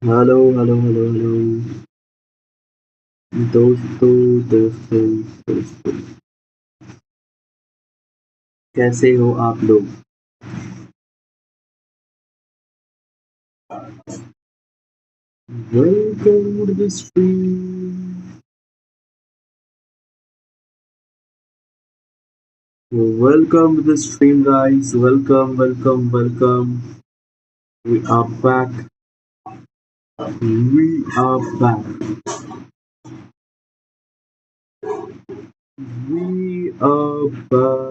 Hello hello hello hello. दोस्तों दोस्तों दोस्तों, कैसे हो आप लोग? Welcome to the stream. Welcome to the stream guys. Welcome welcome welcome. We are back. We are back. We are back.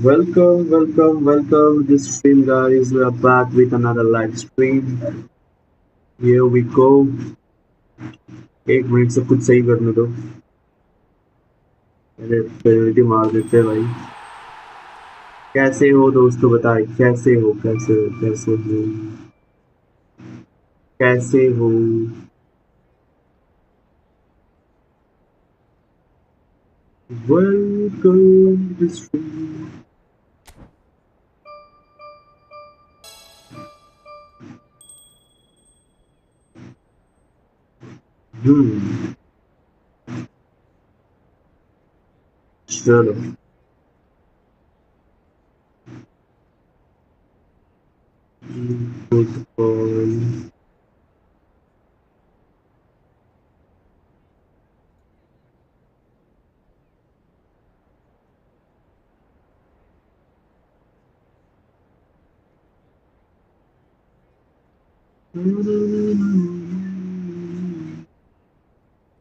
Welcome, welcome, welcome to this stream, guys. We are back with another live stream. Here we go. एक minute से कुछ सही करने दो। अरे penalty मार देते हैं भाई। कैसे हो दोस्तों, बताइए कैसे हो, कैसे हो, कैसे हो, कैसे हो? Welcome to this stream. चलो फुटबॉल।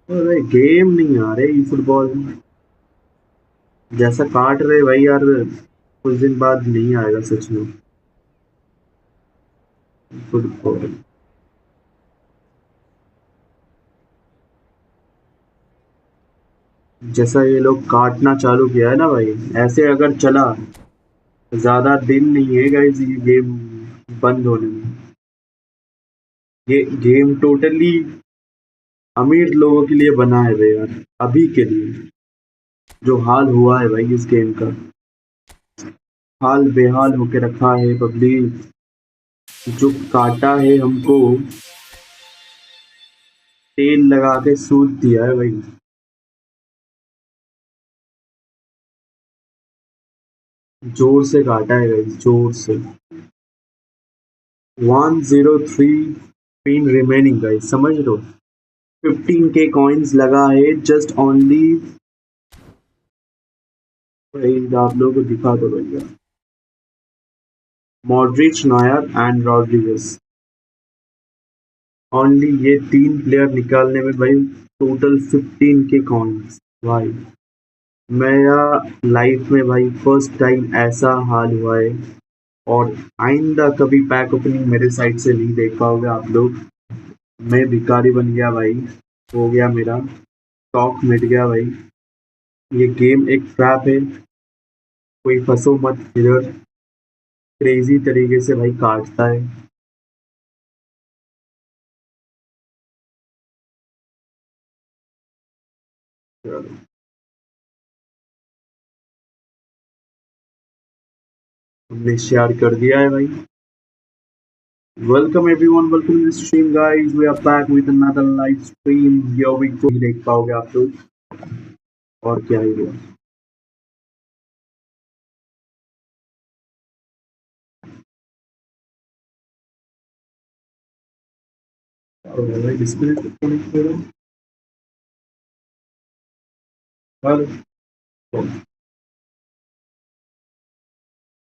अरे गेम नहीं आ रहे फुटबॉल। जैसा काट रहे भाई यार, कुछ दिन बाद नहीं आएगा सच में फुटबॉल। जैसा ये लोग काटना चालू किया है ना भाई, ऐसे अगर चला ज्यादा दिन नहीं है गाइस ये गेम बंद होने में। ये गेम टोटली अमीर लोगों के लिए बना है भाई यार, अभी के लिए। जो हाल हुआ है भाई इस गेम का, हाल बेहाल होके रखा है पब्लिक। जो काटा है हमको, तेल लगा के सूद दिया है भाई। जोर से काटा है भाई, जोर से। 103 पिन रिमेनिंग गाइस, समझ लो। 15K कॉइन्स लगा है जस्ट ओनली। भाई आप लोगों को दिखा दो भैया। Modric, Neuer and Rodriguez, only ये 3 प्लेयर निकालने में भाई टोटल 15K कॉइन्स भाई। मेरा लाइफ में भाई फर्स्ट टाइम ऐसा हाल हुआ है और आइंदा कभी पैक ओपनिंग मेरे साइड से नहीं देख पाओगे आप लोग। मैं भिखारी बन गया भाई, हो गया मेरा शौक मिट गया भाई। ये गेम एक ट्रैप है, कोई फंसो मत इधर, क्रेजी तरीके से भाई काटता है। हमने शेयर कर दिया है भाई। Welcome everyone, welcome to the stream guys, we are back with another live stream. Here we go, देख पाओगे आप लोग, और क्या ही हुआ। भाई डिस्प्ले कनेक्ट करो। हेलो,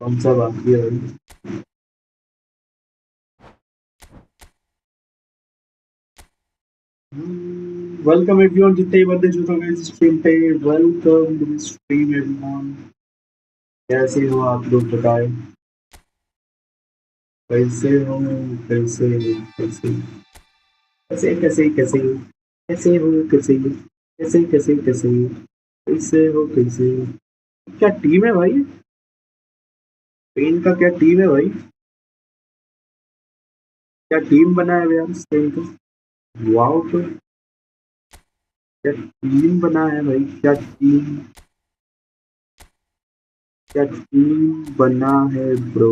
कौन सा बाकी है भाई? वेलकम एवरीवन, जितने भी बंदे जुड़ गए इस स्ट्रीम पे, welcome to the stream everyone. कैसे हो आप लोग बताएं, कैसे हो, कैसे कैसे कैसे कैसे कैसे कैसे हो, कैसे कैसे कैसे कैसे कैसे हो, कैसे। क्या टीम है भाई, स्पेन का क्या टीम है भाई, क्या टीम बना है यार स्पेन का। वाओ, तो क्या टीम बना है भाई, क्या टीम, क्या टीम बना है ब्रो।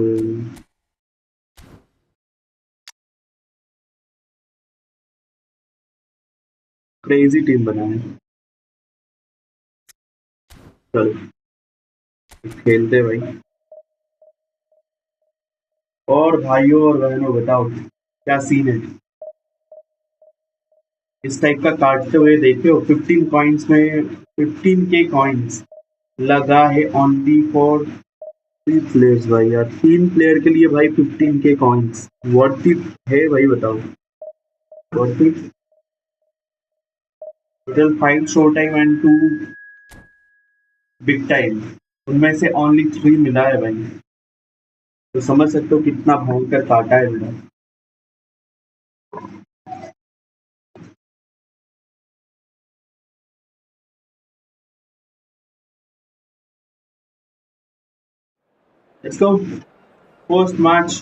क्रेजी टीम बना है। चलो खेलते भाई। और भाइयों और बहनों बताओ क्या सीन है, इस टाइप का काटते हुए देखे हो। 15 कॉइन्स में 15 के कॉइन्स लगा है ओनली फॉर 3 प्लेयर्स भाई यार, 3 प्लेयर के लिए भाई 15 के कॉइन्स वर्थ इट है भाई, बताओ worth it. Total 5 show time and 2 big time, उनमें से ओनली 3 मिला है भाई, तो समझ सकते हो कितना भयंकर काटा है मेरा। Let's go, first match,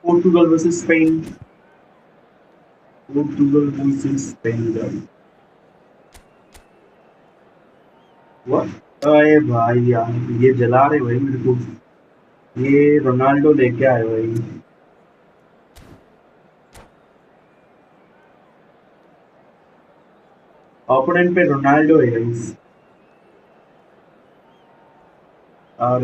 Portugal versus Spain. Portugal versus Spain. What, अरे भाई यार ये जला रहे भाई मेरे को, ये रोनाल्डो लेके आए भाई। ओपोनेंट पे रोनाल्डो है गाइस। और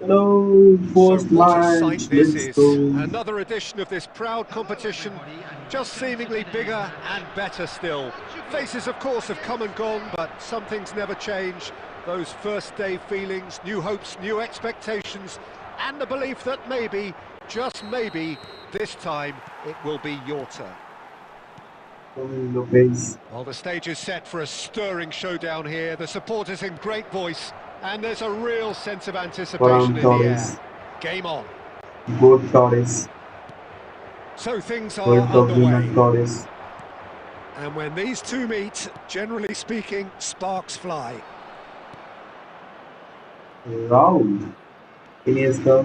hello, So first what a sight match, this let's is. go. Another edition of this proud competition, just seemingly bigger and better still. Faces, of course, have come and gone, but some things never change. Those first day feelings, new hopes, new expectations, and the belief that maybe, just maybe, this time it will be your turn. Lopez. Well, the stage is set for a stirring showdown here. The supporters in great voice, and there's a real sense of anticipation in the air. Game on. Good Torres. So things are World underway. Torres. And when these two meet, generally speaking, sparks fly. Raul. Iniesta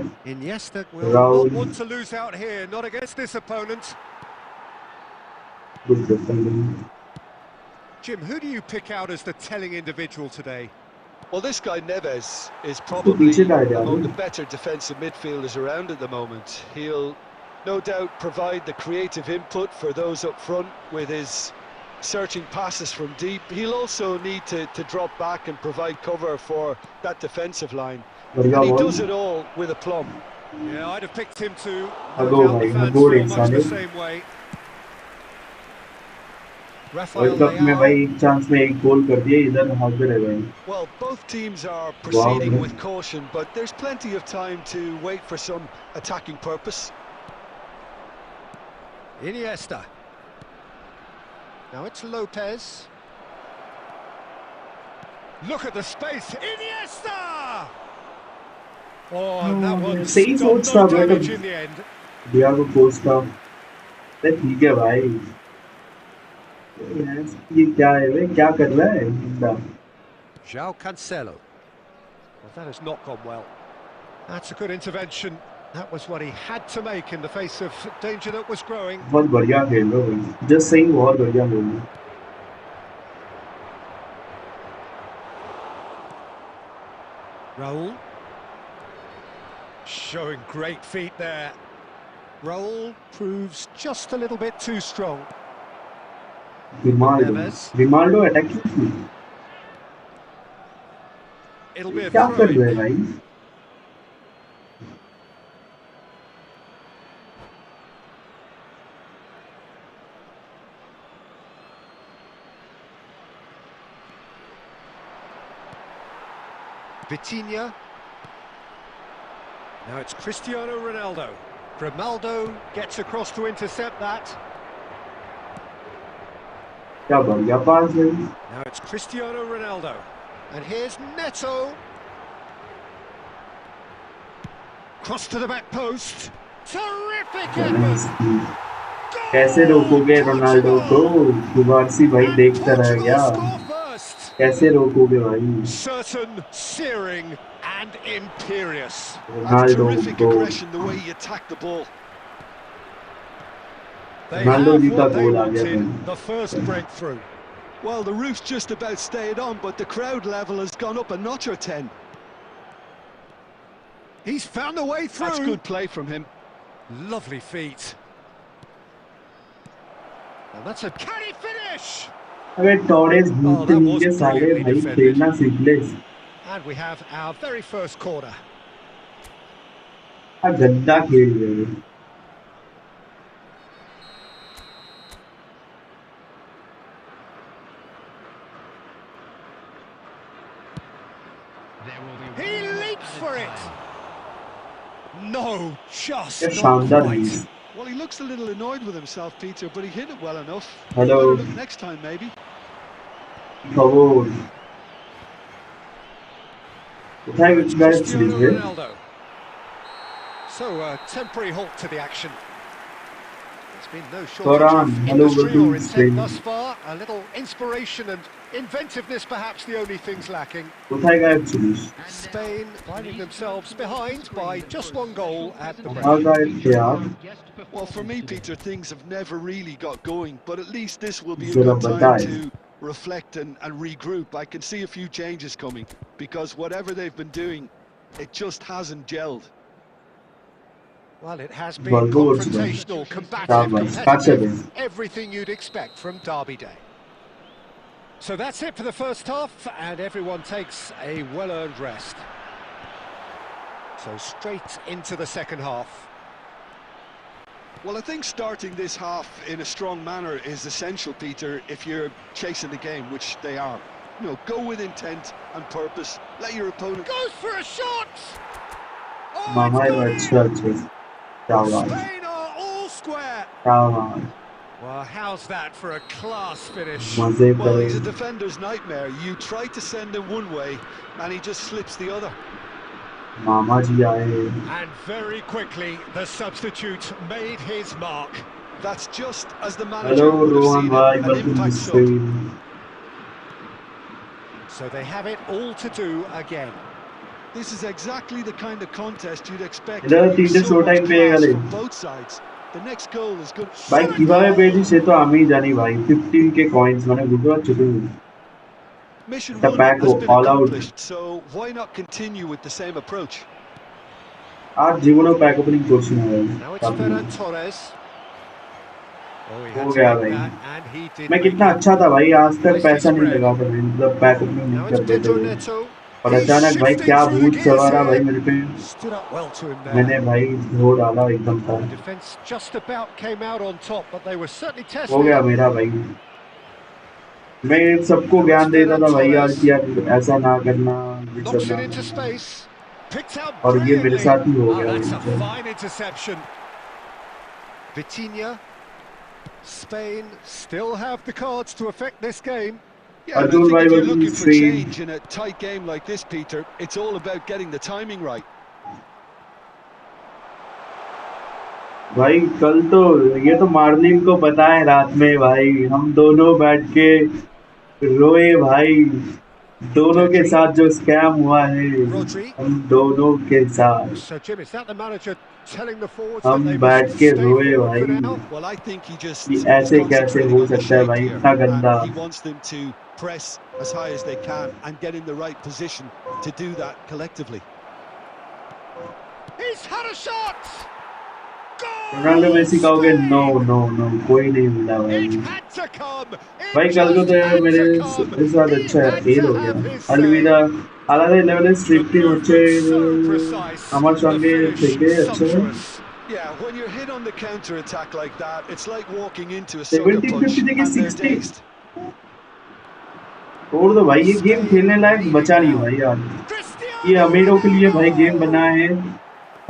will Raul. not want to lose out here, not against this opponent. Good defending. Jim, who do you pick out as the telling individual today? Well, this guy Neves is probably among the the better defensive midfielders around at the moment. He'll no doubt provide the creative input for those up front with his searching passes from deep. He'll also need to drop back and provide cover for that defensive line. And he does it all with aplomb. Yeah, I'd have picked him too. Hello, No doubt the mate. fans Hello, feel much the Alexander. same way. Rafael world cup में Leao. भाई एक chance में एक गोल कर दिया, इधर हाजिर है भाई। Well, both teams are वाह proceeding भाई। with caution, but there's plenty of time to wait for some attacking purpose. Iniesta. Now it's Lopez. Look at the space. Iniesta! Oh, and that one सही done सोच no था damage but in the end. Diego Costa. अरे ठीक है भाई, ये क्या है भाई, क्या कर रहा है बंदा? João Cancelo. Well, that has not gone well. That's a good intervention. That was what he had to make in the face of danger that was growing. बहुत बढ़िया खेल रहे हो भाई, जस्ट सही, बहुत बढ़िया खेल रहे हो। Raul. Showing great feet there. Raul proves just a little bit too strong. Neves. रिमाल्डो अटैकिंग की It'll be a क्या कर throw-in. रहे हैं भाई? Vitinha. Now it's Cristiano Ronaldo. Grimaldo gets across to intercept that. क्या बढ़िया पास है। Now it's Cristiano Ronaldo. And here's Neto. Cross to the back post. Terrific effort. कैसे रोकोगे रोनाल्डो को? कुबारसी भाई देखता रह गया, कैसे रोकोगे भाई? Certain, searing and imperious. That's terrific aggression, the way he attacked the ball. They have what they wanted, then. the first breakthrough. Well, the roof's just about stayed on, but the crowd level has gone up a notch or 10. He's found a way through. That's good play from him. Lovely feet. And that's a... Can he finish? अबे Torres भूत नीचे साले भाई खेलना सीख ले। And we have our very first corner. गंदा खेल रहे हैं। He leaps for it. No, just not quite. Well, he looks a little annoyed with himself, Peter, but he hit it well enough. Hello. Look next time, maybe. Cristiano Ronaldo. So a temporary halt to the action. There's been no shortage of industry or intent thus far. A little inspiration and inventiveness, perhaps the only things lacking. Spain finding themselves behind by just one goal at the break. Well, for me, Peter, things have never really got going, but at least this will be a good time to reflect and regroup. I can see a few changes coming, because whatever they've been doing, it just hasn't gelled. Well, it has been confrontational, combative, competitive, everything you'd expect from Derby Day. So that's it for the first half, and everyone takes a well-earned rest. So straight into the second half. Well, I think starting this half in a strong manner is essential, Peter, if you're chasing the game, which they are. You know, go with intent and purpose. Let your opponent... Goes for a shot! Oh, Spain are all square. Well, how's that for a class finish? Well, he's a defender's nightmare. You try to send him one way, and he just slips the other. And very quickly, the substitute made his mark. That's just as the manager would have seen an impact sub. So they have it all to do again. This is exactly the kind of contest you'd expect from both sides. The next goal is good. भाई কিভাবে পেয়েছি সে তো আমিই জানি ভাই 15k coins মানে বুঝতে পারছো তুমি Mission 1 has been accomplished, so why not continue with the same approach? आज জীবনেও पैक ओपनिंग করছি না ভাই Now it's Ferran Torres. हो गया भाई मैं कितना अच्छा था भाई आज तक पैसा नहीं लगा था मतलब पैक ओपनिंग नहीं कर देते थे और अचानक भाई क्या भूत सवारा भाई मेरे पे मैंने भाई धो डाला एकदम था Defense just about came out on top, but they were certainly tested. हो गया मेरा भाई मैं सबको ज्ञान Still देता and था भाई यार Torres कि यार ऐसा ना करना, ये सब knocks ना it into करना, space. Picked out और ये मेरे brilliantly. साथ ही हो Oh, गया that's भाई a sir. fine interception. Vitinha. Spain still have the cards to affect this game. Yeah, and I Arjun think भाई if you're versus looking for Spain. change in a tight game like this, Peter, it's all about getting the timing right. भाई कल तो ये तो Marlin को पता है, रात में भाई हम दोनों बैठ के रोए भाई, दोनों के Pedri, साथ जो स्कैम हुआ है, Rodri. हम दोनों के साथ So, Jim, is that the manager telling the forwards that हम they बैठ must के stay रोए forward for भाई now? Well, I think he कि just is ऐसे कैसे concentrating हो on the सकता है shape भाई, here, इतना and गंदा। he wants them to press as high as they can and get in the right position to do that collectively. He's had a shot! Ronaldo Goal! Messi कहोगे no Spain! No no, कोई नहीं मिला It भाई। had to come! भाई It कल को just तो यार had मेरे to come! साथ He अच्छा had फेल to हो गया। have his अलविदा, say. আলাদা লেভেলের The স্ট্রিপটি হচ্ছে movement so precise, আমার the সঙ্গে finish থেকে আচ্ছা sumptuous. Yeah, when you're hit on the counter-attack like that, it's like walking into a sucker 70-50 punch থেকে and they're 60 dazed. छोड़ दो भाई, ये गेम Spain खेलने लायक leading बचा नहीं now. भाई यार। ये Cristiano अमीरों के लिए भाई गेम बना Ronaldo! है।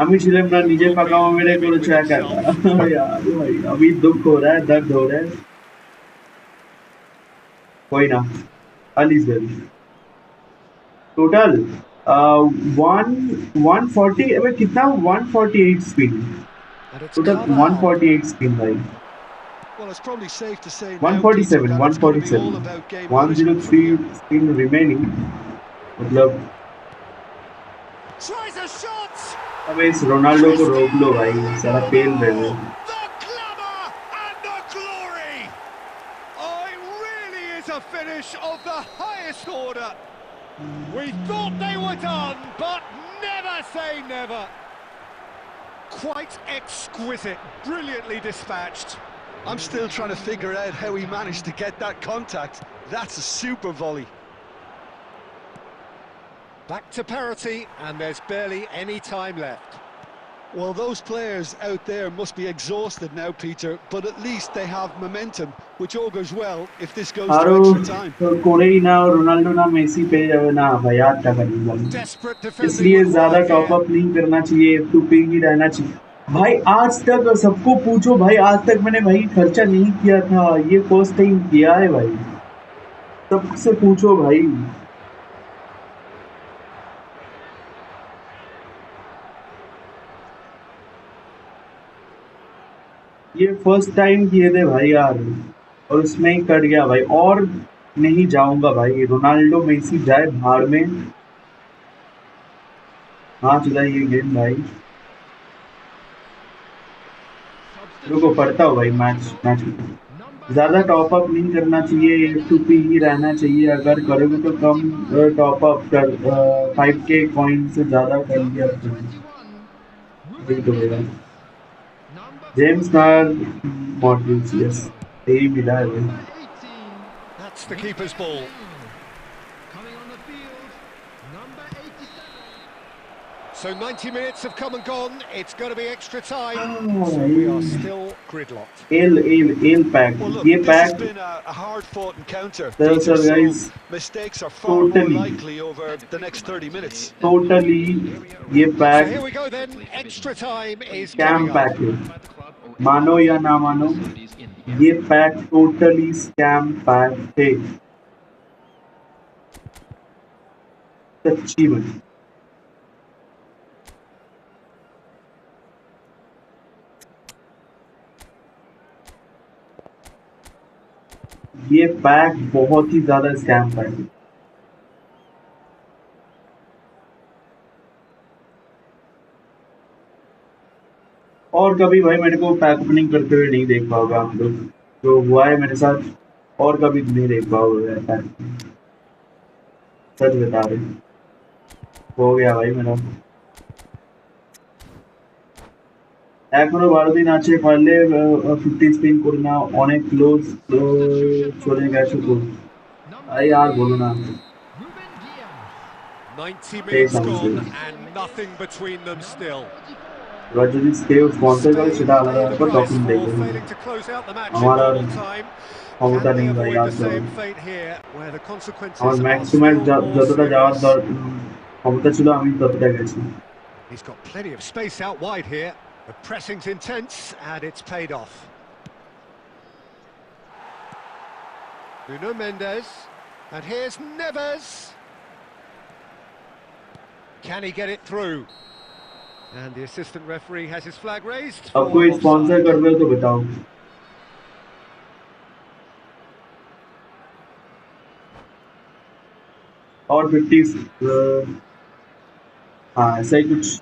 আমি ছিলাম না, নিজে Will be পাকাও মেরে livid with করেছে একা himself. একা यार भाई, अभी दुख हो रहा है, दर्द हो रहा है, कोई ना, अलीजल टोटल 140, अबे कितना, 148 spin, And it's total Carvajal. 148 spin भाई, Well, it's probably safe to say now, Peter, 147 that it's going to be all 147 about game management from 103 here. Spin remaining, मतलब Tries a shot! अब इस Ronaldo को रोक लो भाई, सारा पेल रहे Ronaldo! हैं। The glamour and the glory! Oh, it really is a finish of the highest order. We thought they were done, but never say never. Quite exquisite, brilliantly dispatched. I'm still trying to figure out how he managed to get that contact. That's a super volley. Back to parity, and there's barely any time left. Well, those players out there must be exhausted now, Peter, but at least they have momentum, which augurs well if this goes to आरो extra time. तो कोई ना Ronaldo ना Messi पे जावे ना भाई, याद क्या करेंगे, Desperate defending इसलिए ज्यादा required टॉप here. अप नहीं करना चाहिए, F2P ही रहना चाहिए भाई। आज तक सबको पूछो भाई, आज तक मैंने भाई खर्चा नहीं किया था, ये फर्स्ट टाइम किया है भाई, सबसे पूछो भाई। ये फर्स्ट टाइम किए थे भाई यार, और उसमें ही कट गया भाई, और नहीं जाऊंगा भाई, रोनाल्डो मेसी जाए भाड़ में। हाँ चला ये गेम भाई, रुको पढ़ता हूँ भाई, मैच मैच ज़्यादा टॉप अप नहीं करना चाहिए, F2P ही रहना चाहिए, अगर करोगे तो कम टॉप अप कर, 5K कॉइन से ज़्यादा कर लिया तो होगा। जेम्स नार मॉडल्स, यस यही मिला है भाई। That's the keeper's ball. So 90 minutes have come and gone. It's going to be extra time. So we are still gridlocked. L pack, Well, look, ये this has pack been a hard-fought encounter, sir Peter, so guys, mistakes are far more totally likely over the next 30 minutes. Totally ये So pack here we go then. Extra time is scam coming pack up. है, मानो या ना मानो, ये pack totally scam pack है, सच्ची में। ये पैक बहुत ही ज्यादा स्कैम पैक है। और कभी भाई मेरे को पैक ओपनिंग करते हुए नहीं देख पाओगे आप लोग, जो हुआ है मेरे साथ, और कभी नहीं देख पाओगे पैक, सच बता रहे। हो गया भाई मेरा, এখনো 12 দিন আছে, পারলে 50 স্পিন করে নাও, অনেক ক্লোজ চলে গেছে তো ভাই, আর বলো না। 90 minutes gone and nothing between them still. Rajni स्टेव sponsor का Staying सेटा to आलादा pay the पर price डॉक्यूमेंट for देंगे failing to close out the match in हमारा normal time. ক্ষমতা Can they নেই ভাই avoid আর the same fate here, where the আমার consequences max are to max still more যতটা যাওয়ার serious? ক্ষমতা ছিল আমি ততটা গেছি He's got plenty of space out wide here. The pressing's intense, and it's paid off. Nuno Mendes, and here's Neves. Can he get it through? And the assistant referee has his flag raised अब for कोई sponsor offside. कर रहे हो तो बताओ और 50 हाँ ऐसा ही कुछ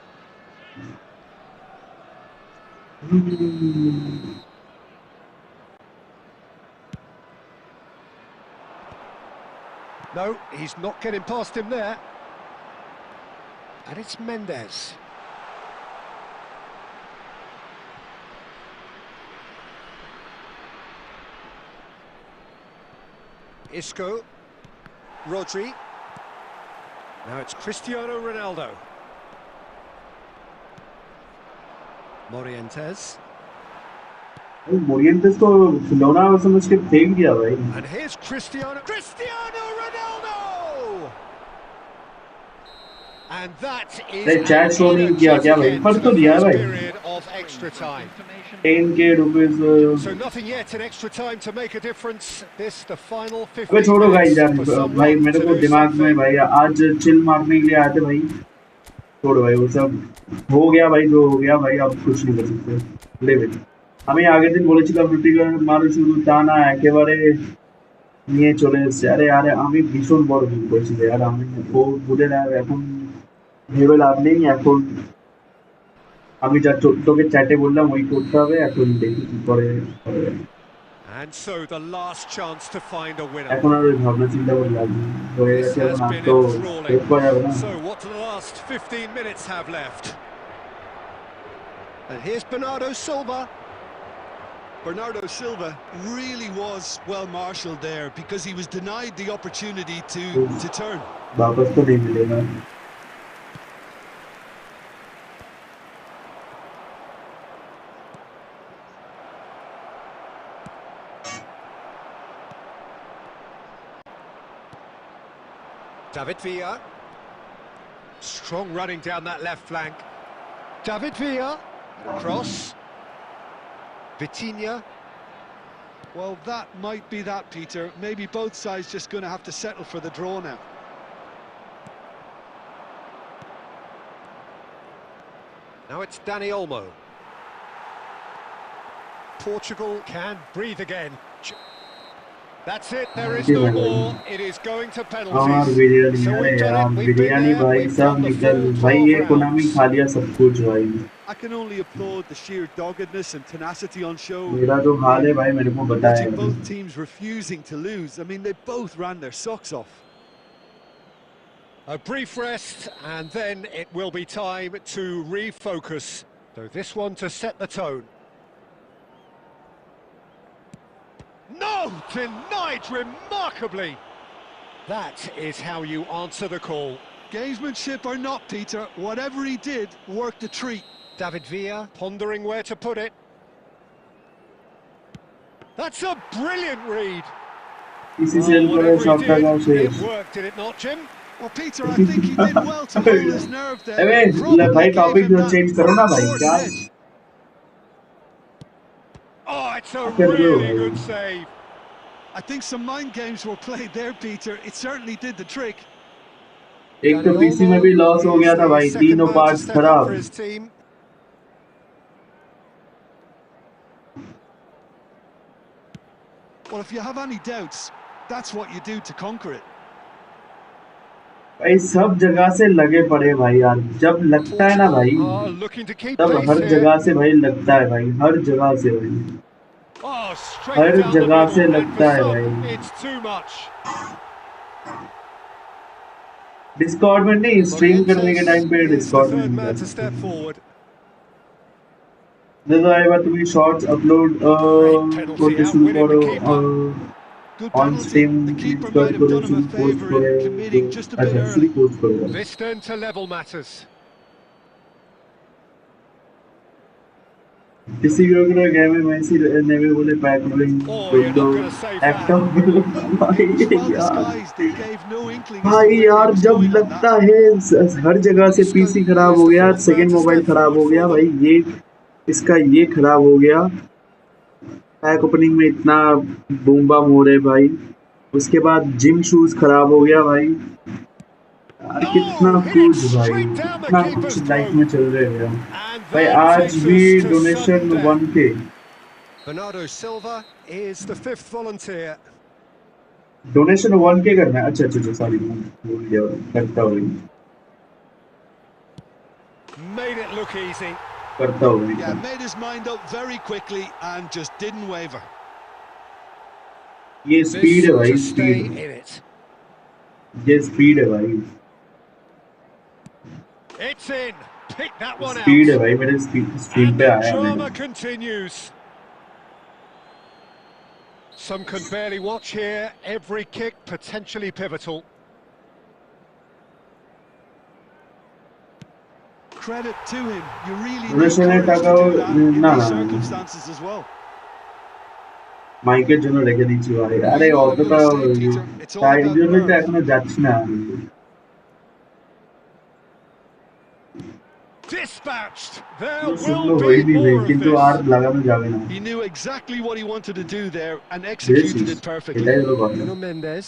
No, he's not getting past him there. And it's Mendes. Isco. Rodri. Now it's Cristiano Ronaldo. Morientes. मोरिएंटेस को खिलौना समझ के फेंक दिया भाई And here's Cristiano Ronaldo! And that is अरे चैट शो नहीं किया क्या भाई end पर to तो the दिया है first भाई period of extra time. 10K rupees So nothing yet in extra time to make a difference. This the final अबे 15 छोड़ो गाइस minutes यार for भाई someone मेरे to को do दिमाग में something. भाई आज चिल मारने के लिए आए थे भाई छोड़ो भाई वो सब हो गया भाई जो हो गया भाई अब कुछ नहीं कर सकते लेवे আমি আগের দিন বলেছিলাম রুটিগার মানুষ তা না একেবারে নিয়ে চলে এসেছে আরে আরে আমি ভীষণ বড় ভুল করেছি আর আমি ও ভুলে না এখন ভেবে লাভ নেই এখন আমি যা তোকে চ্যাটে বললাম ওই করতে হবে এখন দেখি কি করে And so the last chance to find a winner. এখন আর ওই ভাবনা চিন্তা করে লাভ নেই হয়ে This গেছে has এখন আর been তো enthralling. হেল্প করা যাবে না So what do the last 15 minutes have left? And here's Bernardo Silva. Bernardo Silva really was well marshalled there because he was denied the opportunity to turn. वापस तो नहीं मिलेगा David Villa. Strong running down that left flank. David Villa. Cross. Vitinha. Well, that might be that, Peter. Maybe both sides just going to have to settle for the draw now. Now it's Dani Olmo. Portugal can breathe again. That's it, there is no more. It is going to penalties. Biryani So अरे we've done यार it, we've been biryani there, भाई we've सब done the निकल full भाई 12 ये Konami rounds. खा लिया सब कुछ भाई I can only applaud the sheer doggedness and tenacity on show. मेरा जो हाल है भाई मेरे को बताया Watching both teams refusing to lose. I mean, they both ran their socks off. A brief rest, and then it will be time to refocus. So this one to set the tone. No! Denied remarkably! That is how you answer the call. Gamesmanship or not, Peter, whatever he did worked a treat. David Villa pondering where to put it. That's a brilliant read. इसी से Whatever shot he लगा did, शेष it worked, did it not, Jim? Well, Peter, I think he did well to hold his nerve there. अबे Probably भाई gave topic him that change करो ना भाई important क्या edge. Oh, it's a कर रहे हो really भाई good save. I think some mind games were played there, Peter. It certainly did the trick. एक तो पीसी में भी लॉस हो गया था भाई तीनों पार्ट्स खराब For his team. Well, if you have any doubts, that's what you do to conquer it. भाई सब जगह से लगे पड़े भाई यार जब लगता है ना भाई तब हर जगह से भाई लगता है भाई हर जगह से भाई हर जगह से लगता है भाई डिस्कॉर्ड में नहीं स्ट्रीम करने के टाइम पे डिस्कॉर्ड में नहीं देखो आए बात तुम्हें शॉर्ट्स अपलोड करते शुरू करो on Steam कर करो शुरू पोस्ट करो अच्छा शुरू पोस्ट करो This turn to level matters. किसी भी गेम में मेसी ने भी बोले pack Oh, you're window not going to save that. It was well यार disguised. He gave no inkling as to भाई where he यार was जब going on that. लगता है हर जगह से पीसी खराब Here's हो the गया, fourth man second to mobile step खराब forward हो for गया them. भाई, ये इसका ये खराब हो गया। पैक ओपनिंग में इतना बूम बाम हो रहे भाई, उसके बाद जिम शूज खराब हो गया भाई। यार कितना Oh, hit it कुछ भाई, straight down the कितना कुछ keeper's लाइफ throat. में चल रहे हैं And भाई। that आज takes भी us to sudden donation death. 1K। Bernardo Silva is the fifth volunteer. Donation 1K करना है, अच्छा अच्छा अच्छा, सॉरी भूल गया, करता हूँ Made it look easy. करता हूँ Yeah, made his mind up very quickly and just didn't waver. ये स्पीड This है भाई, to stay speed, in it. ये स्पीड है भाई, It's in. Pick that one speed है out. भाई, मेरे स्ट्रीम And पे the आया है drama मेरे। continues. Some can barely watch here. Every kick potentially pivotal. Credit to him. You really need donation ने courage to टाका do that in ना these ना circumstances as well. মাইকের জন্য রেখে দিচ্ছি ভাই, Well, আরে you know what I'm going অতটা to say, Peter. It's all time about জন্য তো nerve. এখনো যাচ্ছি না। Dispatched. There সুন্দর will be হয়নি ভাই, more of কিন্তু this. আর লাগানো যাবে না, He knew exactly what he wanted to do there and executed বুঝেছিস, it perfectly. এটাই হলো কথা। Nuno Mendes,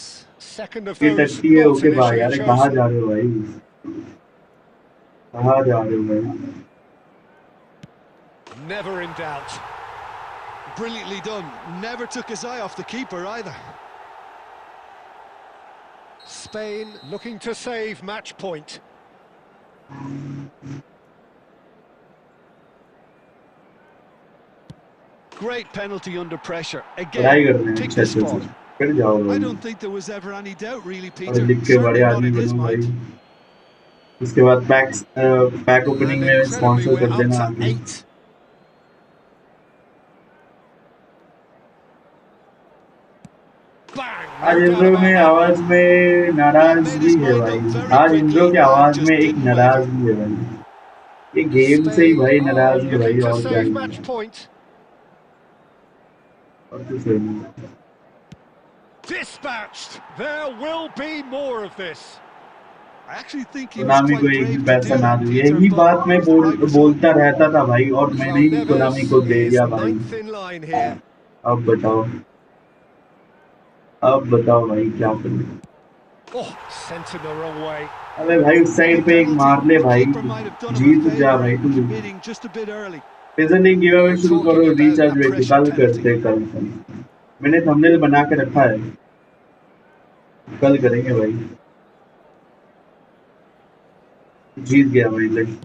second of ये those टट्टी है, not ओके भाई, initially अरे कहाँ chosen. जा रहे हो भाई, कहाँ जा रहे हो भाई। Never in doubt. Brilliantly done. Never took his eye off the keeper either. Spain looking to save match point. Great penalty under pressure. पढ़ाई Again, कर रहे हैं, picked अच्छा his अच्छा अच्छा, spot. फिर जाओ I भाई, don't think there was ever any doubt really, और Peter. लिख के बड़े Certainly not आदमी in his बनो भाई। mind. उसके बाद पैक And ओपनिंग में incredibly, स्पॉन्सर we're कर up देना to आगे। 8. Bang! आज No doubt इंद्रो about में that आवाज one. में Yeah, made नाराजगी his है mind up भाई, very आज इंद्रो quickly की and आवाज में just एक didn't waver. नाराजगी है भाई, ये गेम से ही Spain भाई are नाराजगी है looking भाई, to और क्या save ही match है, point. और कुछ नहीं। Dispatched. There will be more of this. I actually think he was Konami को quite एक भी brave to पैसा do ना that, दो, Peter, यही but बात मैं it was the right result. बोलता रहता था भाई, और मैंने Well, ही कोनामी Neves को दे is दिया भाई। ninth in line here. अब बताओ, अब बताओ भाई क्या करूं। Oh, sent in the wrong way. अबे भाई उस Good साइड पे एक penalty. मार ले The भाई, keeper might have done him a जीत जा favour भाई in तू। committing just a bit early. Season give away We're शुरू talking करो, about रिचार्ज a व्यक्ति pressure कल penalty. करते, कल मैंने थंबनेल बना के रखा है, कल करेंगे भाई। जीत गया भाई, let's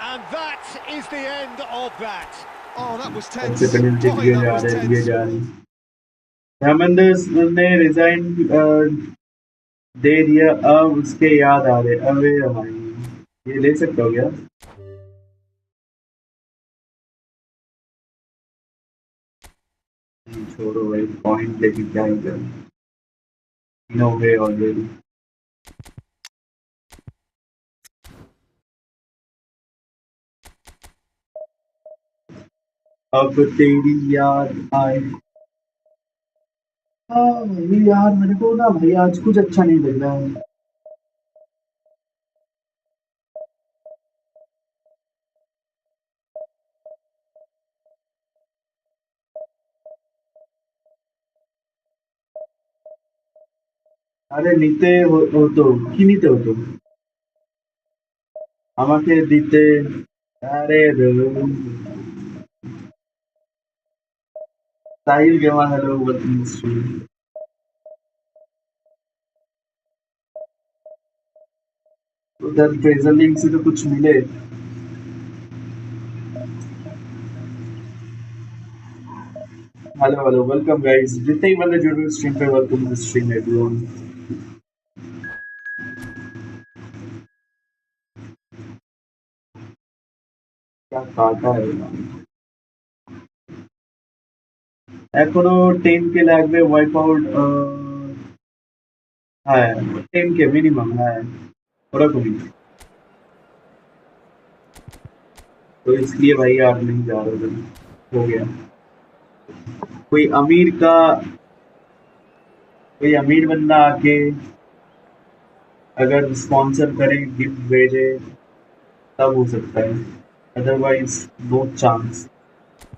And that is the end of that. Oh, that was सबसे tense. पेनल्टी Boy, दिए that जा was रहे हैं, दिए tense. जा रहे हैं। धर्मेंद्र ने रिजाइन दे दिया, अब उसके याद आ रहे, अबे भाई ये ले सकते हो क्या? छोड़ो भाई, पॉइंट लेके क्या ही कर, नो वे ऑलरेडी। अब तेरी याद आए, हाँ भाई यार मेरे को ना भाई आज कुछ अच्छा नहीं लग रहा है। আরে নিতে হতো, কি নিতে হতো আমাকে দিতে, আরে साहिल गेमा, हेलो वेलकम स्ट्रीम। उधर ट्रेजर लिंक से तो कुछ मिले। हेलो हेलो, वेलकम गाइस, जितने ही बंदे जुड़ रहे स्ट्रीम पे, वेलकम टू स्ट्रीम एवरीवन। क्या काटा है এখনো 10K লাগবে ওয়াইপ আউট, হ্যাঁ 10K মিনিমাম, হ্যাঁ ওরকমই। तो इसलिए भाई यार नहीं जा रहा था, हो गया। कोई अमीर का कोई अमीर बंदा आके अगर स्पॉन्सर करे, गिफ्ट भेजे, तब हो सकता है, अदरवाइज नो चांस।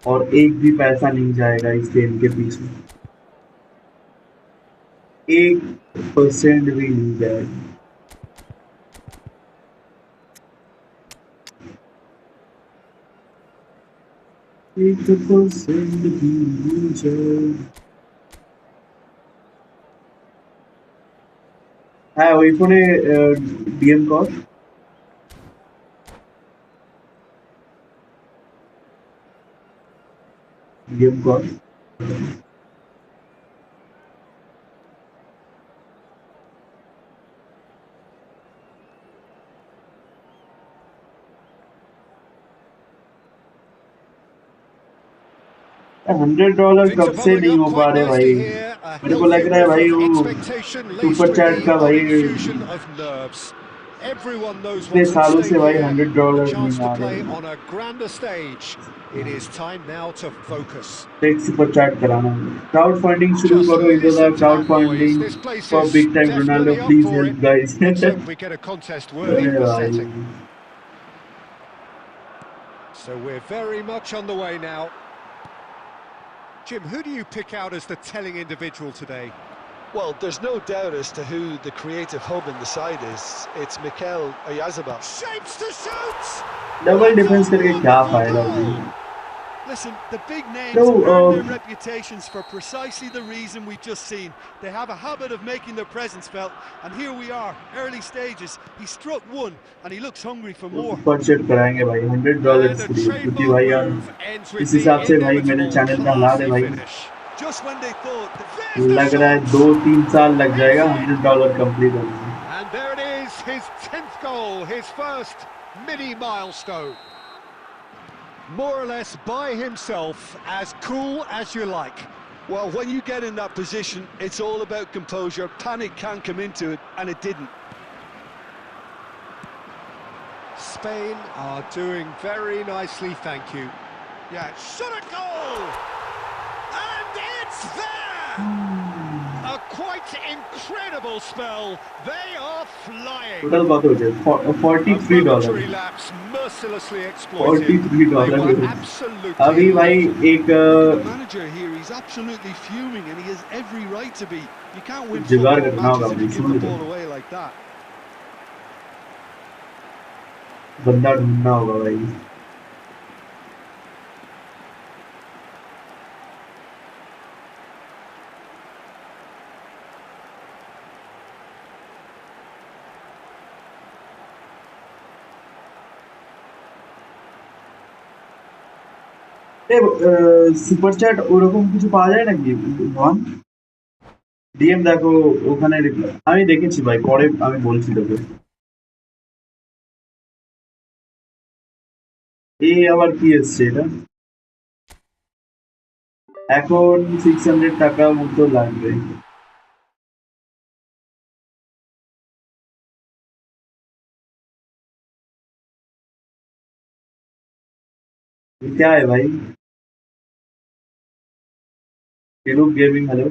और एक भी पैसा नहीं जाएगा इस गेम के पीछे, 1% भी नहीं जाएगा। एक परसेंट भी नहीं जाएगा। হ্যাঁ ওই ফোনে ডিএম কর, ডিএম কর। $100 Things कब are से bubbling नहीं up हो पा quite रहे भाई। nicely here. A मेरे को healthy लग रहा है whiff भाई of वो expectation laced super with chat the का odd भाई infusion of nerves. Everyone knows इतने what's at सालों stake से भाई here. A $100 chance नहीं to आ play रहे। on a grander stage. It is time now to focus. एक super chat कराना है, क्राउड फंडिंग शुरू Just करो इधर, listen to crowd that noise. Funding This place for is big time Ronaldo, definitely up please for it. Help guys. Let's hope we get a contest worthy अरे of the भाई setting. So we're very much on the way now. Jim, who do you pick out as the telling individual today? Well, there's no doubt as to who the creative hub in the side is. It's Mikel Oyarzabal. Shapes to shoot! Double What defence a करके क्या wonderful फायदा भाई। goal! Listen, the big तो names earn their reputations for precisely the reason we've just seen. They have a habit of making their presence felt, and here we are, early stages. He struck one, and he looks hungry for more. Super chat कराएंगे भाई $100 And a के लिए, क्योंकि trademark भाई यार move ends with इस the हिसाब से भाई मेरे inevitable चैनल का ला दे classy भाई। finish. Just when they thought that There's the लग रहा है shot! 2-3 साल लग It's जाएगा in! $100 कंप्लीट होने में। And there it is, his 10th goal, his first mini milestone. More or less by himself, as cool as you like. Well, when you get in that position, it's all about composure. Panic can come into it, and it didn't. Spain are doing very nicely, thank you. Yeah, shot a goal! And it's there! A quite incredible spell. They are flying. Total बहुत हो जाए A $43, momentary lapse mercilessly exploited. They $43। were absolutely अभी भाई elusive. एक look at the manager here. He's absolutely fuming, and he has every right to be. You can't win जुगाड़ football करना होगा matches if भाई, you give soon the low, ball away like that. बंदा ढूंढना होगा भाई। Super chat ওরকম কিছু পাওয়া যায় নাকি বল? ডিএম দেখো ওখানে রিপ্লাই আমি দেখেছি ভাই, পরে আমি বলছি তোকে। এই আবার কি এসছে এটা? এখন $600 মতো লাগবে। ये क्या है भाई? यूट्यूब गेमिंग, हेलो,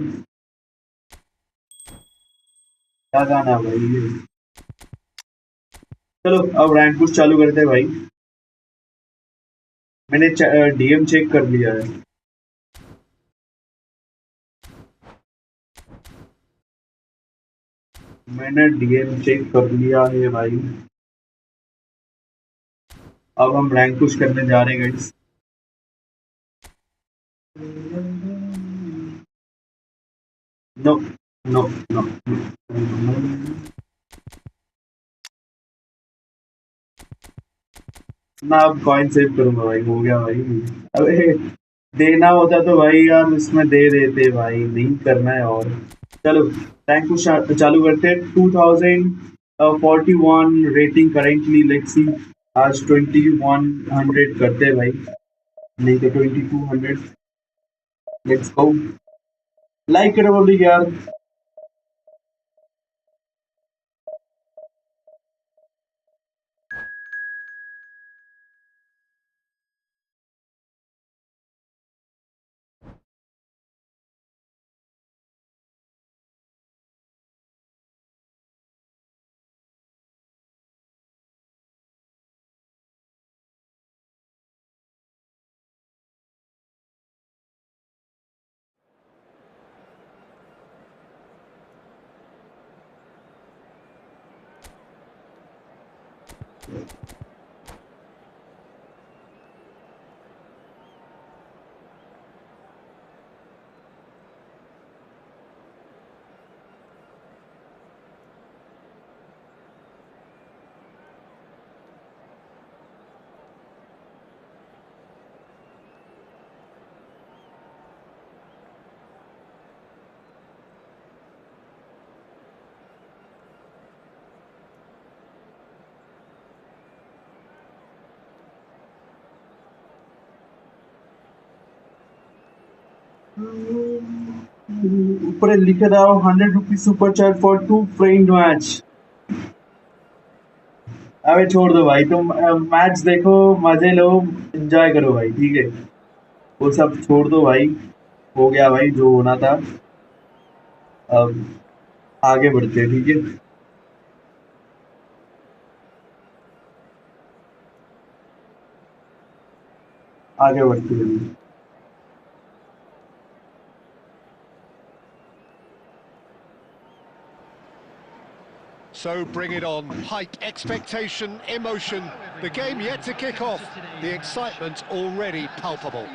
क्या गाना है भाई ये? चलो अब रैंक पुश चालू करते हैं भाई। मैंने डीएम चेक कर लिया है। मैंने डीएम चेक कर लिया है भाई। अब हम रैंक पुश करने जा रहे हैं guys. No no no no. ना अब कॉइन सेव करूंगा भाई, हो गया भाई। अबे देना होता तो भाई यार उसमें दे देते भाई, नहीं करना है। और चलो रैंक पुश चालू करते हैं। 2041 रेटिंग करेंटली, लेट्स सी। आज 2100 करते हैं भाई, नहीं तो 2200। लेट्स गो, लाइक करो पब्लिक यार। ऊपर लिखे था 100 rupees super chat for 2 friend match. अबे छोड़ दो भाई, तुम मैच देखो, मजे लो, एंजॉय करो भाई, ठीक है। वो सब छोड़ दो भाई, हो गया भाई जो होना था। अब आगे बढ़ते हैं, ठीक है। आगे बढ़ते हैं। So bring it on. Hype, expectation, emotion. The game yet to kick off. The excitement already palpable.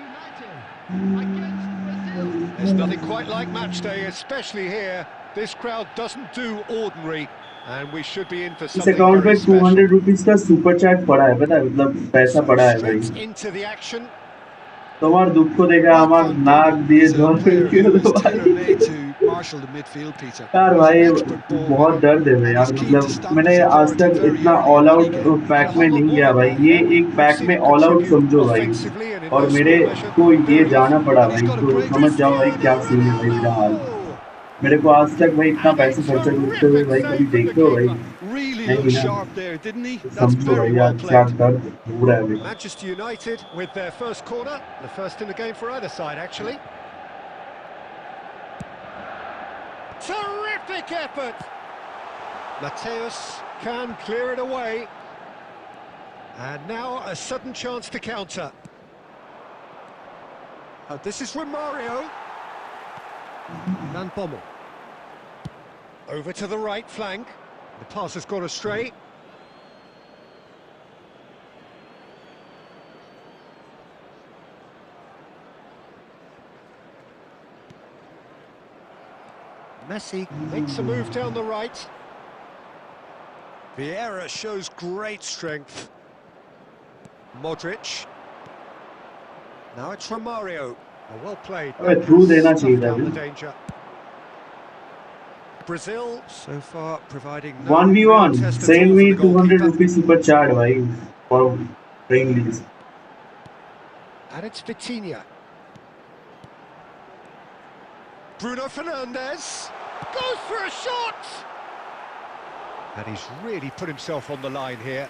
There's nothing quite like match day, especially here. This crowd doesn't do ordinary, and we should be in for इस something account very में special. 200 rupees का super chat पड़ा है, पता है, मतलब पैसा So पड़ा है भाई। straight into the action. তোমার দুঃখ দেখে আমার Marco নাক দিয়ে is a জল player বেরিয়ে who এলো is ভাই। tailor-made to marshal the midfield, Peter. यार He's भाई an expert ball बहुत winner, दर्द है and यार, he's keen to मतलब stamp मैंने his आज authority तक very इतना early all in any out game. Pack And a में whole lot नहीं more गया than भाई, that ये here. एक We've पैक seen में him ऑल आउट contribute समझो भाई। offensively and in और no मेरे small measure को ये clearing off. जाना पड़ा And he's भाई, got a तो great समझ जाओ भाई क्या Cristiano सीन है भाई मेरा हाल। Ronaldo! मेरे को आज तक भाई इतना And a पैसे खर्चा करते हुए terrific भाई कभी save from the देखे हो भाई? keeper. Really नहीं looked ना, sharp there, didn't he? तो That's समझो very भाई well यार क्या played. दर्द हो रहा है भाई। Manchester United with their first corner, the first in the game for either side, actually. Terrific effort! Mateus can clear it away. And now a sudden chance to counter. This is Romario. Van Bommel. Over to the right flank. The pass has gone astray. Messi makes a move down the right. Vieira shows great strength. Modric. Now it's Romario. Well played. अबे through देना चाहिए Snuffed था down the अभी। danger. Brazil so far providing no 1v1 real test at send all me for the 200 goalkeeper. rupees super chat भाई for friendlies। And it's Vitinha. Bruno Fernandes goes for a shot! And he's really put himself on the line here.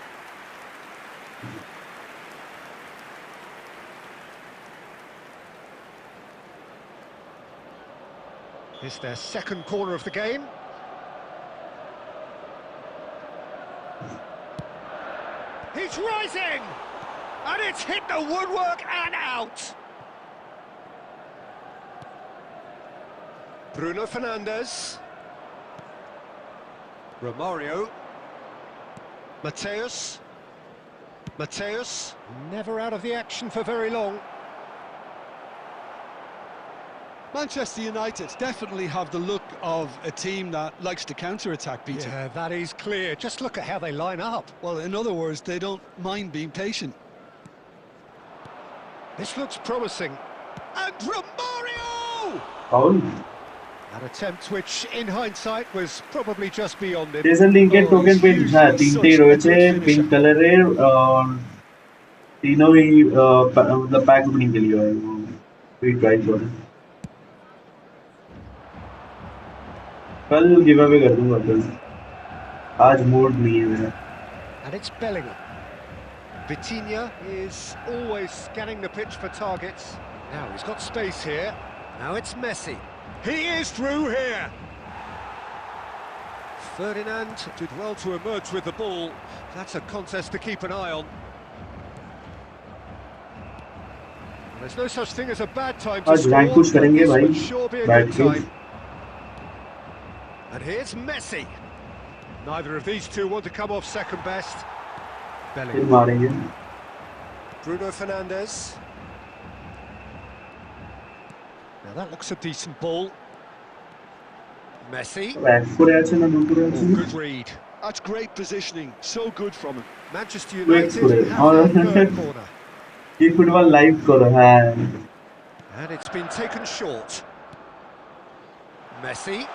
It's their second corner of the game. He's rising! And it's hit the woodwork and out! Bruno Fernandes. Romario. Mateus. Mateus, never out of the action for very long. Manchester United definitely have the look of a team that likes to counter-attack, Peter. Yeah, that is clear. Just look at how they line up. Well, in other words, they don't mind being patient. This looks promising. And Romario! Foul? An attempt which, in hindsight, was probably just beyond it. जैसे linked Oh, token he's पे लिखा है usually 3 such टे a রয়েছে good pink finisher. Colour है और तीनों ही मतलब पैक ओपनिंग के लिए है वो भी ट्राई करो। कल गिव अवे कर दूंगा कल, आज मूड नहीं है मेरा। And it's Bellingham. Vitinha is always scanning the pitch for targets. Now he's got space here. Now it's Messi. He is through here. Ferdinand did well to emerge with the ball. That's a contest to keep an eye on. There's no such thing as a bad time to आज rank score, push but करेंगे this भाई would sure be a बैठ good के। time. And here's Messi. Neither of these two want to come off second best. फिर मारेंगे। Bruno Fernandes. Now that looks a decent ball. Messi. Back को रहा ना दूर Oh, रहा good read. That's great positioning, so good from him. Manchester तो एक United score have और their third corner. ये फुटबॉल लाइव करो है। And it's been taken short. Messi.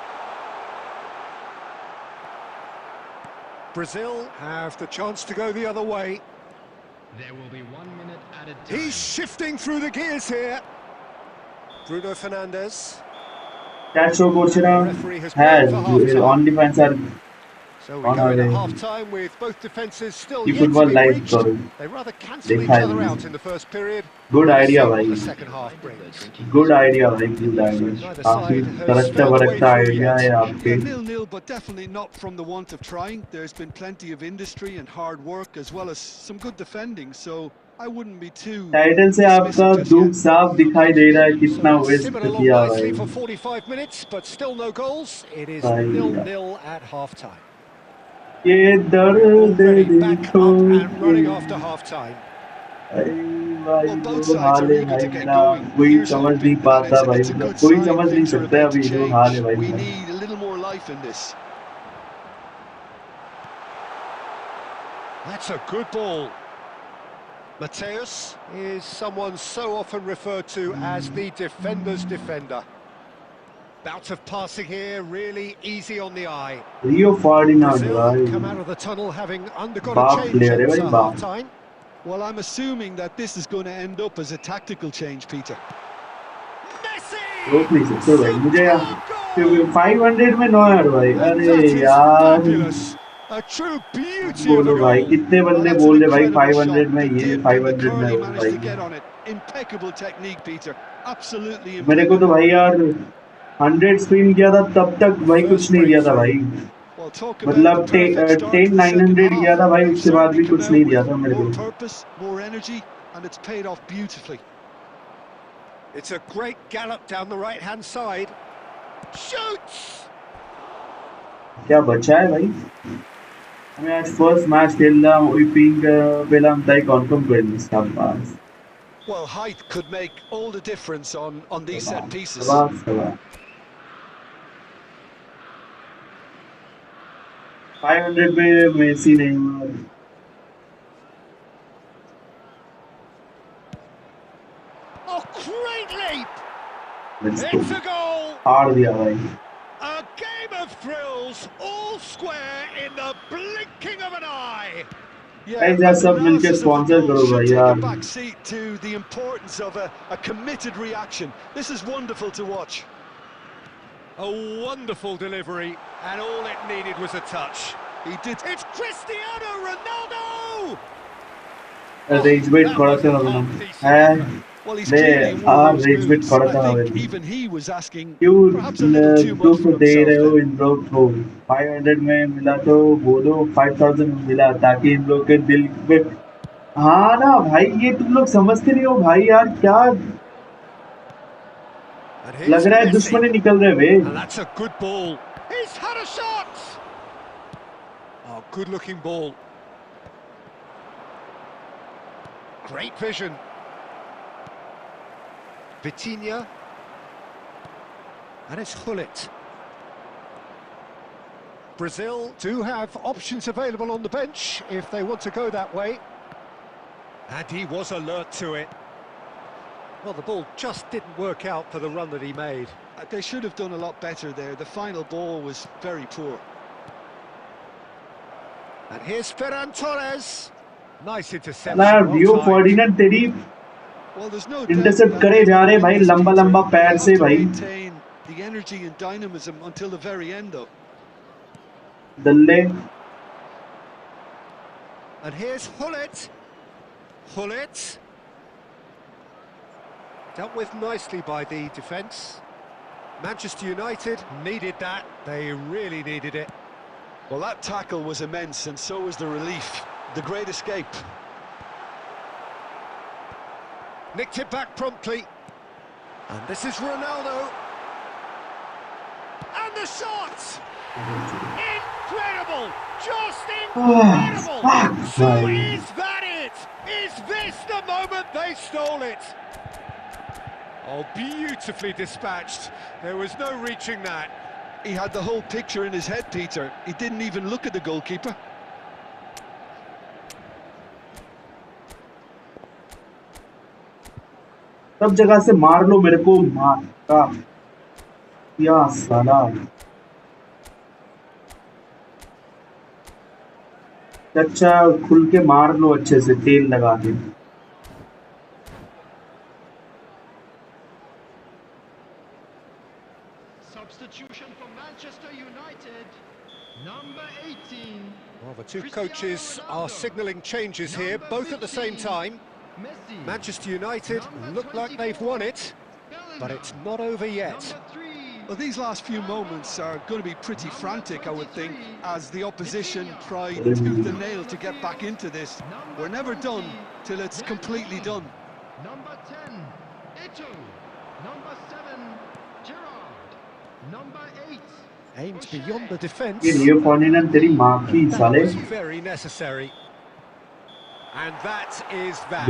Brazil have the chance to go the other way. There will be 1 minute added time. He's shifting through the gears here. Bruno Fernandes. That show Porcina Referee has blown for has half-time. on defense are So we on go in at our half-time with both defences still ये yet to football be live breached. करो। They rather cancel each देखा है other मैंने। out in the first period. Good We'll idea see भाई। what the second half brings. Good idea भाई, good idea। Neither काफी side has तरक्ता found a way बरकता through idea yet. है Yeah, आपके। 0-0, but definitely not from the want of trying. There's been plenty of industry and hard work, as well as some good defending, so I wouldn't be too title से आपका dismissive just दुख yet. साफ दिखाई दे रहा है So कितना it's waste simmered along किया nicely भाई। for 45 minutes, but still no goals. It is भाई 0-0 at half-time. ये We're दर्द already back देखो up and ये running after half-time. भाई भाई Well, both जो sides हाल are है eager भाई to get मेरा going. कोई Here's समझ नहीं hoping, and पाता भाई, it's a मतलब good कोई sign. समझ नहीं Things are सकता about to अभी जो हाल है change. भाई We मेरा। need a little more life in this. That's a good ball. Mateus is someone so often referred to as the defender's defender. Bout of passing here, really easy on the eye. Rio Ferdinand Brazil भाई come out of the tunnel having undergone a बाप change player है at भाई बाप। half-time. Well, I'm assuming that this is going to end up as a tactical change, Peter. Messi! रोक नहीं सकते भाई मुझे यार, Superb goal! 500 में 9 यार भाई। And अरे that is यार fabulous. A true beauty of a बोलो भाई, goal. कितने Well, बंदे that's an बोल रहे भाई incredible shot. 500 में The ये dip and the 500 में curl he वो managed भाई। to get on it. Impeccable technique, Peter. Absolutely मेरे को तो impeccable. भाई यार 100 स्पिन किया था तब तक भाई कुछ First नहीं दिया था breakthrough. भाई। Well, talk about the मतलब perfect start to 10 the second 900 half. किया था भाई, They've उसके बाद certainly भी come कुछ out नहीं with दिया था मेरे more को। purpose, more energy, and it's paid off beautifully. It's a great gallop down the right-hand side. Shoots! क्या बचा है भाई? मैं आज फर्स्ट मैच खेल रहा हूँ, वही पिंग पहला हम ताई कंफर्म कर ली इसका पास। Well, height could make all the difference on these set pieces. सवाल 500 में मेसी नहीं। Oh, great leap! Let's go। It's a goal! हार दिया भाई। A game of thrills, all square in the blinking of an eye. Yeah, Guys, यार सब मिलके analysis of the sponsor goal करो should भाई take यार। a back seat to the importance of a committed reaction. This is wonderful to watch. A wonderful delivery, and all it needed was a touch. He did. It's Cristiano Ronaldo! Rage bait That खड़ा was था a ना half-decent है। effort. Well, he's ले clearly in one of those rage bait moods. खड़ा I था think भाई। even he was asking क्यों perhaps a little too much दुख for दे himself रहे हो then. इन लोग को? 500 में मिला तो बोलो 5000 में मिला, ताकि इन लोग के दिल में। हाँ ना भाई, ये तुम लोग समझते नहीं हो भाई यार, क्या And लग here's रहा है Messi. दुश्मनी निकल रहे वे। And that's a good ball. He's had a shot! Oh, good-looking ball. Great vision. Vitinha. And it's Hullet. Brazil do have options available on the bench if they want to go that way. And he was alert to it. Well, the ball just didn't work out for the run that he made. They should have done a lot better there. The final ball was very poor. And here's Ferran Torres. Nice interception. ना यार रियो well timed. Ferdinand तेरी Well, there's no doubt intercept that करे they जा want रहे to भाई, win this, लंबा Peter. लंबा They पैर have से to भाई। maintain the energy and dynamism until the very end, though. दल्ले And here's Hullet. Hullet. Dealt with nicely by the defence. Manchester United needed that. They really needed it. Well, that tackle was immense, and so was the relief. The great escape. Nicked it back promptly. And this is Ronaldo. And the shot! Incredible! Just Oh, incredible! fuck, So भाई. is that it? Is this the moment they stole it? Oh, beautifully dispatched. There was no reaching that. He had the whole picture in his head, Peter. He didn't even look at the goalkeeper. सब जगह से मार लो मेरे को मार का या साला अच्छा खुल के मार लो अच्छे से तेल लगा के Substitution for Manchester United. Number 18. Well, the two coaches are signalling changes here, both at the same time. Messi. Manchester United look like they've won it, but it's not over yet. Well, these last few moments are going to be pretty frantic, I would think, as the opposition try tooth and nail to get back into this. We're never done till it's completely done. Number 10, Ito. Number 7, Gerrard. Number 8, Aimed beyond the defence. ये रियो Ferdinand तेरी माँ की That साले was very necessary. And that is that.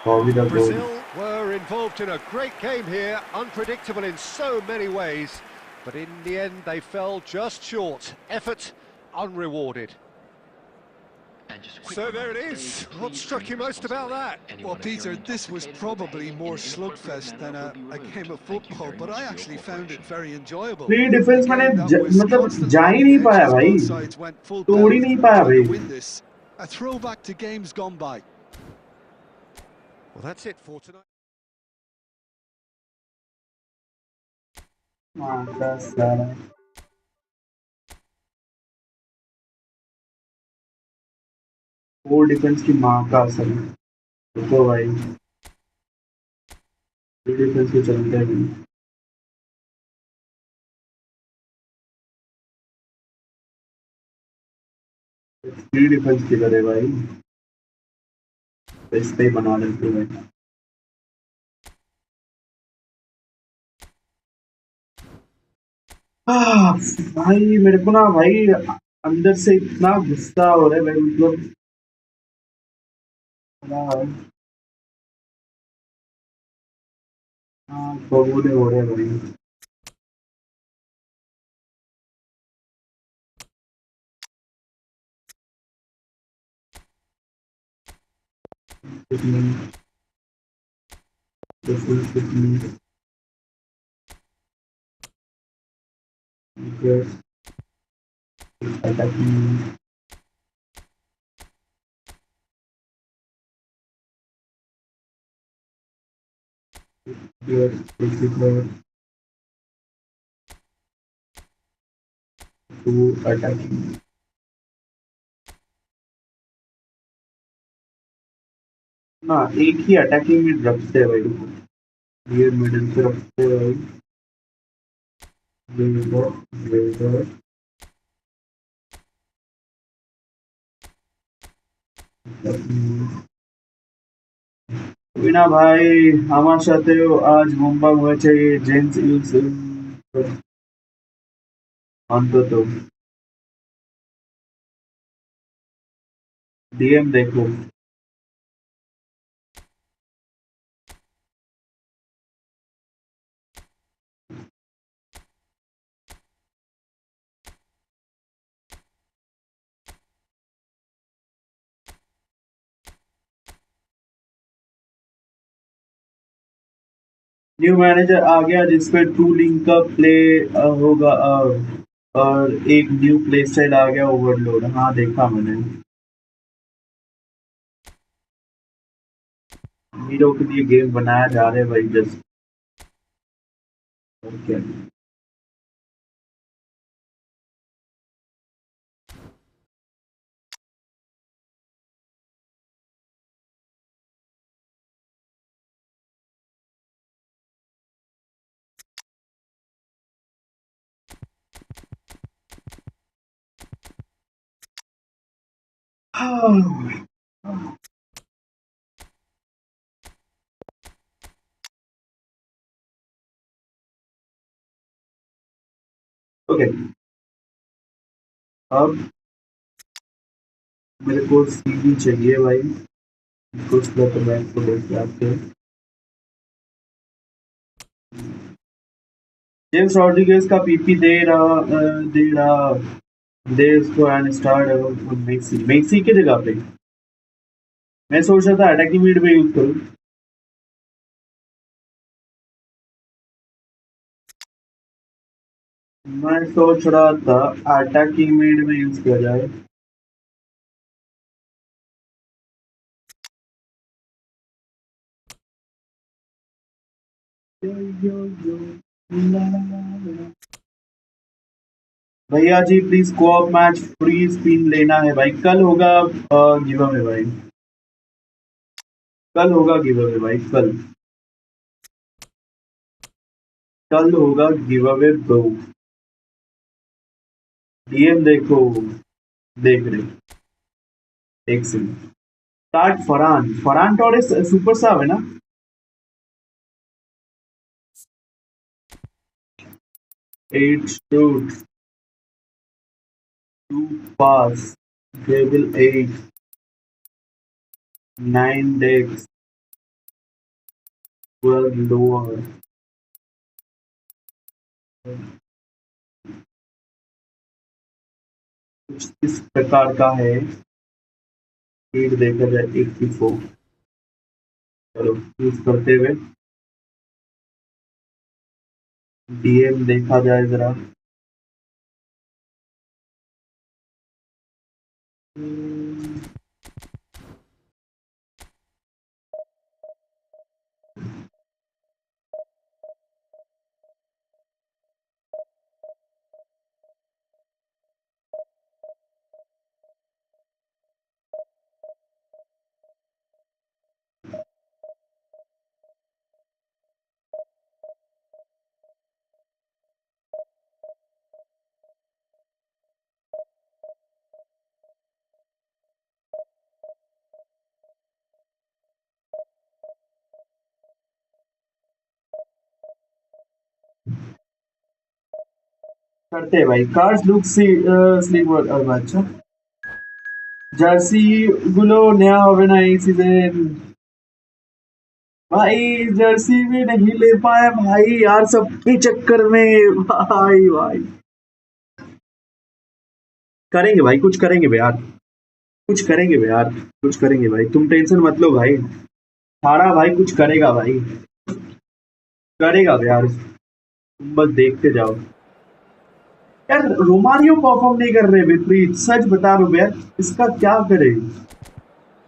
Brazil were involved in a great game here, unpredictable in so many ways, but in the end they fell just short. Effort unrewarded. So there it is. What struck you most about that? Well, Peter, this was probably more slugfest than a game of football, but I actually found it very enjoyable. Pre defence मैंने मतलब जा ही नहीं पाया भाई तोड़ ही नहीं पाया भाई A throwback to games gone by. Well, that's it for tonight. वो डिफेंस की माँ का असर है देखो भाई प्री डिफेंस के चलते हैं प्री डिफेंस किधर है भाई इस पे बना लेते भाई भाई मेरे को ना भाई अंदर से इतना गुस्सा हो रहा है भाई मतलब हाँ बहुत हो रहा है भाई attacking here basically to attacking ना एक ही अटैकिंग में रखते हैं भाई ये मिडिल से रखते हैं भाई বিনা ভাই আমার সাথেও আজ হোমওয়ার্ক হয়েছে জেন্টস ইউজ অন্তত ডিএম দেখো न्यू मैनेजर आ गया जिसपे टू लिंक का प्ले होगा और एक न्यू प्ले स्टाइल आ गया ओवरलोड हाँ देखा मैंने हीरो के लिए गेम बनाया जा रहा है भाई जस्ट ओके ओके अब मेरे को सीवी चाहिए भाई, कुछ तो बैंक को लेके आते हैं। जेम्स रॉड्रिगेज का पीपी दे इसको एंड स्टार्ट मेक्सी की जगह पे। मैं सोच रहा था अटैकिंग मिड में यूज करूं। मैं सोच रहा था अटैकिंग मिड में यूज किया जाए। भैया ji please co-op match free spin लेना है भाई। कल होगा गिव अवे भाई, कल होगा गिव अवे भाई, कल होगा गिव अवे ब्रो। डीएम देखो, देख रहे एक second. Start Farhan Torres super साब है ना। 8 shoots, 2 pass, dribble 8, 9 decks, 12 lower. कुछ इस प्रकार का है। स्पीड देखा जाए 84। चलो यूज करते हुए डीएम देखा जाए जरा। करते हैं भाई। Cards look sleep. अच्छा জার্সি গুলো নেওয়া হবে না এই सीजन भाई। जर्सी भी नहीं ले पाए भाई यार, सबके चक्कर में भाई भाई। करेंगे भाई, कुछ करेंगे भाई यार, कुछ करेंगे भाई यार, कुछ करेंगे भाई, तुम टेंशन मत लो भाई। थारा भाई कुछ करेगा भाई, करेगा भाई यार, तुम बस देखते जाओ। यार रोमारियो परफॉर्म नहीं कर रहे विपरीत, सच बता रहा हूँ यार, इसका क्या करे।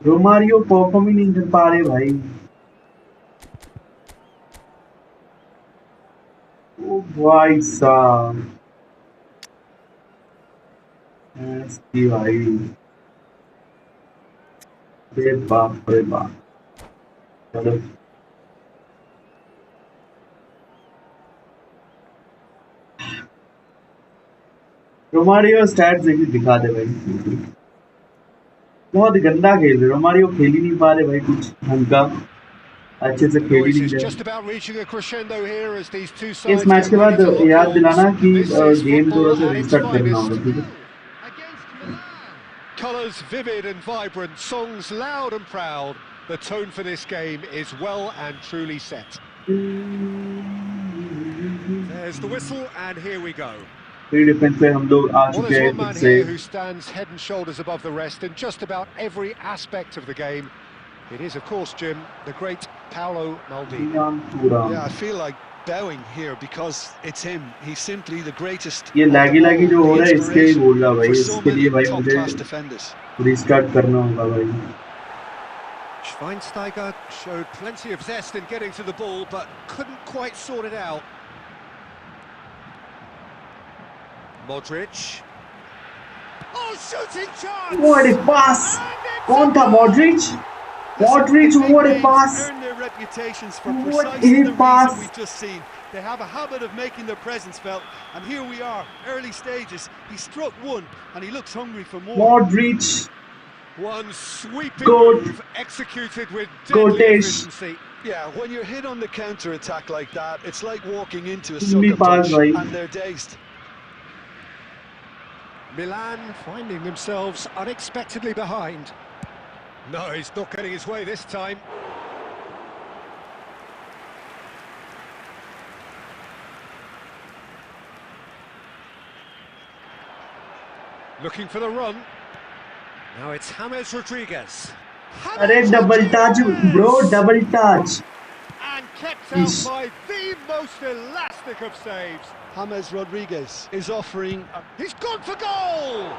रोमारियो परफॉर्म ही नहीं कर पा रहे भाई। ओ भाई साहब भाई, अरे बाप रे बाप। चलो रोमारियो स्टैट्स देखिए, दिखा दे भाई। बहुत गंदा खेल रहे रोमारियो, खेल ही नहीं पा रहे भाई, कुछ ढंग का अच्छे से खेल ही नहीं रहे। इस मैच के बाद याद दिलाना कि गेम थोड़ा सा रीस्टार्ट करना होगा, ठीक है। Colours vivid and vibrant, songs loud and proud. The tone for this game is well and truly set. There's the whistle and here we go. Pre defence पे हम लोग आ चुके हैं One man here who stands head and shoulders above the rest in just about every aspect of the game. It is, of course, Jim, the great Paolo Maldini. Yeah, I feel like bowing here because it's him. He's simply the greatest. ये लैगी जो हो रहा है इसके ही बोल रहा भाई, इसके लिए भाई मुझे रीस्टार्ट करना होगा भाई। Schweinsteiger showed plenty of zest in getting to the ball, but couldn't quite sort it out. Modric. Oh, shooting chance! What a pass! कौन था Modric? Modric, what a pass! Earn their reputations for What precisely a the pass! reason we've just seen. They have a habit of making their presence felt, and here we are, early stages. He struck one, and he looks hungry for more. Modric, One sweeping move executed with deadly efficiency. Yeah, when you're hit on the counter attack like that, it's like walking into a sucker punch and they're dazed. Milan finding themselves unexpectedly behind. No, he's not getting his way this time. Looking for the run. Now it's James Rodriguez. अरे double touch bro, double touch. And kept out by the most elastic of saves. James Rodriguez is offering... He's gone for goal!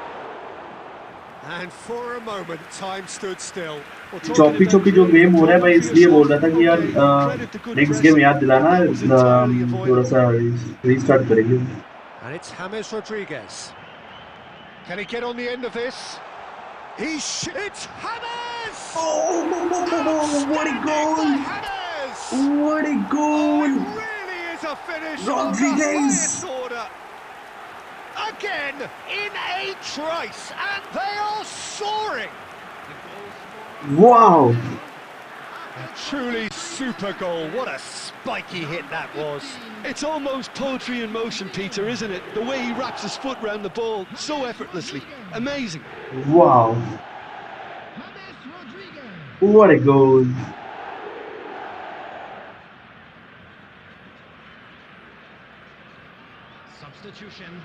And for a moment, time stood still. चौकी चौकी जो game हो रहा है भाई, इसलिए बोल रहा था कि यार नेक्स्ट गेम याद दिलाना, थोड़ा सा रीस्टार्ट करेंगे. And it's James Rodriguez. Can he get on the end of this? It's James! Oh, what a goal! What a goal! It really is a finish Rodriguez! of the highest order. Again, in a trice, and they are soaring. Wow! A truly super goal. What a spiky hit that was. It's almost poetry in motion, Peter, isn't it? The way he wraps his foot round the ball so effortlessly. Amazing. Wow! What a goal! Substitution.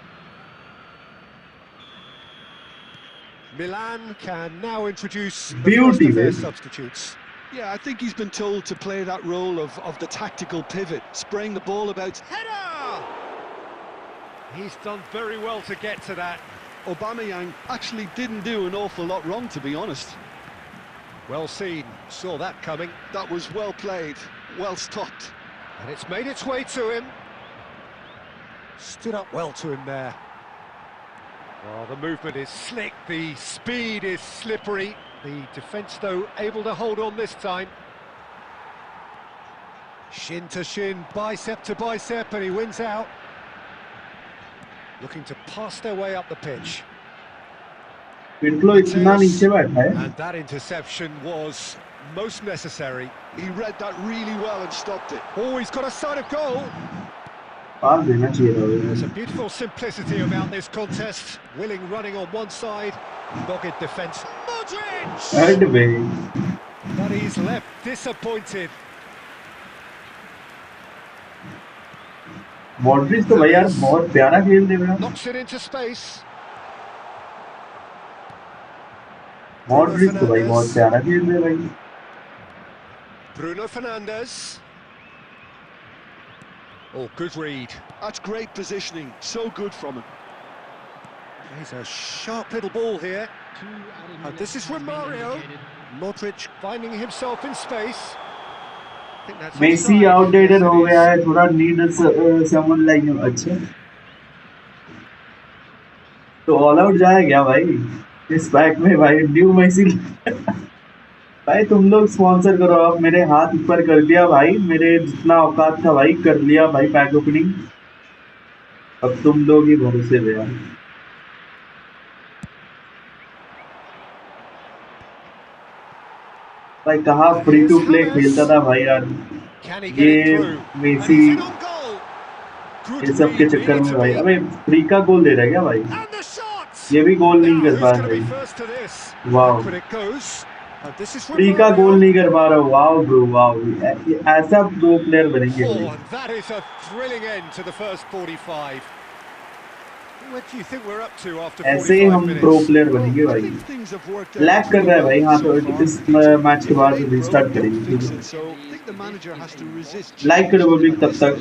Milan can now introduce the Beauty, first of their man. substitutes. Yeah, I think he's been told to play that role of the tactical pivot, spraying the ball about. Header! He's done very well to get to that. Aubameyang actually didn't do an awful lot wrong, to be honest. Well seen, saw that coming. That was well played, well stopped. And it's made its way to him. Stood up well to him there. Well, the movement is slick, the speed is slippery. The defence, though, able to hold on this time. Shin to shin, bicep to bicep, and he wins out. Looking to pass their way up the pitch. पिंटलो इतना नीचे बैठा है. And that interception was most necessary. He read that really well and stopped it. Oh, he's got a sight of goal. पास देना चाहिए था. There's a beautiful simplicity about this contest. Willing running on one side, dogged defence. Modric! Head way. But he's left disappointed. Modric तो भाई यार बहुत प्यारा खेल दे रहा है. Knocks it into space. Modric तो भाई बहुत प्यारा खेल दे भाई. Bruno Fernandes. Oh, good read. That's great positioning, so good from him. He's a sharp little ball here. And this is from Mario. Modric finding himself in space. I think that's Messi offside. Outdated हो गया है, थोड़ा need someone like him. अच्छा तो all out जाए क्या भाई इस पैक में भाई? न्यू मेसी भाई तुम लोग स्पॉन्सर करो. अब मेरे हाथ ऊपर कर दिया भाई, मेरे जितना औकात था भाई कर लिया भाई पैक ओपनिंग. अब तुम लोग ही भरोसे पे यार. भाई कहाँ फ्री टू प्ले खेलता था भाई यार. Can he get it ये through? And Messi he's in on goal. Good ये सब के read, चक्कर needed में to भाई be. अबे फ्री का गोल दे रहा है क्या भाई? And the shot! ये भी गोल नहीं Now, कर who's पा going रहा to be भाई. first to this? Wow. Back when it goes. And this is from free का Mario. गोल नहीं कर पा रहा. Wow bro wow. ऐसा दो प्लेयर बनेंगे Oh, भाई. and that is a thrilling end to the first 45. What do you think we're up to after ऐसे ही 45 हम minutes? प्रो प्लेयर बनेंगे I भाई. think things have worked out. Lag कर रहा है भाई. हाँ तो इस मैच के बाद Played रिस्टार्ट well, don't करेंगे. fix it, so I think the manager has to resist. Like करो पब्लिक तब तक.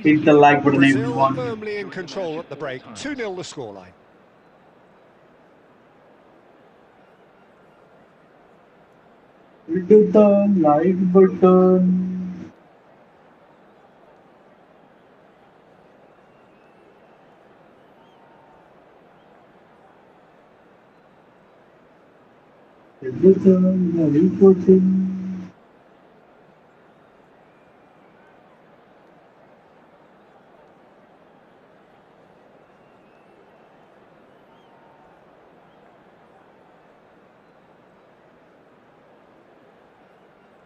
Hit the like button if you Brazil want. firmly in control at the break. 2-0 the scoreline. Hit the like button. Hit the like button.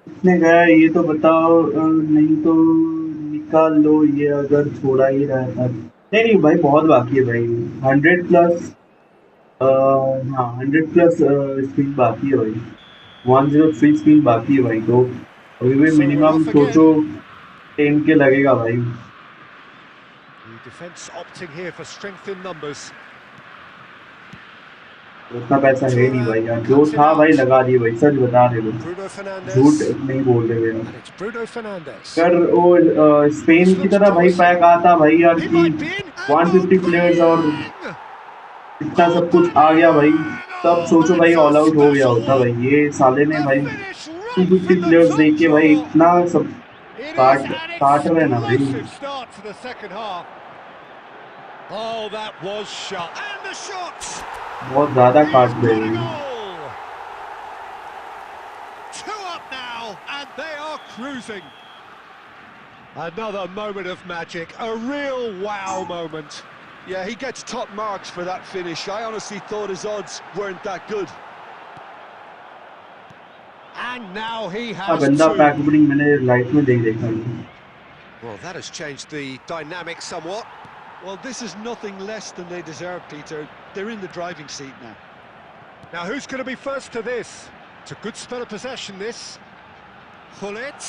कितने गया ये तो बताओ. नहीं तो निकाल लो ये अगर छोड़ा ही रहा था. नहीं नहीं भाई बहुत बाकी है भाई. 100 प्लस हाँ 100+ स्पिन बाकी है भाई, 103 स्पिन बाकी है भाई, तो अभी भी So we're minimum off again. सोचो 10 के लगेगा भाई। The defence opting here for strength in numbers. उतना पैसा है नहीं भाई यार, जो Cuts it था भाई out. लगा दिए भाई, सच बता रहे हो, Bruno झूठ Fernandes. नहीं बोल रहे यार। And it's Bruno Fernandes. अगर वो स्पेन This की looks तरह भाई promising. पैक आता भाई यार He कि might be in. And 150 players और Aubameyang! इतना सब कुछ आ गया भाई, Aubameyang! तब Oh, सोचो भाई that's a ऑल आउट हो गया special होता one. भाई, ये साले ने A भाई finish right 250 from the players top देके भाई drawer. इतना सब It is काट an काट रहे ना भाई। explosive start to the second half. Oh, that was shot. And the shot! बहुत ज्यादा He's काट रहे got a हैं। goal! 2 up now, and they are cruising. Another moment of magic, a real wow moment. Yeah, he gets top marks for that finish. I honestly thought his odds weren't that good. And now he हाँ, has गंदा pack 2. Opening मैंने life में नहीं देखा है। Well, that has changed the dynamic somewhat. Well, this is nothing less than they deserve, Peter. They're in the driving seat now. Now, who's going to be first to this? It's a good spell of possession, this. Gullit,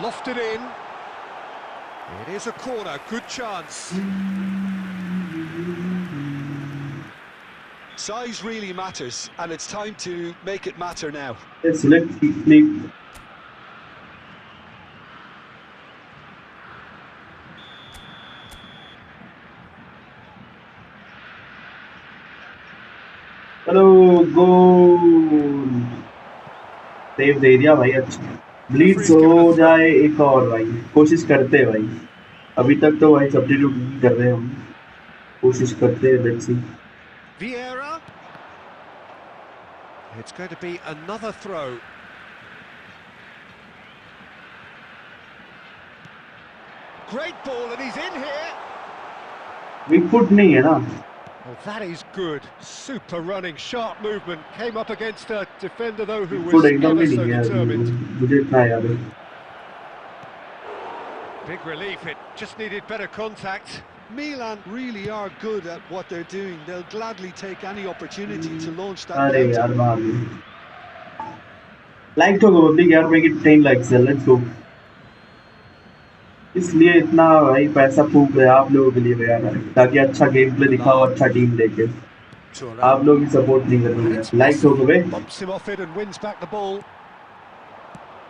lofted in. It is a corner, good chance. Size really matters, and it's time to make it matter now. Select click। Hello goal, save दे दिया भाई, अच्छा bleeds हो जाए एक और भाई, कोशिश करते हैं भाई, अभी तक तो भाई सब्स्टिट्यूट नहीं कर रहे हम, कोशिश करते हैं, let's see. Vieira. It's going to be another throw. Great ball, and he's in here. Weak foot नहीं है ना? Oh, that is good. Super running, sharp movement. Came up against a defender, though, who weak foot was एकदम ever भी so नहीं है, determined. मुझे इतना याद है। Big relief, it just needed better contact. Milan really are good at what they're doing. They'll gladly take any opportunity to launch that अरे counter. यार बाहर गई। लाइक तो पब्लिक यार, make it 10 likes, let's go. इसलिए इतना भाई पैसा फूक रहे आप लोगों के लिए यार, ताकि अच्छा गेम प्ले दिखाओ, अच्छा टीम लेके। आप लोग ही सपोर्ट नहीं कर रहे हैं, like ठोको bay. Bumps him off it and wins back the ball.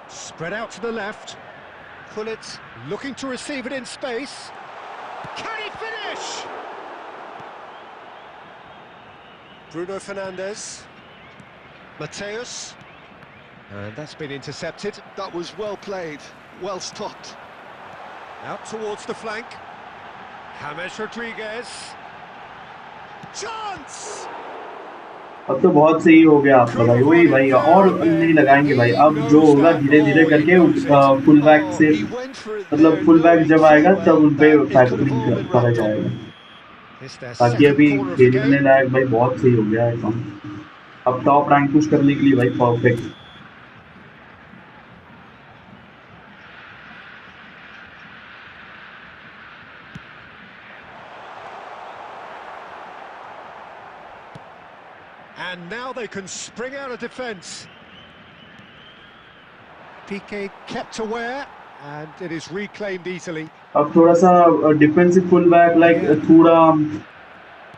Spread out to the left. Gullit looking to receive it in space. Can he finish? Bruno Fernandes. Mateus. And that's been intercepted. That was well played, well stopped. Out towards the flank. James Rodriguez. Chance! अब तो बहुत सही हो गया आपका भाई, वही भाई, और नहीं लगाएंगे भाई, अब जो होगा धीरे धीरे करके फुल बैक से, मतलब फुल बैक जब आएगा तब उन पे फैक्टरिंग करा जाएगा, ताकि अभी खेलने लायक भाई बहुत सही हो गया है काम। अब टॉप रैंक पुश करने के लिए भाई perfect. And now they can spring out of defence. Piqué kept aware, and it is reclaimed easily. अब थोड़ा सा डिफेंसिव फुल बैक लाइक थोड़ा,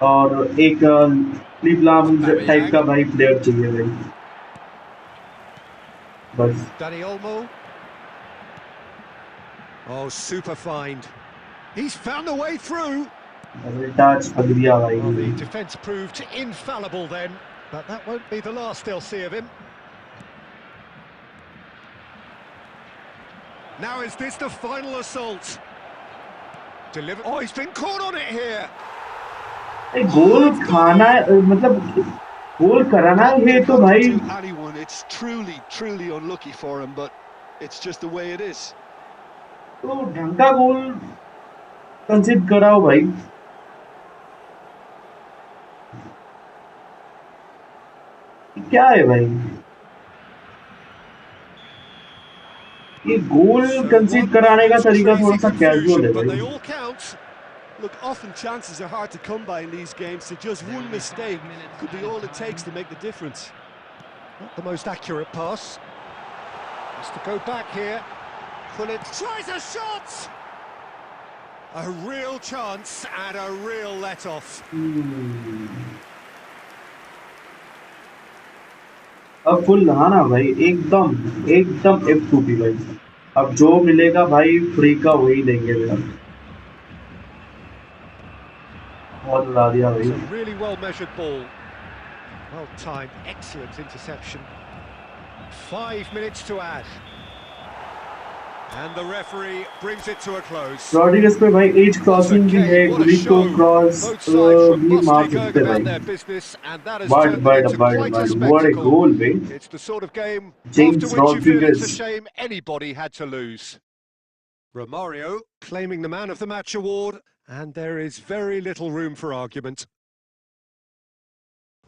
और एक स्लीप लाम टाइप का भाई प्लेयर चाहिए भाई, बस। Dani Olmo. Oh, super find. He's found a way through. Touch hug दिया भाई। Well, the defence proved infallible then, but that won't be the last they'll see of him. Now is this the final assault? Deliver. Oh, he's been caught on it here. गोल खाना मतलब गोल कराना है तो भाई, Anyone, it's truly unlucky for him, but it's just the way it is. तो ढंग का गोल कंसीड कराओ भाई। क्या है भाई, ये गोल कंसीड कराने का तरीका थोड़ा सा कैजुअल है भाई। Look, often chances are hard to come by in these games, so just one mistake could be all it takes to make the difference. Not the most accurate pass. Has to go back here. Pullet tries a shot! A real chance and a real let-off. अब full हाँ ना भाई, एकदम एकदम F2P भाई। अब जो मिलेगा भाई फ्री का वही लेंगे यार। बहुत उड़ा दिया भाई। It's a really well-measured ball. Well-timed, excellent interception. 5 minutes to add. And the referee brings it to a close. Rodriguez पे भाई एज क्रॉसिंग भी है, ग्रिको क्रॉस भी मार सकते भाई। But what a goal, mate. It's the sort of game James after which you feel it's a Rodriguez. shame anybody had to lose. Romario claiming the Man of the Match award, and there is very little room for argument.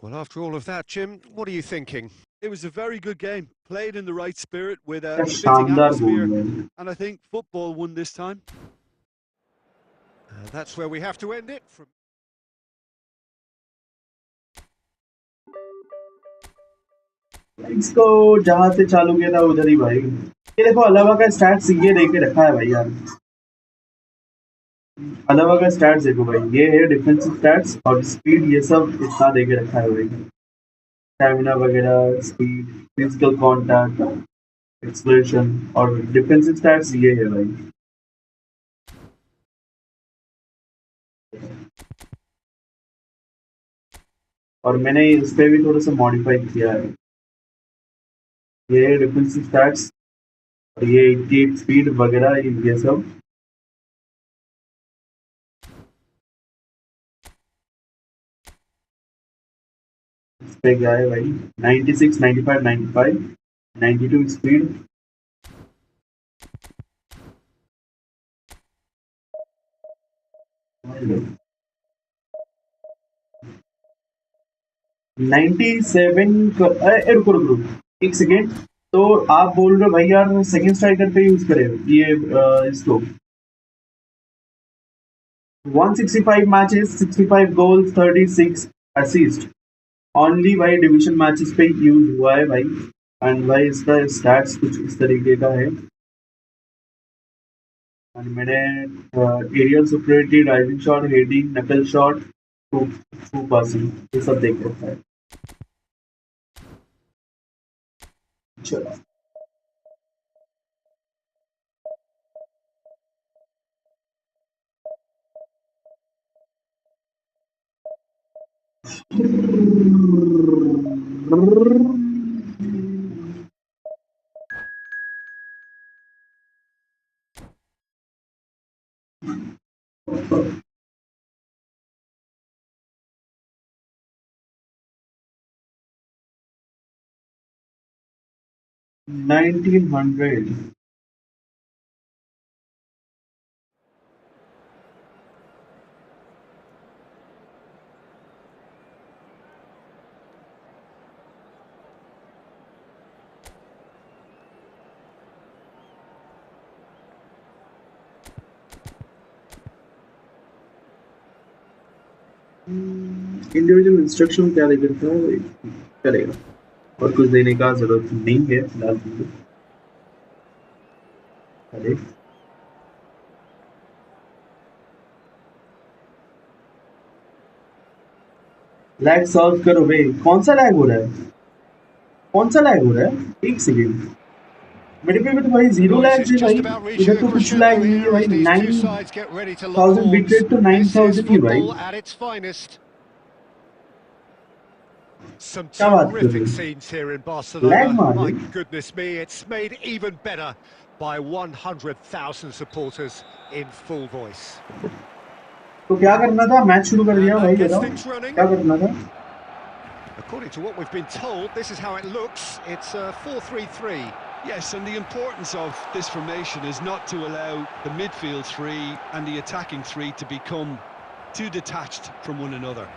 Well, after all of that, Jim, what are you thinking? It was a very good game, played in the right spirit with a क्या fitting शानदार atmosphere, goal है। and I think football won this time. And that's where we have to end it. इसको जहां से चालू किया था उधर ही भाई। ये देखो अलावा का स्टैट्स ये देके रखा है भाई यार। अलावा का स्टैट्स देखो भाई, ये है डिफेंसिव स्टैट्स और स्पीड, ये सब इतना देके रखा है भाई। स्टैमिना वगैरह, स्पीड, फिजिकल कांटेक्ट, एक्सप्रेशन और डिफेंसिव स्टैट्स ये है भाई। और मैंने इस पे भी थोड़ा सा मॉडिफाई किया है। ये डिफेंसिव स्टैट्स और ये 88 स्पीड वगैरह ये सब। इस पे क्या है भाई, 96, 95, 95, 92 स्पीड, रुको रुको एक सेकेंड। तो आप बोल रहे हो भाई यार सेकंड स्ट्राइकर पे यूज करें ये इसको। 165 मैचेस, 65 गोल्स, 36 असिस्ट, ओनली भाई डिवीजन मैचेस पे यूज हुआ है भाई। एंड भाई इसका स्टैट्स कुछ इस तरीके का है। एंड मैंने aerial superiority, rising shot, heading, knuckle shot, through passing ये सब देख रखा है। चलो $1900। इंडिविजुअल इंस्ट्रक्शन क्या दे देता है करेगा, और कुछ देने का जरूरत नहीं है फिलहाल। अरे लैग सॉल्व करो भाई। कौन सा लैग हो रहा है, कौन सा लैग हो रहा है? एक सेकेंड, मेरे पे भी तो भाई 0 लैग है भाई। इधर तो कुछ लैग नहीं है भाई। 9000 बिट रेट तो 9000 ही भाई। Some क्या बात कर रहे terrific हो? scenes here in Lag Barcelona. मार My रहे? goodness me, it's made even better by 100,000 supporters in full voice. तो क्या करना था? मैच शुरू कर दिया And भाई, that gets बताओ things running. क्या करना था? According to what we've been told, this is how it looks. It's a 4-3-3. Yes, and the importance of this formation is not to allow the midfield three and the attacking three to become too detached from one another.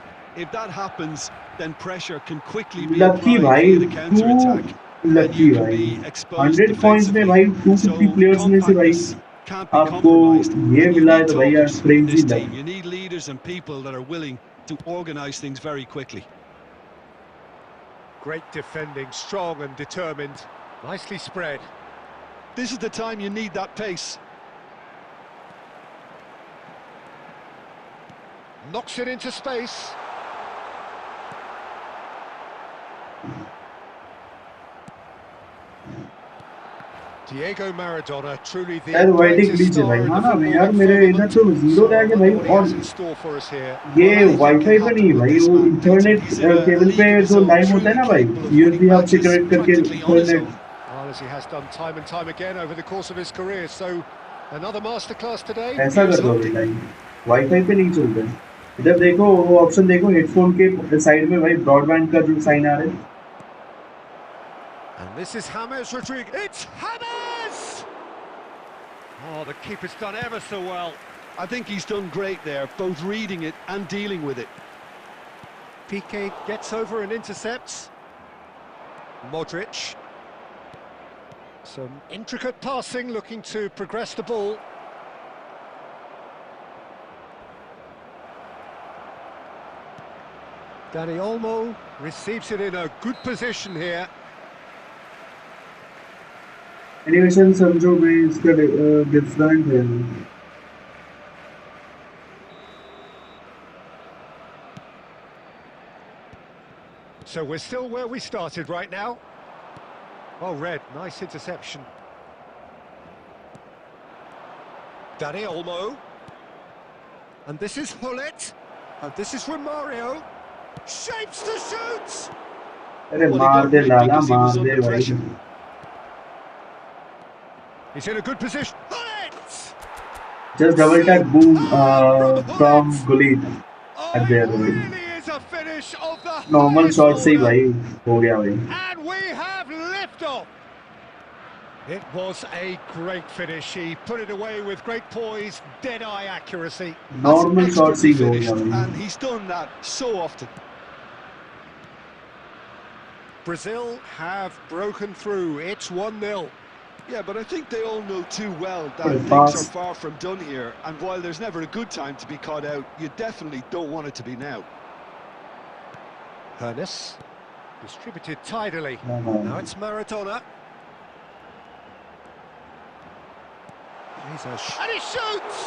If that happens, then pressure can quickly be lucky applied भाई, via the counter-attack. Lucky You can भाई, be exposed 100 points में भाई defensively. 250 So players में से भाई compactness can't be आपको compromised. ये And you मिला है need तो भैया talkers in क्रेजी this लग। team. You need leaders and people that are willing to organise things very quickly. Great defending, strong and determined. Nicely spread. This is the time you need that pace. Knocks it into space. Diego Maradona, truly the यार वाइटिंग brightest glitch है star भाई। in हाँ the ना football यार मेरे इधर firmament. तो zero So I lag है wonder भाई। what he और has in store for us here. ये Well, anything can वाईफाई पे happen नहीं with भाई, this वो man, Peter. Internet He's in a cable league पे of his जो own, लाइन होता है truly ना भाई, capable of winning USB hub से matches कनेक्ट करके practically on his internet. own. Well, as he has done time and time again over the course of his career. So another masterclass today. ऐसा Here's कर दो hoping. बेटा, wifi पे नहीं चलता। इधर देखो वो ऑप्शन देखो हेडफोन के साइड में भाई, ब्रॉडबैंड का जो साइन आ रहा है। And this is James Rodriguez. It's James! Oh, the keeper's done ever so well. I think he's done great there, both reading it and dealing with it. Piqué gets over and intercepts. Modric. Some intricate passing, looking to progress the ball. Dani Olmo receives it in a good position here. Animation समझो भाई, इसका different है। So we're still where we started right now. Oh, Red, nice interception. Dani Olmo. And this is Hullet. And this is Romario. Shapes to shoot! अरे Well, he मार got they rid Lala, because he मार was they under भाई। pressure. He's in a good position. Hullet! Just double tap, boom, from Hullet! Gullit Oh, at it there भाई। really is a finish of the normal highest shot से ही order. भाई हो गया भाई। And we have liftoff. It was a great finish. He put it away with great poise, dead-eye accuracy. That's normal shot से expertly ही हो गया finished, भाई। and he's done that so often. Brazil have broken through. It's 1-0. Yeah, but I think they all know too well What that a things are pass. far from done here, and while there's never a good time to be caught out, you definitely don't want it to be now. Hernes distributed tidily. Now it's Maradona. And he shoots!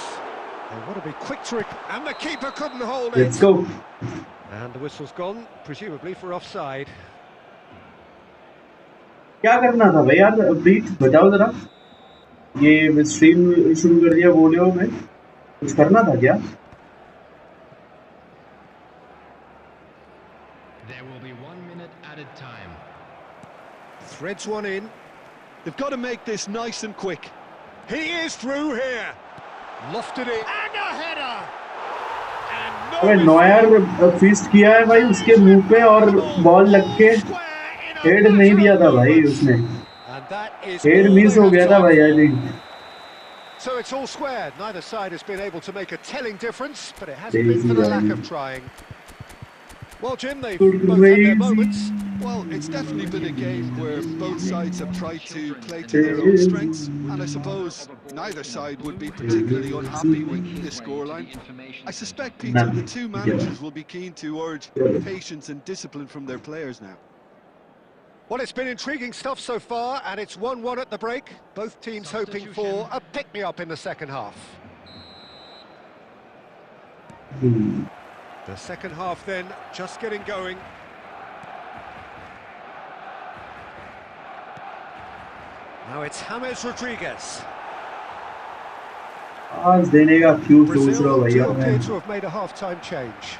They want to be quick to and the keeper couldn't hold it. Let's go। And the whistle's gone, presumably for offside. क्या करना था भाई यार, please बताओ जरा। ये stream शुरू कर दिया बोले हो, मैं कुछ करना था क्या? There will be 1 minute added time. Threads one in. They've got to make this nice and quick. He is through here. Lofted it. And a header! And no अबे नॉयर फिस्ट किया है भाई उसके मुंह पे, और बॉल लग के हेड नहीं दिया था भाई उसने। And that is head all miss they हो have गया था time भाई, for. I think. So it's all squared. Neither side has been able to make a telling difference, but it hasn't been for the lack of trying. Well, Jim, they've both had their moments. Well, it's definitely been a game where both sides have tried to play to their own strengths, and I suppose neither side would be particularly unhappy with this scoreline. I suspect, Peter, the two managers will be keen to urge patience and discipline from their players now. Well, it's been intriguing stuff so far, and it's 1-1 at the break. Both teams hoping for a pick-me-up in the second half. The second half then, just getting going. Now it's James Rodriguez. आज देने का क्यों सोच रहा Brazil भैया do मैं? appear to have made a half-time change.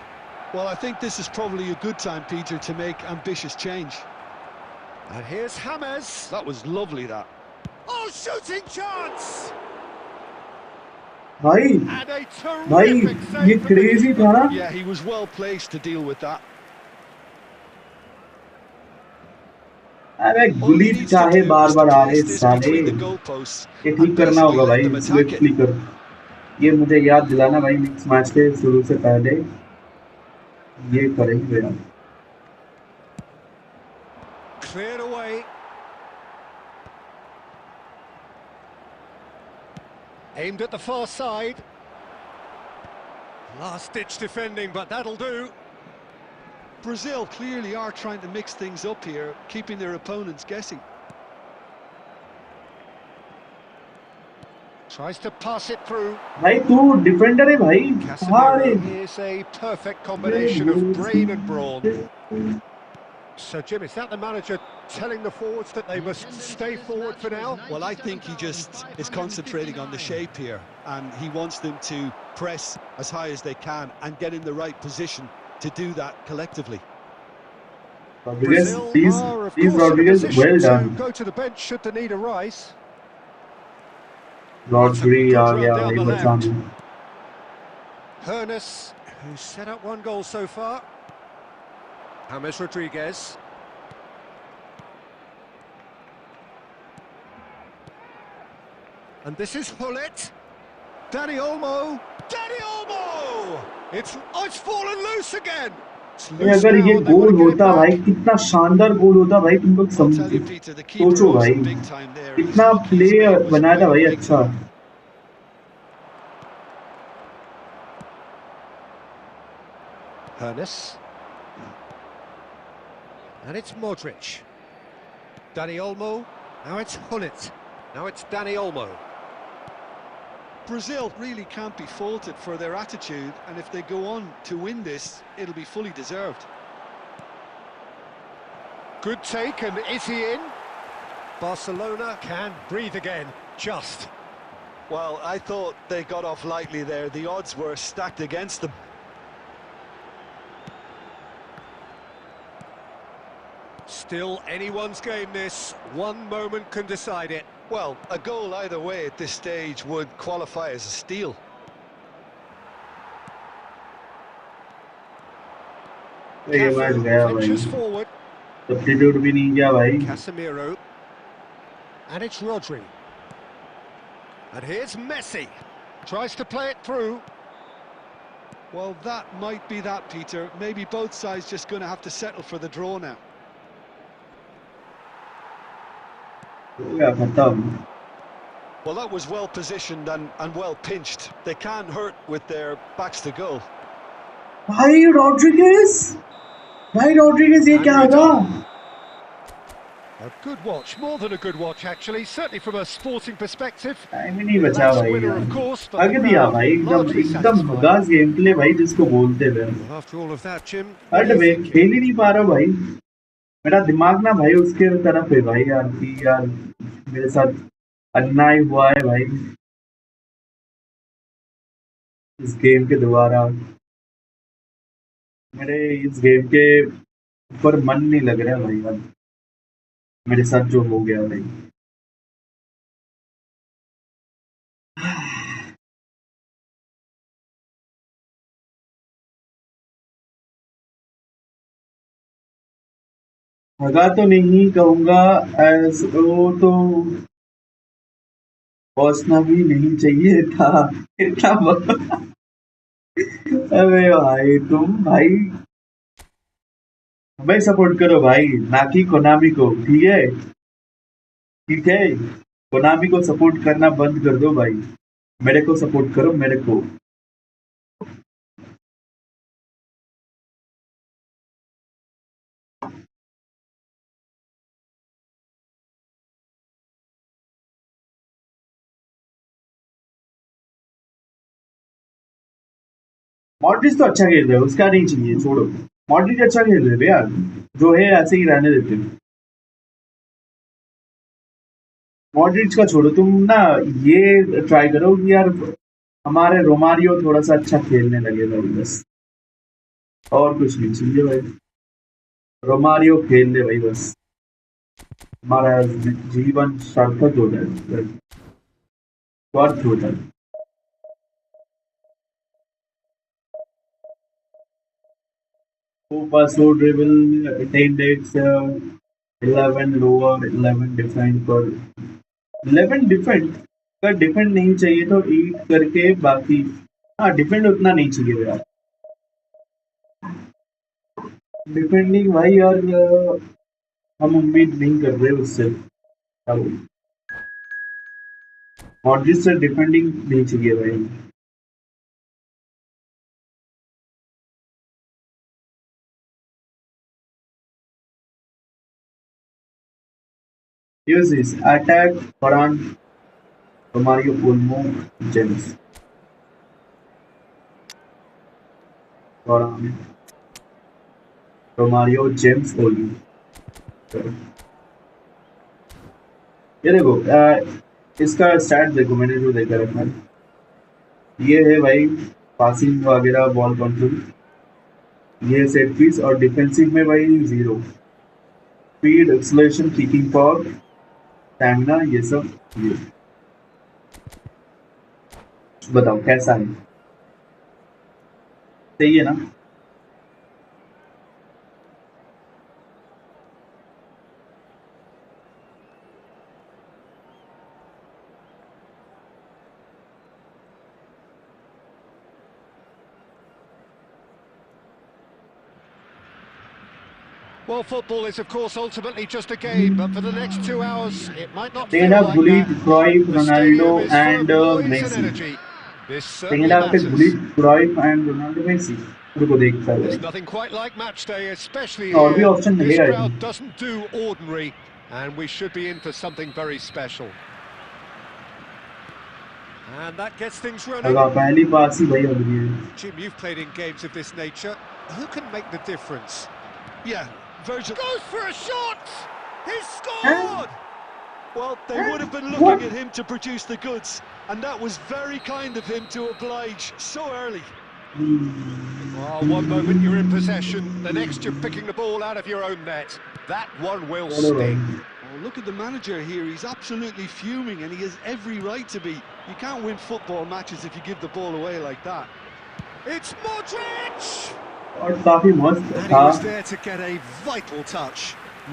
Well, I think this is probably a good time, Peter, to make ambitious change. And here's James. That was lovely, that. Oh, shooting chance! भाई And a भाई terrific ये save from the crazy keeper. था ना। Yeah, he was well placed to deal with that. अबे All he गुलीत needs to चाहे do bar is to बार आ रहे place this साले, between the goalposts ये ठीक and करना basically होगा let them भाई, attack स्विफ्ट it. फ्लिकर। ये मुझे याद दिलाना भाई, मिक्स मैच के शुरू से पहले ये करेंगे यार। Cleared away. Aimed at the far side. Last-ditch defending, but that'll do. Brazil clearly are trying to mix things up here, keeping their opponents guessing. Tries to pass it through. भाई तू defender है भाई कहाँ रे Casemiro, here's a perfect combination of brain and brawn. So, Jim, is that the manager telling the forwards that they must stay forward for now? Well, I think he just is concentrating on the shape here, and he wants them to press as high as they can and get in the right position to do that collectively. Rodriguez, Brazil are, of these course, in a Rodriguez, position well to done. go to the bench should the need arise. Rodri Good uh run गया down भाई the बचाने left. Hernes, who's set up one goal so far. James Rodriguez. And this is Hullet. Dani Olmo. Dani Olmo! It's fallen loose again. It's भाई loose अगर now ये and they goal want to get it होता भाई back. कितना शानदार गोल होता भाई तुम लोग I'll tell you, Peter, the keeper सोचो owes भाई them big time there. His इतना look play he's made was बनाया था well भाई taken. अच्छा Hernes. And it's Modric. Dani Olmo. Now it's Hullet. Now it's Dani Olmo. Brazil really can't be faulted for their attitude, and if they go on to win this, it'll be fully deserved. Good take, and is he in? Barcelona can breathe again, just. Well, I thought they got off lightly there. The odds were stacked against them. Still anyone's game this. One moment can decide it. Well, a goal either way at this stage would qualify as a steal. ये match गया भाई Ventures forward. Substitute भी नहीं किया भाई Casemiro. And it's Rodri. And here's Messi. Tries to play it through. Well, that might be that, Peter. Maybe both sides just going to have to settle for the draw now. हो गया खत्म Well, that was well positioned and well pinched. They can't hurt with their backs to goal. भाई Rodriguez ये क्या होगा A good watch, more than a good watch actually, certainly from a sporting perspective. Time ही नहीं बचा That's भाई winner, यार of course, but आगे the दिया crowd भाई एकदम largely एकदम satisfied. बगास गेम प्ले भाई जिसको बोलते हैं Well, after all of that, Jim, what हट are you वे thinking? खेल ही नहीं पा रहा भाई मेरा दिमाग ना भाई उसके तरफ है भाई यार कि यार मेरे साथ अन्याय हुआ है भाई इस गेम के दोबारा मेरे इस गेम के ऊपर मन नहीं लग रहा भाई यार मेरे साथ जो हो गया भाई भगा तो नहीं कहूंगा एज वो तो पहुंचना भी नहीं चाहिए था इतना अबे भाई तुम भाई हमें सपोर्ट करो भाई ना कि कोनामी को ठीक है कोनामी को सपोर्ट करना बंद कर दो भाई मेरे को सपोर्ट करो मेरे को मॉड्रिच तो अच्छा खेल रहे हो उसका नहीं चाहिए छोड़ो मॉड्रिच अच्छा खेल रहे थे यार जो है ऐसे ही रहने देते मॉड्रिच का छोड़ो तुम ना ये ट्राई करो कि यार हमारे रोमारियो थोड़ा सा अच्छा खेलने लगे भाई बस और कुछ नहीं चाहिए भाई रोमारियो खेल ले भाई बस हमारा जीवन सार्थक हो जाए स्वार्थ हो जाए so dribble attained its 11 lower 11 defend पर 11 डिफेंड अगर डिफेंड नहीं चाहिए तो 8 करके बाकी हाँ डिफेंड उतना नहीं चाहिए यार डिफेंडिंग भाई यार हम उम्मीद नहीं कर रहे उससे मॉडरिच से डिफेंडिंग नहीं चाहिए भाई। Use this attack Varane, Romario, Olmo, James. Varane, Romario, James, Olmo. ये देखो इसका स्टैट देखो, मैंने जो देखा रखा है ये है भाई, पासिंग वगैरह, बॉल कंट्रोल, ये सेट पीस, और डिफेंसिव में भाई 0, speed, acceleration, kicking power, stamina, ये सब। ये बताओ कैसा है, सही है ना? Well, football is, of course, ultimately just a game, but for the next 2 hours, it might not second feel half like bullet that. Cruyff, The Ronaldo stadium is full of and noise and Messi. energy. This second certainly half पे matters. Bullet Cruyff and Ronaldo, Messi, को देखता है There's भाई। nothing quite like match day, especially और भी here. Option This मिलेगा crowd इसमें। doesn't do ordinary, and we should be in for something very special. And that gets things running. लगा पहली पास ही भाई अगली है। Jim, you've played in games of this nature. Who can make the difference? Yeah, Virgil Goes for a shot! He's हैं? scored! Well, they would have been What? looking at him to produce the goods, and that was very kind of him to oblige so early. Oh, one moment you're in possession, the next you're picking the ball out of your own net. That one will चलो भाई। sting. Oh, look at the manager here. He's absolutely fuming, and he has every right to be. You can't win football matches if you give the ball away like that. It's Modric! और काफी मस्त And he था। was there to get a vital touch.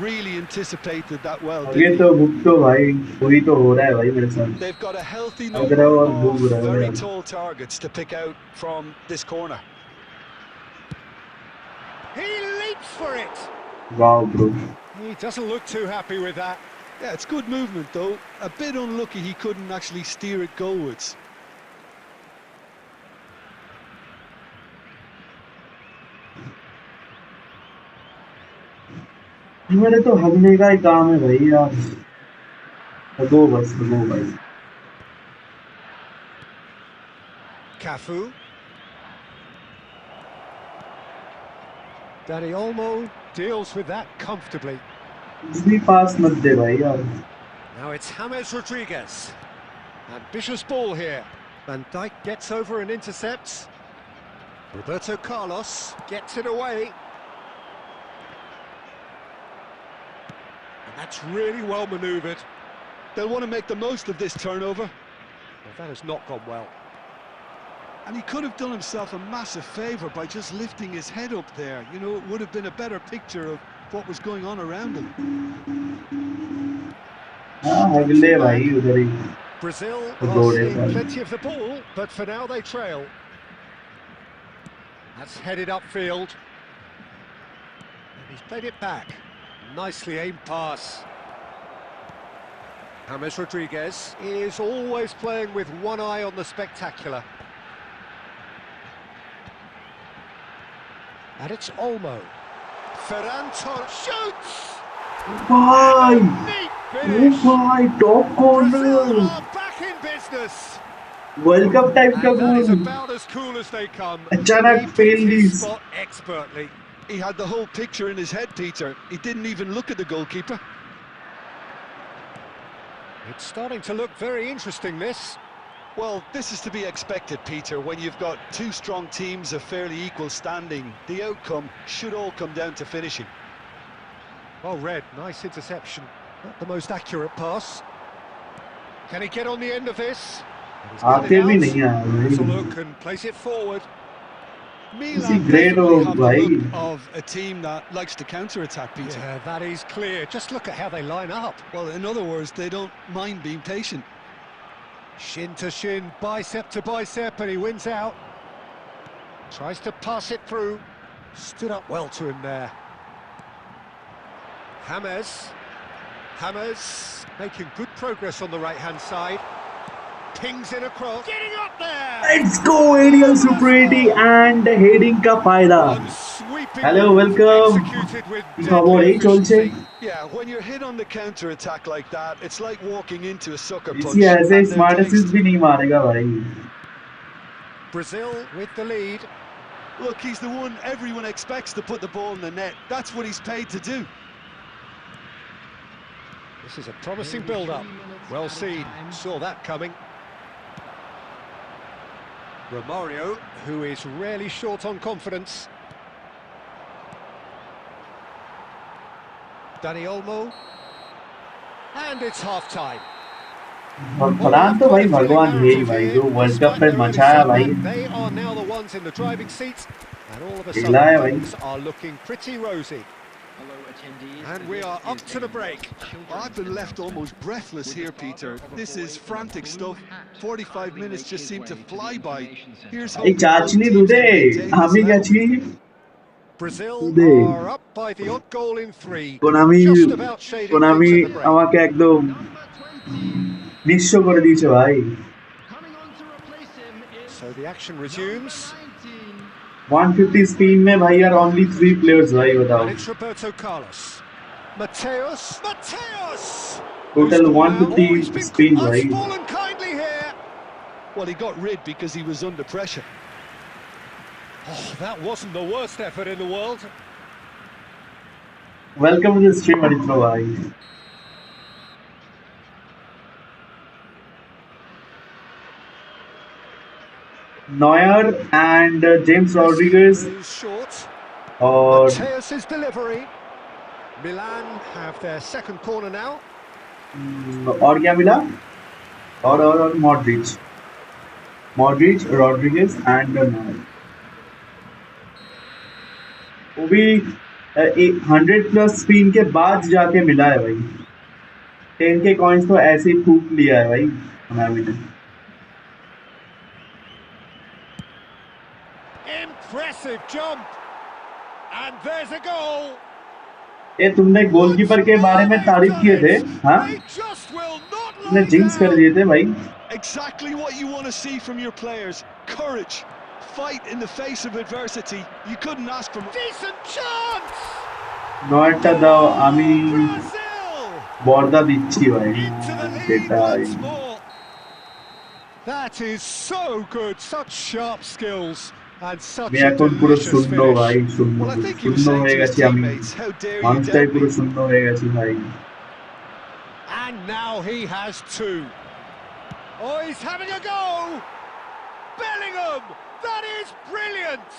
Really anticipated that well, आगे didn't तो he? Book तो भाई वही तो हो रहा है भाई मेरे साथ। They've got a healthy अगर number और of डूब रहा है very यार। tall targets to pick out from this corner. He leaps for it! Wow bro. He doesn't look too happy with that. Yeah, it's good movement, though. A bit unlucky he couldn't actually steer it goalwards. मेरे तो हगने का ही काम है भाई यार। हगो बस, हगो भाई। Cafu. Dani Olmo deals with that comfortably. इतनी पास मत दे भाई यार। Now it's James Rodriguez. Ambitious ball here. Van Dijk gets over and intercepts. Roberto Carlos gets it away. And that's really well manoeuvred. They'll want to make the most of this turnover. Well, that has not gone well. And he could have done himself a massive favour by just lifting his head up there. You know, it would have been a better picture of what was going on around him. हाँ अगले भाई उधर ही। Brazil The are goal is seeing on. plenty of the ball, but for now they trail. That's headed upfield. And he's played it back. Nicely aimed pass. James Rodriguez is always playing with one eye on the spectacular. And it's Olmo. Ferran Torres shoots! भाई Neat ओ finish! भाई top Brazil corner, are back in business! World cup type का And that is goal. about as cool as they come. अचानक He picked fail his this. spot expertly. He had the whole picture in his head, Peter. He didn't even look at the goalkeeper. It's starting to look very interesting, this. Well, this is to be expected, Peter, when you've got two strong teams of fairly equal standing. The outcome should all come down to finishing. Well read, nice interception. Not the most accurate pass. Can he get on the end of this? And he's got आते it भी out. नहीं आया Has a भाई। look and place it forward. किसी Milan great हो definitely have the भाई। look of a team that likes to counter-attack, Peter. Yeah, that is clear. Just look at how they line up. Well, in other words, they don't mind being patient. Shin to shin, bicep to bicep, and he wins out. Tries to pass it through. Stood up well to him there. James making good progress on the right-hand side. pings in across. Getting up there. Let's go, aerial superiority and heading का फायदा. One sweeping Hello, move welcome. executed with কি খবর deadly এই চলছে? efficiency. Yeah, when you're hit on the counter attack like that, it's like walking into a sucker इसी punch ऐसे and they're smart assist dazed. भी नहीं मारेगा भाई. Brazil with the lead. Look, he's the one everyone expects to put the ball in the net. That's what he's paid to do. This is a promising build-up. Well seen, saw that coming. Romario, who is rarely short on confidence. Dani Olmo. And it's half-time. और फलान तो भाई भगवान है ही भाई, जो world cup पे मचाया भाई. They are now the ones in the driving seat, and all of a हिला है sudden भाई. things are looking pretty rosy. And we are up to the break. I've been left almost breathless here, Peter. This is frantic stuff. 45 minutes just seem to fly by. Here's एक चाचनी दूधे, हमी क्या ची? Brazil Dudhe. are up by the odd goal in 3. Konami, Just about shading Konami things at the break. আমাকে একদম নিঃস্ব করে দিয়েছে ভাই. So the action resumes. 150 spin में भाई यार only 3 players भाई बताओ. And it's Roberto Carlos. Mateus! Total Who's 150 now? He's been spin भाई. unspoiled kindly here. Well, he got rid because he was under pressure. Oh, that wasn't the worst effort in the world. Welcome to the stream Aditya भाई. Neuer and James Rodriguez Short. और Mateus's delivery. Milan have their second corner now. और क्या मिला? और Modric, Rodriguez and Neuer. वो भी 100 plus spin के बाद जाके मिला है भाई. 10 के कॉइंस तो ऐसे ही फूक लिया है भाई हमारे ने. Impressive jump. And there's a goal. ये तुमने गोलकीपर के बारे में तारीफ किए थे, हाँ? तुमने जिंक्स कर दिए थे भाई. Exactly what you want to see from your players. Courage. Fight in the face of adversity. You couldn't ask for more. Decent chance. নয়টা দাও আমি Brazil. বর্দা দিচ্ছি ভাই. Into the lead সেটা once more. That is so good. Such sharp skills. And such আমি a এখন পুরো delicious শূন্য ভাই, finish. শূন্য Well, I think he was শূন্য saying হয়ে to his গেছি আমি. teammates, how dare you মানুষটাই doubt পুরো me? শূন্য হয়ে গেছি ভাই. And now he has two. Oh, he's having a go! Bellingham! That is brilliant!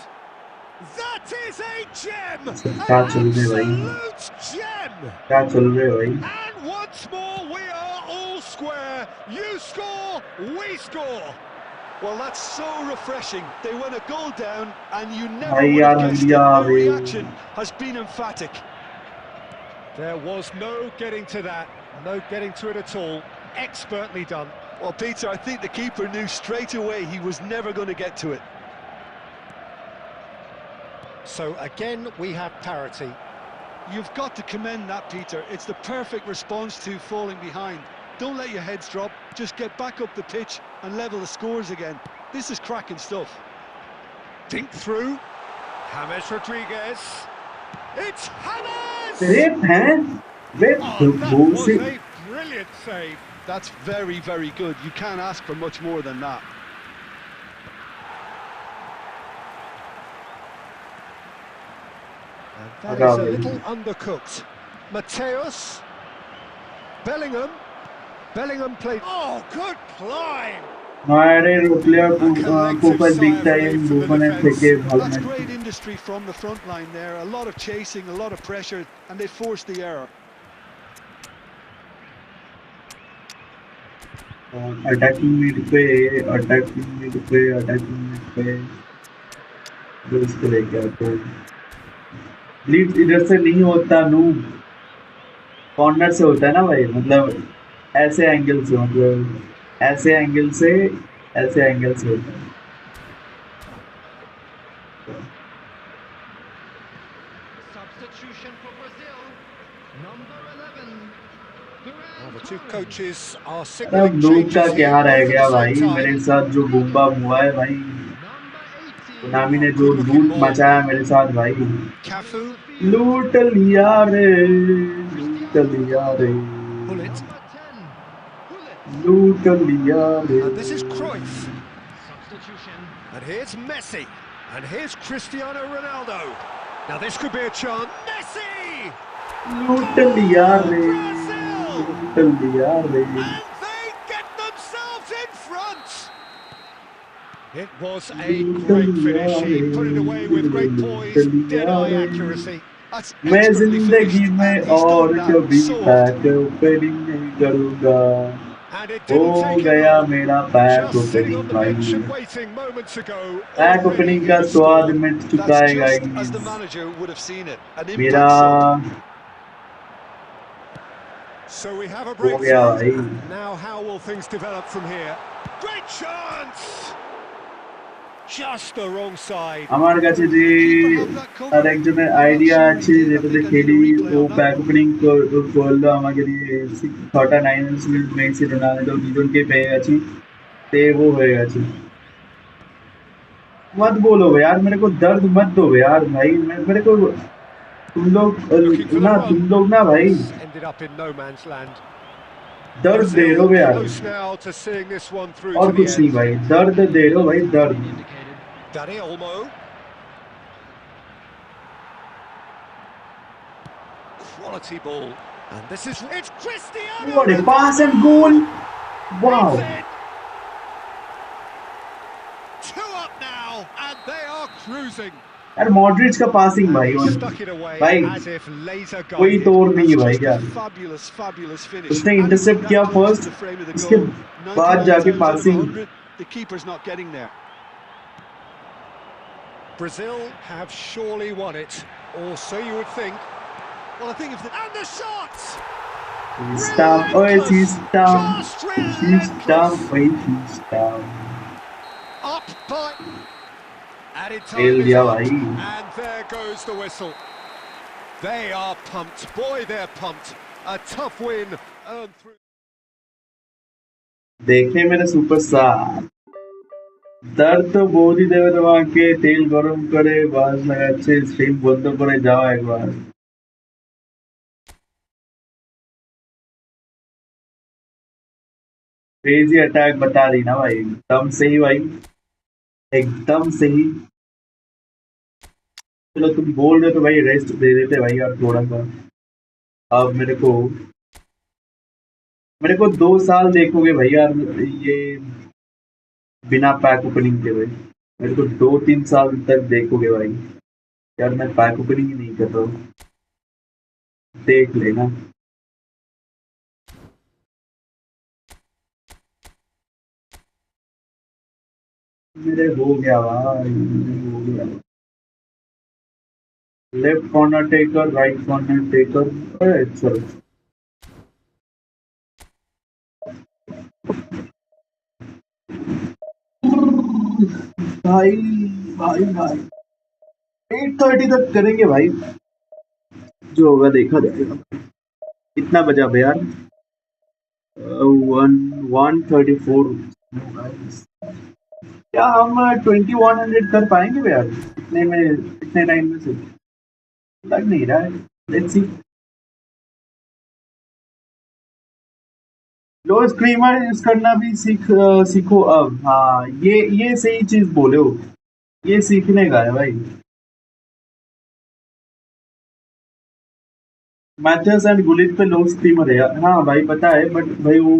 That is a gem! क्या An चल रहा है भाई? absolute gem! क्या चल रहा है भाई? And once more we are all square. You score, we score. Well, that's so refreshing. They went a goal down and you never भाई would यार have guessed it. India The भाई. reaction has been emphatic. There was no getting to that, no getting to it at all. Expertly done. Well, Peter, I think the keeper knew straight away he was never going to get to it. So again we have parity. You've got to commend that, Peter. It's the perfect response to falling behind. Don't let your heads drop. Just get back up the pitch and level the scores again. This is cracking stuff. Dink through. James Rodriguez. It's James! Rape हैं? Rape That वो was से a brilliant save. That's very, very good. You can't ask for much more than that. And that is a little undercooked. Mateus. Bellingham played. Oh, good climb! हमारे player को पर big time opener থেকে ভালো That's match. great industry from the front line there. A lot of chasing, a lot of pressure, and they forced the error. Attacking mid पे दोस्त लेके आते हैं. लीड इधर से नहीं होता नू, कॉर्नर से होता है ना भाई. मतलब ऐसे एंगल से, मतलब ऐसे एंगल से होता है. Substitution for Brazil. Number 11. Well, the two coaches are अब signalling लूट का changes here, क्या रह both at the गया same भाई, time. मेरे साथ जो बूम बाम हुआ है भाई, सुनामी Oh, ने जो good-looking लूट ball. मचाया मेरे साथ भाई। Cafu, लूट लिया रे, लूट लिया रे, pull it. लूट लिया रे। And this is Cruyff. And here's Messi. And here's Cristiano Ronaldo. Now this could be a chance. Messi! लूट लिया रे, Brazil! लूट लिया रे। And they get themselves in front! It was a great finish. He put it away with great poise, dead-eye accuracy. That's मैं expertly जिंदगी finished, में and he's और done that कभी so often. पैक ओपनिंग नहीं करूंगा, And it हो didn't take him गया long. मेरा pack Just sitting on opening the bench भाई। and waiting moments ago. Pack Already opening he का has स्वाद scored. मिट चुका That's है just as the guys. manager would have seen it. An मेरा impact sub. So we have a हो गया breakthrough. भाई। And now how will things develop from here? Great chance! Just the wrong side. আমার কাছে যে আরেকজনের idea আছে যেটাতে খেলি, ও প্যাক ওপেনিং করলো আমাকে দিয়ে, 6টা 9 মেসি রোনাল্ডো দুজনকে পেয়ে গেছি, वो হয়ে গেছে। मत बोलो बे यार, मेरे को दर्द मत दो बे यार भाई, मेरे को तुम लोग Looking for the ना, run. तुम लोग ना भाई Ended up in no man's land. दर्द दे रहे हो बे यार, Close now to seeing this one through और to the कुछ नहीं end. भाई, दर्द दे रहे हो भाई, दर्द। Dani Olmo. Quality ball. And this is... It's Cristiano What a Ronaldo! pass and goal! Wow! It's in. 2 up now, and they are cruising. यार मॉड्रिच का पासिंग And भाई, he और stuck it away भाई as if laser कोई guided. तोड़ नहीं है भाई Just a यार। fabulous, fabulous finish. उसने Anything इंटरसेप्ट that किया close first, to the frame of the उसके goal. बाद 99 जाके times out of passing. 100, the keeper's not getting there. Brazil have surely won it, or so you would think. Well, I think if the... And the shots! Stamp, oh Relentless! stamp, Just relentless! stamp। Up by... Added खेल time is दिया up, भाई। and there goes the whistle. They are pumped. Boy, they're pumped. A tough win earned through... देखे मेरे superstar, দর্দ তো বৌদি দেবে তোমাকে, তেল গরম করে বাস লাগাচ্ছে, স্ট্রিম বন্ধ করে যাও একবার। क्रेजी अटैक बता रही ना भाई, एकदम सही भाई, एकदम सही। चलो तुम बोल रहे हो तो भाई रेस्ट दे देते भाई यार थोड़ा सा। अब मेरे को 2 साल देखोगे भाई यार ये बिना पैक ओपनिंग के भाई, मेरे को 2-3 साल तक देखोगे भाई यार, मैं पैक ओपनिंग ही नहीं कर रहा हूँ, देख लेना। मेरे हो गया भाई, मेरे हो गया। Left corner taker, right corner taker, चलो भाई भाई भाई 8:30 तक करेंगे भाई, जो होगा देखा जाएगा। कितना बजा भैया यार, 134। क्या हम 2100 कर पाएंगे भैया इतने में, इतने टाइम में से? लग नहीं रहा है, let's see. Low screamer use करना भी सीखो अब। हाँ ये सही चीज बोले हो, ये सीखने का है भाई। मैथ्स एंड गुलित पे लो स्क्रीमर है यार, हाँ भाई पता है, बट भाई वो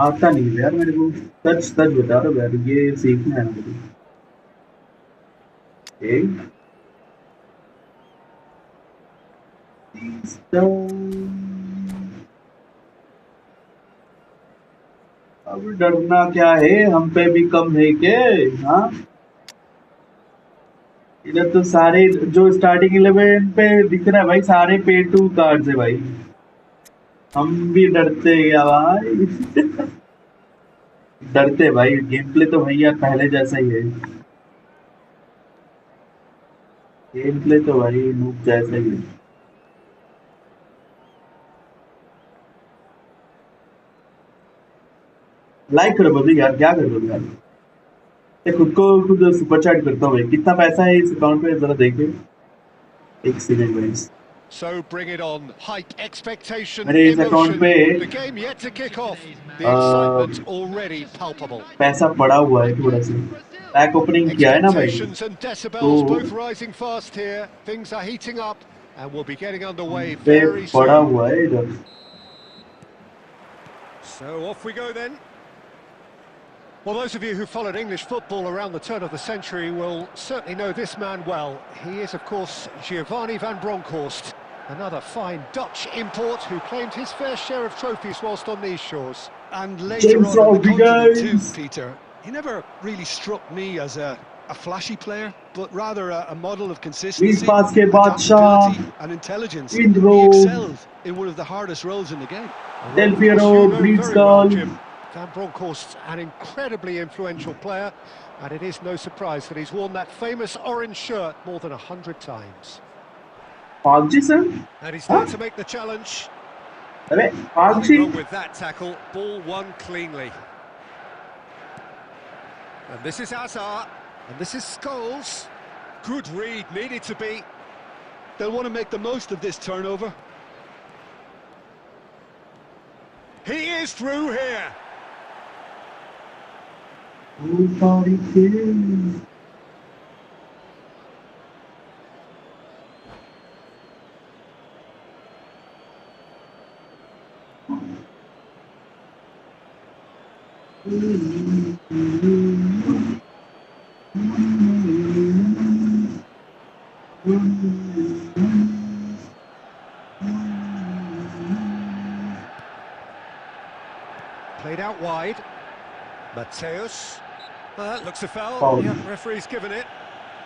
आता नहीं है यार मेरे को, सच सच बता रहा हूँ यार, ये सीखना है मुझे। अब डरना क्या है, हम पे भी कम है के? हाँ इधर तो सारे जो स्टार्टिंग 11 पे दिख रहा है भाई, सारे पे टू कार्ड्स है भाई, हम भी डरते क्या भाई? डरते भाई, गेम प्ले तो भैया पहले जैसा ही है, गेम प्ले तो भाई नूब जैसा ही है। लाइक करो बंदे यार, क्या कर रहे हो यार। मैं खुद को खुद सुपर चैट करता हूँ भाई। कितना पैसा है इस अकाउंट पे जरा देखे। एक सेकंड भाई। So bring it on. Hype, expectation, मेरे इस अकाउंट emotion. पे The game yet to kick off. The excitement already palpable. पैसा पड़ा हुआ है थोड़ा सा। पैक ओपनिंग किया है ना भाई, Expectations and तो decibels both rising fast here. Things are heating up and we'll be getting underway पे very पड़ा soon. हुआ है इधर। So off we go then. Well, those of you who followed English football around the turn of the century will certainly know this man well. He is, of course, Giovanni van Bronckhorst, another fine Dutch import who claimed his fair share of trophies whilst on these shores. And later James on in the continent too, Rodriguez. Peter. He never really struck me as a flashy player, but rather a model of consistency, पास के adaptability बादशाह and intelligence. इंद्रो He excelled in one of the hardest roles in the game. A Del role, of course, Piero you know very well, Breedsdal. Jim. Van Bronckhorst, an incredibly influential player, and it is no surprise that he's worn that famous orange shirt more than 100 times. पागजी sir, And he's हाँ? there to make the challenge. अरे Nothing पागजी wrong with that tackle. Ball won cleanly. And this is Hazard. And this is Scholes. Good read, needed to be. They'll want to make the most of this turnover. He is through here. Played out wide. Mateus. That looks a foul. Foul. Yeah, referee's given it.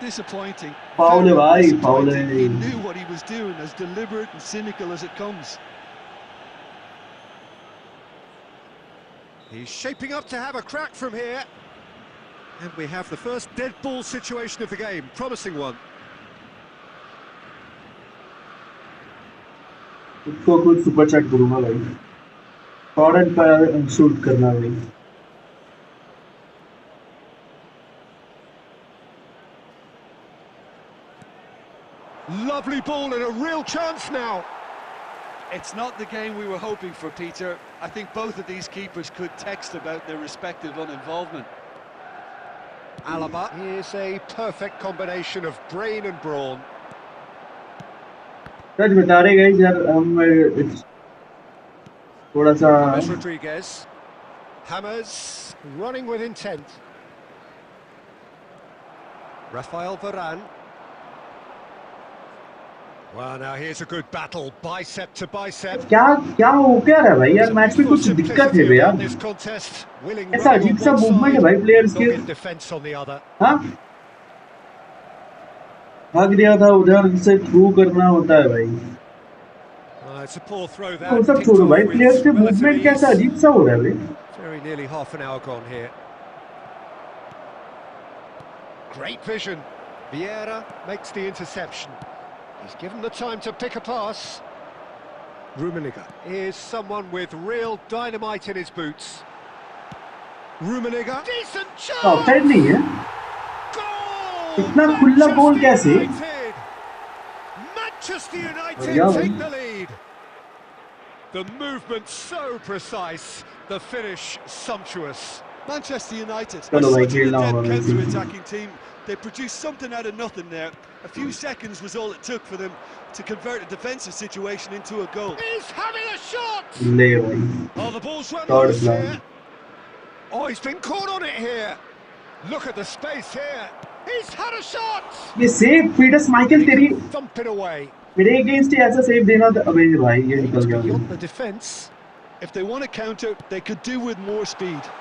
Disappointing. Foul Very है भाई, disappointing. foul है। He knew what he was doing, as deliberate and cynical as it comes. He's shaping up to have a crack from here. And we have the first dead ball situation of the game. Promising one. उसको कुछ super chat करूंगा भाई, फॉरन पर shoot करना भाई। Lovely ball and a real chance now. It's not the game we were hoping for, Peter. I think both of these keepers could text about their respective uninvolvement. Alaba is a perfect combination of brain and brawn. सच बता रहे guys यार, हम थोड़ा सा James Rodriguez. Hammers running with intent. Rafael Varane. Well, now here's a good battle, bicep to bicep. क्या क्या हो क्या रहा है भाई यार, मैच में कुछ दिक्कत है यार। This contest, willing ऐसा running अजीब on सा one मूवमेंट है side, भाई प्लेयर्स के। dogged defense on the other. हाँ, भाग दिया था उधर से, थ्रू करना होता है भाई। It's a poor throw वो that, सब picked छोड़ो off भाई, with प्लेयर्स के relative मूवमेंट कैसा ease. अजीब सा हो रहा है भाई। Very nearly half an hour gone here. Great vision. Vieira makes the interception. He's given the time to pick a pass. Rummenigge is someone with real dynamite in his boots. Rummenigge, decent chance! Offside नहीं है, Goal! इतना खुला गोल कैसे? Manchester United बढ़िया भाई। take the lead. The movement so precise, the finish sumptuous. Manchester United are चलो भाई, such an खेलना adept होगा वैसे। counter-attacking team. They produced something out of nothing there. A few seconds was all it took for them to convert a defensive situation into a goal. He's having a shot! ले भाई, Oh, the ball's run Third loose line. here. Oh, he's been caught on it here. Look at the space here. He's had a shot! ये save Peters Michael तेरी Thump it away. मेरे against ऐसा save देना था। अबे भाई ये It's निकल गया। beyond the defence. If they want to counter, they could do with more speed.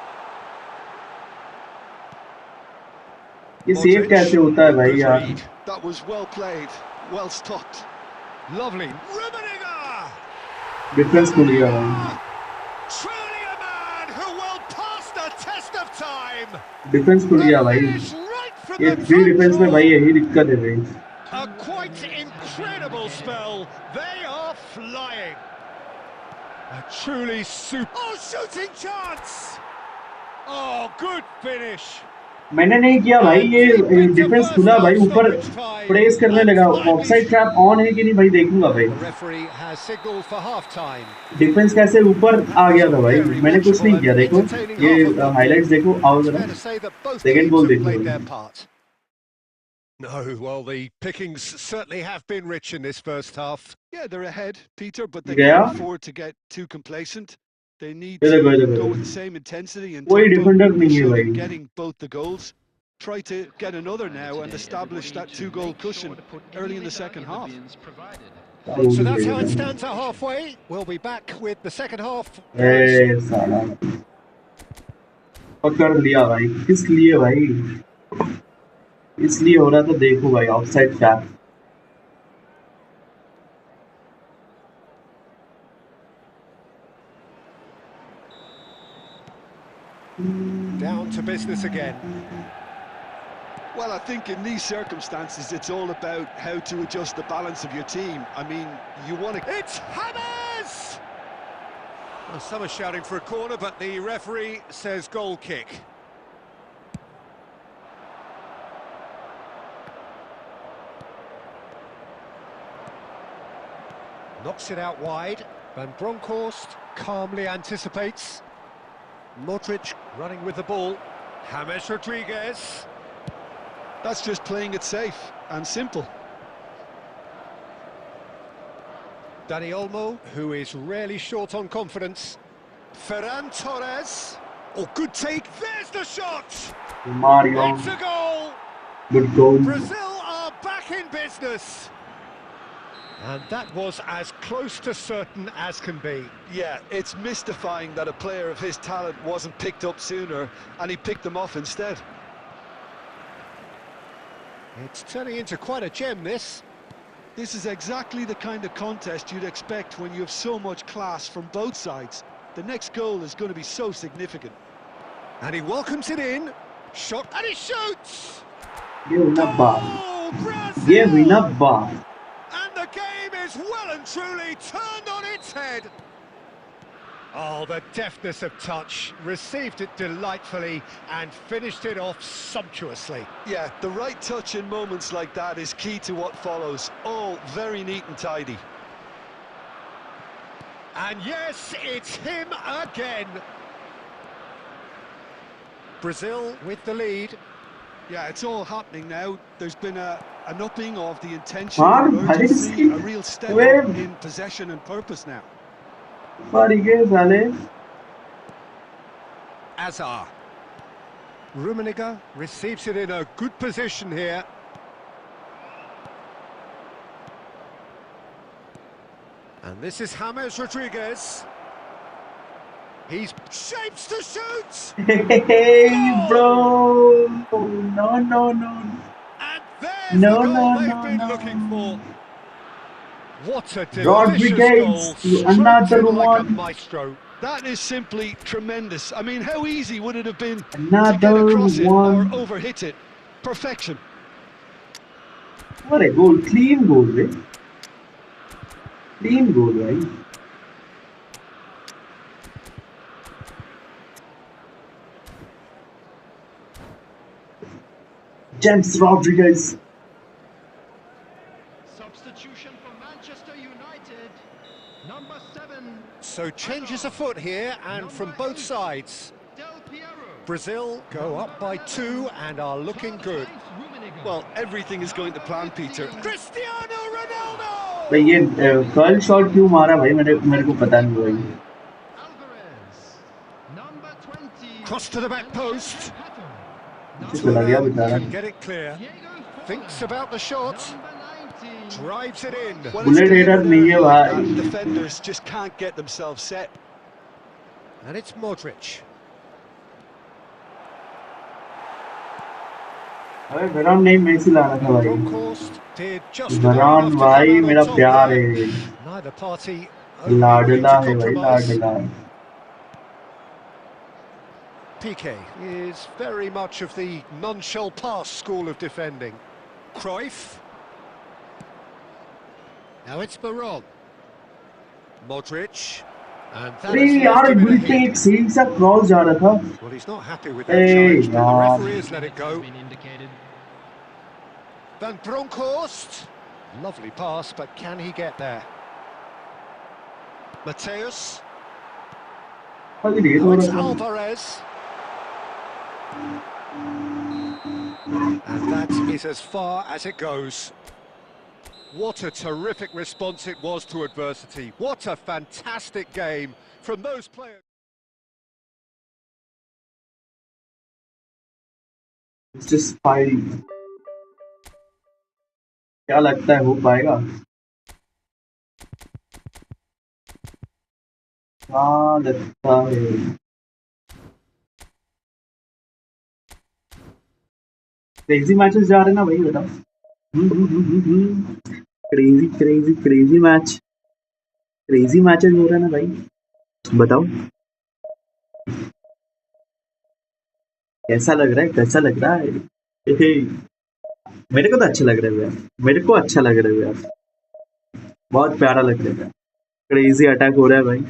ये सेव कैसे होता है भाई यार? That was well played, well stopped. Lovely. Rummenigge! Difference खुल गया भाई। Truly a man who will pass the test of time. Difference खुल गया भाई। Finish right from ये the फ्री front डिफेंस में row. भाई यही दिक्कत है भाई। A quite incredible spell. They are flying. A truly super. Oh, shooting chance! Oh, good finish. मैंने नहीं किया भाई, And deep ये into डिफेंस first खुला half भाई, ऊपर stoppage time. प्रेस करने And लगा। finally, ऑफसाइड ट्रैप ऑन है कि नहीं भाई देखूंगा भाई। the referee has signalled for half-time. Defence कैसे ऊपर That आ was गया a था भाई, very मैंने कुछ watchable नहीं and किया। देखो entertaining ये half of football. हाइलाइट्स देखो, आओ It's जरा fair to say that both second teams goal have देखो played their भाई। part. No, well, the pickings certainly have been rich in this first half. Yeah, they're ahead, Peter, but they गया can't afford to get too complacent. They need ये to देखो, ये देखो, go ये with the देखो। same intensity and कोई tempo defender they नहीं है showed in भाई। getting both the goals. Try to get another now and establish that two-goal cushion early in the second half. क्या role So that's how it खेलेगा stands at halfway. We'll be back with the second half very A soon. साला, पकड़ लिया भाई। किस लिए भाई? इसलिए हो रहा था, देखो भाई offside trap. Down to business again. Well, I think in these circumstances, it's all about how to adjust the balance of your team. I mean, you want to... It's Hammers! Well, some are shouting for a corner, but the referee says goal kick. Knocks it out wide. Van Bronckhorst calmly anticipates. Modric running with the ball. James Rodriguez. That's just playing it safe and simple. Dani Olmo, who is rarely short on confidence. Ferran Torres. Oh, good take. There's the shot. Mario, It's a goal. good goal. Brazil are back in business. And that was as close to certain as can be. Yeah, it's mystifying that a player of his talent wasn't picked up sooner and he picked them off instead. It's turning into quite a gem, this. This is exactly the kind of contest you'd expect when you have so much class from both sides. The next goal is going to be so significant. And he welcomes it in. Shot, and he shoots! ये हुई ना बात, Oh, ये हुई ना Brazil! बात। And the game is well and truly turned on its head. Oh, the deftness of touch, received it delightfully and finished it off sumptuously. Yeah, the right touch in moments like that is key to what follows. All very neat and tidy. And yes, it's him again. Brazil with the lead. Yeah, it's all happening now. There's been an upping of the intention हाँ and भाई, urgency, a real step way up in possession and purpose now. बारी के साले। Azar. Rummenigge receives it in a good position here. And this is James Rodriguez. He's shapes to shoot! Hey, bro! No, no, no. And there's No, the goal no, they've no, been no. looking for. What a delicious Rodriguez, goal, stroked another in like a one. maestro. That is simply tremendous. I mean, how easy would it have been to get Another across it or one. overhit it? Perfection. What a goal! Clean goal, right? Clean goal, right? James Rodriguez. Substitution for Manchester United. Number 7. So changes afoot here, and from both sides. Del Piero. Brazil go up by 2 and are looking good. Well, everything is going to plan, Peter. Cristiano Ronaldo! भाई ये curl shot क्यों मारा भाई, मेरे को पता नहीं भाई। Alvarez. Number 20. Cross to the back post. पीछे चला गया बेचारा। Can get it clear. Thinks about the shot. Number 19. Drives it in. When Bullet it's header getting नहीं है early like भाई। that, defenders just can't get themselves set. And it's Modric. अबे Veyron नहीं, Messi लाना था भाई। Bronckhorst did just Veyron enough to भाई come out मेरा on top प्यार there. है, Neither party overly willing लाडला to है भाई, compromise. लाडला। Piqué is very much of the non-shell pass school of defending. Cruyff. Now it's Baron. Modric. And that अरे has left यार him in a उल्टे heap. एक सही सा क्रॉस जा रहा था. Well, he's not happy with A that challenge, but the यार. referee has let it go. Van Bronckhorst. Lovely pass, but can he get there? Mateus. अभी लेट Now हो it's रहा था. Alvarez. And that is as far as it goes. What a terrific response it was to adversity. What a fantastic game from those players. It's just fighting. क्या लगता है हो पाएगा? हाँ लगता है. क्रेजी मैचेस जा रहे हैं ना भाई बताओ. Crazy crazy crazy match. Crazy matches हो रहे हैं ना भाई. बताओ कैसा लग रहा है, कैसा लग रहा है. एहे, मेरे को तो अच्छा लग रहा है यार. मेरे को अच्छा लग रहा है यार. बहुत प्यारा लग रहा है. क्रेजी अटैक हो रहा है भाई.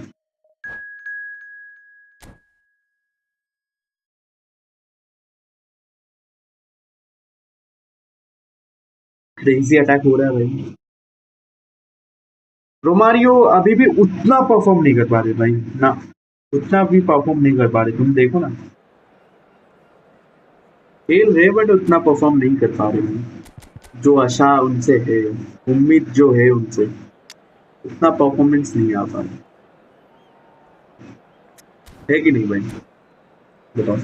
क्रेजी अटैक हो रहा है भाई. रोमारियो अभी भी उतना परफॉर्म नहीं कर पा रहे भाई ना. उतना भी परफॉर्म नहीं कर पा रहे. तुम देखो ना, खेल रहे बट उतना परफॉर्म नहीं कर पा रहे भाई. जो आशा उनसे है, उम्मीद जो है उनसे, उतना परफॉर्मेंस नहीं आ पा रहा है कि नहीं भाई. बताओ.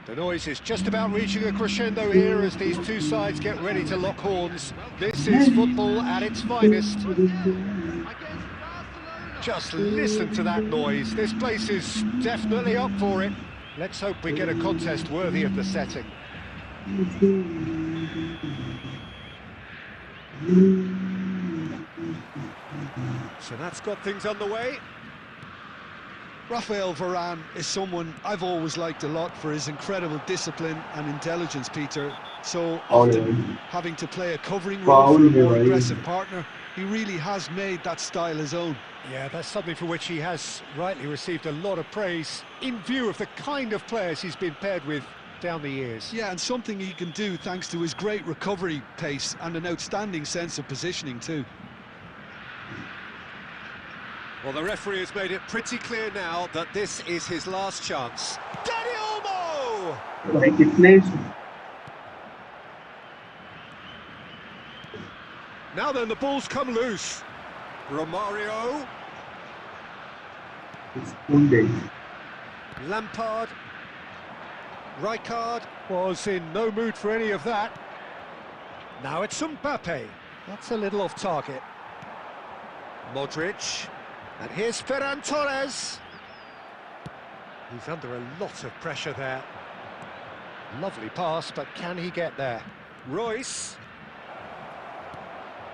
The noise is just about reaching a crescendo here as these two sides get ready to lock horns. This is football at its finest. Just listen to that noise. This place is definitely up for it. Let's hope we get a contest worthy of the setting. So that's got things underway. Rafael Varane is someone I've always liked a lot for his incredible discipline and intelligence, Peter. So often having to play a covering role for a more aggressive partner, he really has made that style his own. Yeah, that's something for which he has rightly received a lot of praise in view of the kind of players he's been paired with down the years. Yeah, and something he can do thanks to his great recovery pace and an outstanding sense of positioning too. Well, the referee has made it pretty clear now that this is his last chance. Dani Olmo! Now then, the ball's come loose. Romario. Lampard. Rijkaard was in no mood for any of that. Now it's Mbappe. That's a little off target. Modric. And here's Ferran Torres. He's under a lot of pressure there. Lovely pass, but can he get there? Royce.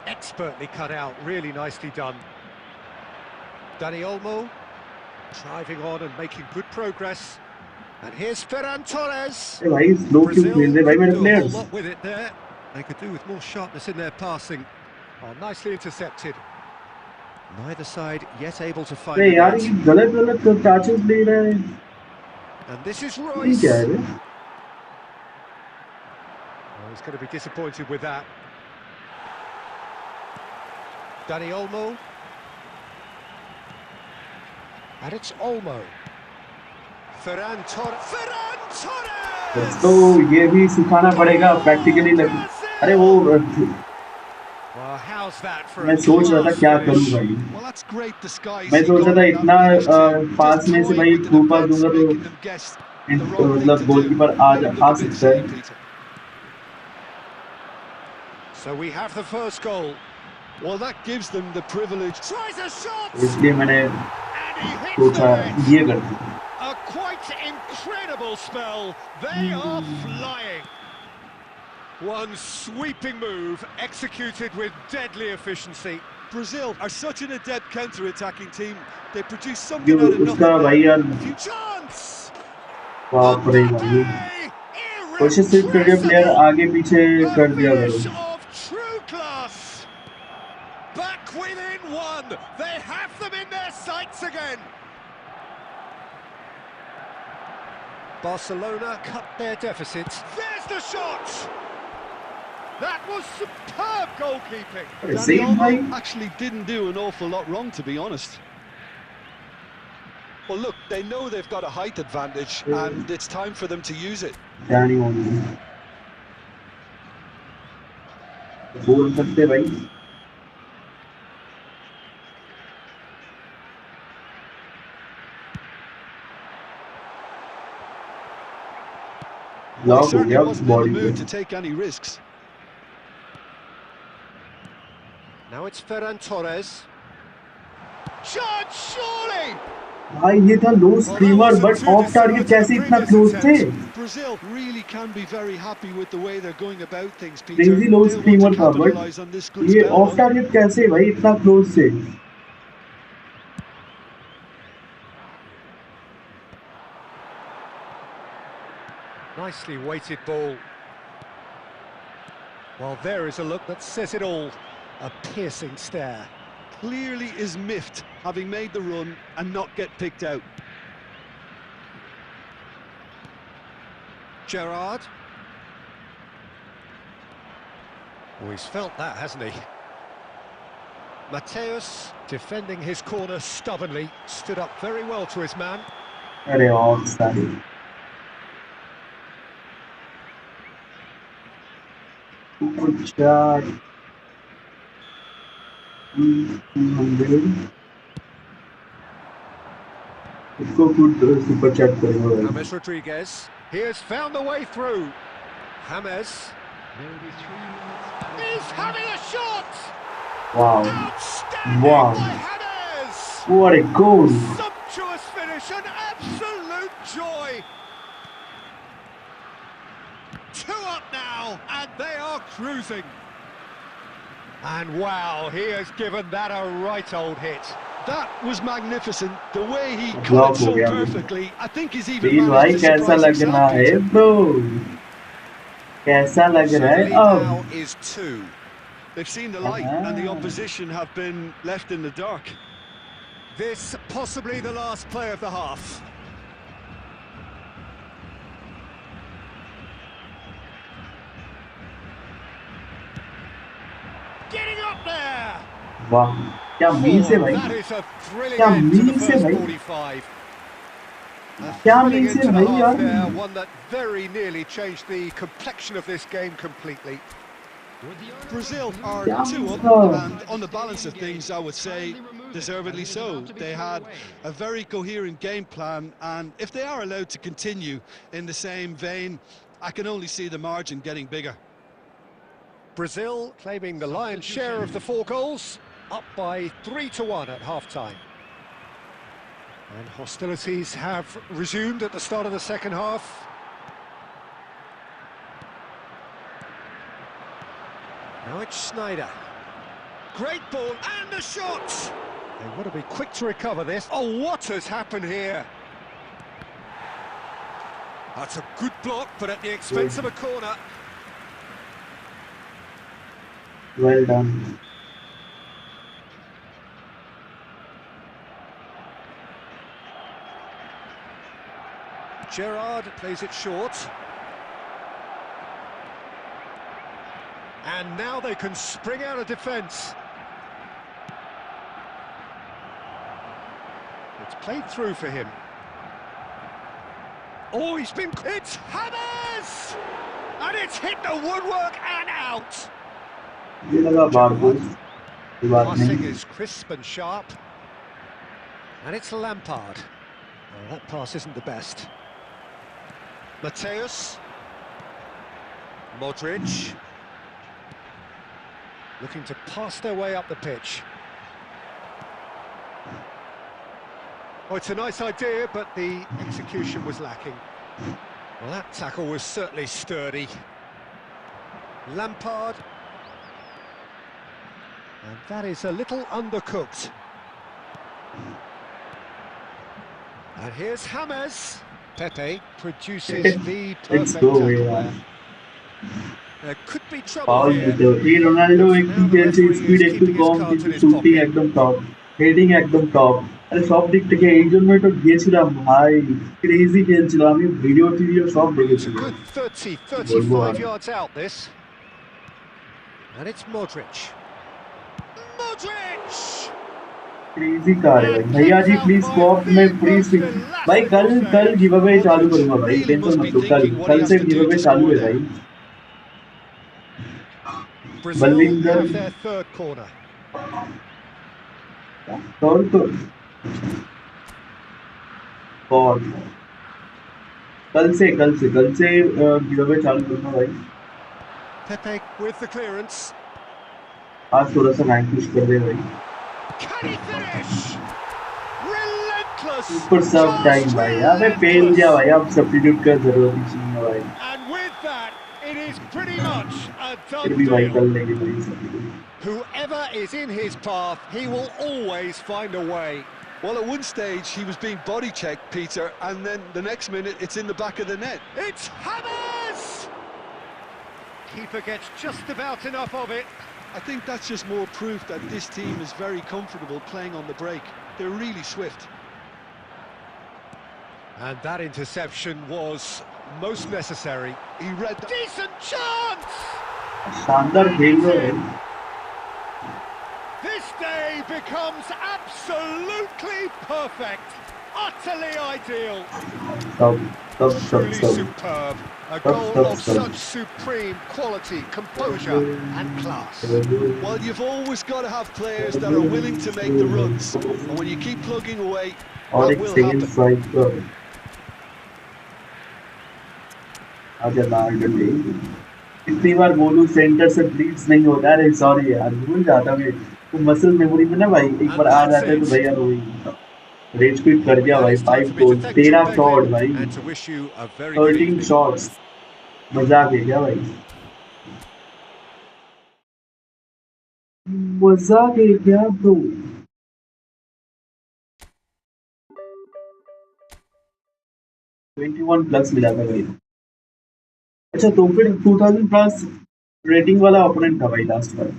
Expertly cut out, really nicely done. Dani Olmo. Driving on and making good progress. And here's Ferran Torres. Brazil could do a whole lot with it there. They could do with more sharpness in their passing. Oh, nicely intercepted. Neither side yet able to find the net. And this is Royce. Oh, he's going to be disappointed with that. Dani Olmo. And it's Olmo. Ferran Torres. Ferran Torres! तो ये भी सिखाना पड़ेगा practically. अरे वो मैं सोच रहा था क्या करूं भाई. मैं सोच रहा था इतना पास में से भाई थ्रू पास दूंगा तो मतलब गोलकीपर आ सकता है. So we have the first goal. Well, that gives them the privilege. Tries a shot. इसलिए मैंने सोचा ये कर दूं. A quite incredible spell. They are flying. One sweeping move, executed with deadly efficiency. Brazil are such an adept counter-attacking team. They produce जो something out of उसका nothing भाई यार there. Chance! बाप रे भाई Mbappe! कोशिश सिर्फ करिए प्लेयर Irrepressible! आगे पीछे A कर दिया करो finish of true class! Back within one! They have them in their sights again! Barcelona cut their deficit. There's the shot! That was superb goalkeeping. सही भाई Dani actually didn't do an awful lot wrong, to be honest. Well, look, they know they've got a height advantage, and it's time for them to use it. क्या नहीं होना बोल सकते भाई Well, he lock हो certainly गया wasn't in the body mood पे to take any risks. Now it's Ferran Torres. Chance, surely! भाई ये था लो स्क्रीमर बट ऑफ टारगेट कैसे इतना क्लोज थे Brazil really can be very happy with the way they're going about things, Peter. Crazy low They'll want to screamer था capitalize on this but good ये spell, of though. Target कैसे भाई इतना close से Nicely weighted ball. Well, there is a look that says it all. A piercing stare. Clearly is miffed, having made the run and not get picked out. Gerrard. Oh, he's felt that, hasn't he? Mateus, defending his corner stubbornly, stood up very well to his man. अरे of side चार 200 इसको खुद super chat करेंगे भाई James Rodriguez. He has found the way through. James. There will be 3 minutes. He's having a shot! Wow Outstanding Wow. by James! what a goal Sumptuous finish, an absolute joy! 2 up now, and they are cruising. And wow, he has given that a right old hit. That was magnificent. The way he Block cut it so हो गया। perfectly. I think he's even please भाई managed to कैसा surprise लग रहा himself, है Peter. Bro कैसा लग रहा है So अब now is 2. They've seen the light and the opposition have been left in the dark. This possibly the last play of the half. Getting up there! वाह क्या मीस है भाई That is a thrilling क्या end to the मीस है first भाई 45. A क्या thrilling मीस end है to the भाई half there, यार one that very nearly changed the complexion of this game completely. Brazil are Yeah, 2 up, so- and on the balance of things, I would say deservedly so. They had a very coherent game plan, and if they are allowed to continue in the same vein, I can only see the margin getting bigger. Brazil claiming the lion's share of the 4 goals, up by 3-1 at half-time. And hostilities have resumed at the start of the second half. Now it's Schneider. Great ball, and the shot! They want to be quick to recover this. Oh, what has happened here? That's a good block, but at the expense of a corner. well done Gerrard plays it short. And now they can spring out of defence. It's played through for him. Oh, he's been... It's James! And it's hit the woodwork and out! ये लगा बार को ये बात Passing नहीं is crisp and sharp. And it's Lampard. Oh, that pass isn't the best. Mateus. Modric. Looking to pass their way up the pitch. Oh, it's a nice idea, but the execution was lacking. Well, that tackle was certainly sturdy. Lampard. And that is a little undercooked. And here's James. Pepe produces the Let's perfect go, tackle yeah. there. There could be trouble Foul here. দিতে হবে। এই Ronaldo But for একটু now, the খেলছে, referee speed is একটু keeping his কম, cards কিন্তু in his shooting pocket. একদম top, heading একদম top. আরে সব দিক থেকে এই জন্যই তো গিয়েছিলাম ভাই, ক্রেজি খেলছিল, আমি ভিডিও সব Well, it's a দেখেছিলাম। good 30, কি বলবো 35 আর, yards out, this. And it's Modric. Modric! Crazy car है भाई। And भैया kept जी out प्लीज by स्वैप में the फ्री most स्पिन। भाई कल elastic कल save. गिव अवे चालू करूंगा भाई, Really टेंशन must मत be लो। कल thinking what he कल has से to give do away to चालू score है there. भाई। Brazil बलिंगर have their third corner. तो और कल से गिव अवे चालू करूंगा भाई। Pepe with the clearance. आज थोड़ा सा रैंक पुश कर दे भाई। Can he finish? Relentless! Super सब टाइम Just भाई, अबे फेल relentless! गया भाई, अब सब्स्टिट्यूट का जरूरत ही नहीं है भाई। And with that, it is pretty much a फिर done भी भाई deal. कल लेंगे भाई substitute. Whoever is in his path, he will always find a way. Well, at one stage he was being body checked, Peter, and then the next minute it's in the back of the net. It's Hammers! Keeper gets just about enough of it. I think that's just more proof that this team is very comfortable playing on the break. They're really swift. And that interception was most necessary. He read that. Decent chance! शानदार खेल रहे हैं। This day becomes absolutely perfect. Utterly ideal. Truly superb. A goal of such supreme quality, composure and class. Well, you've always got to have players that are willing to make the runs. And when you keep plugging away, और that एक will second happen. Strike पर आजा लाल डंडे। इतनी बार बोलूं centre से bleeds नहीं होता। अरे सॉरी यार, भूल जाता मैं, तो मसल मेमोरी में ना भाई, एक बार आ जाता है तो भैया रोई रेज क्विट कर दिया भाई। 5 गोल, 13 शॉट भाई, And to wish you a very good 13 evening. Shots, मजाक है क्या भाई? मजाक है क्या ब्रो? $21+ मिला था भाई। अच्छा तो फिर 2000+ रेटिंग वाला ओपोनेंट था भाई लास्ट बार।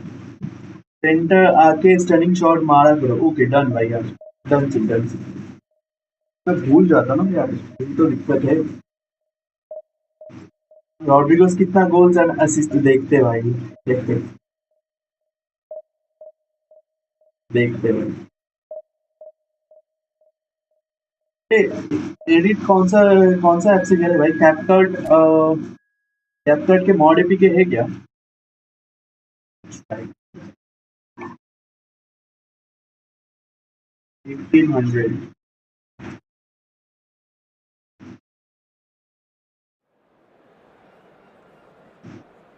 सेंटर आके स्टनिंग शॉट मारा करो। ओके डन भाई यार, डन। मैं भूल जाता ना यार, यही तो दिक्कत है। रॉड्रिगोस कितना गोल्स एंड असिस्ट देखते भाई, देखते भाई। एडिट कौन सा ऐप से करे भाई? कैपकट के मॉड एपी के है क्या? 1800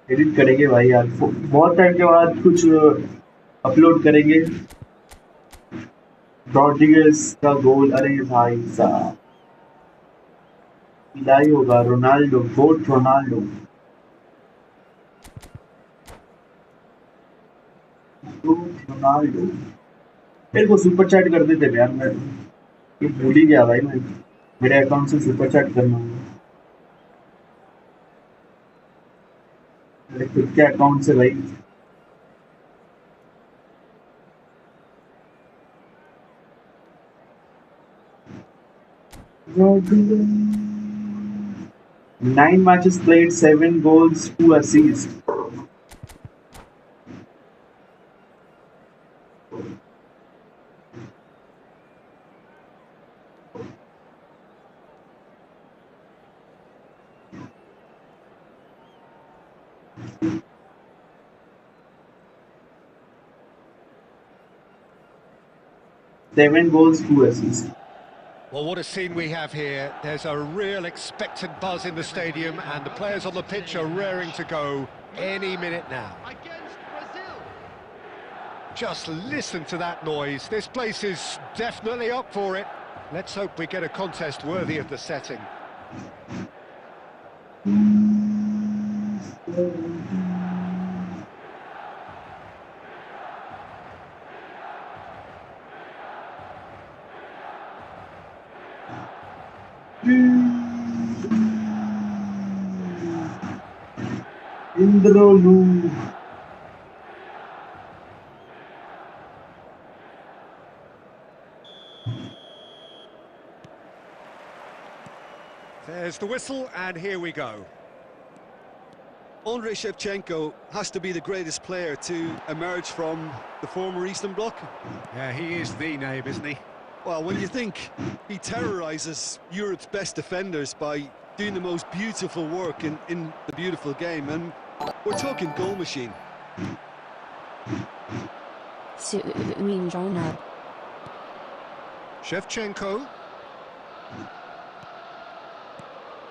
एडिट करेंगे भाई यार, बहुत टाइम के बाद कुछ अपलोड करेंगे। रॉड्रिगस का गोल, अरे भाई साहब मिलाई होगा। रोनाल्डो, गोट रोनाल्डो। मेरे को सुपर चैट कर देते यार, मैं ये भूल ही गया भाई। मैं मेरे अकाउंट से सुपर चैट करना होगा, मेरे खुद के अकाउंट से भाई। Nine matches played, 7 goals, 2 assists. Seven goals, 2 assists. Well, what a scene we have here. There's a real expectant buzz in the stadium and the players on the pitch are raring to go any minute now. Against Brazil. Just listen to that noise. This place is definitely up for it. Let's hope we get a contest worthy of the setting. Indrojit. There's the whistle, and here we go. Andrei Shevchenko has to be the greatest player to emerge from the former Eastern Bloc. Yeah, he is the name, isn't he? Well, when you think he terrorises Europe's best defenders by doing the most beautiful work in the beautiful game, and we're talking goal machine. Shevchenko.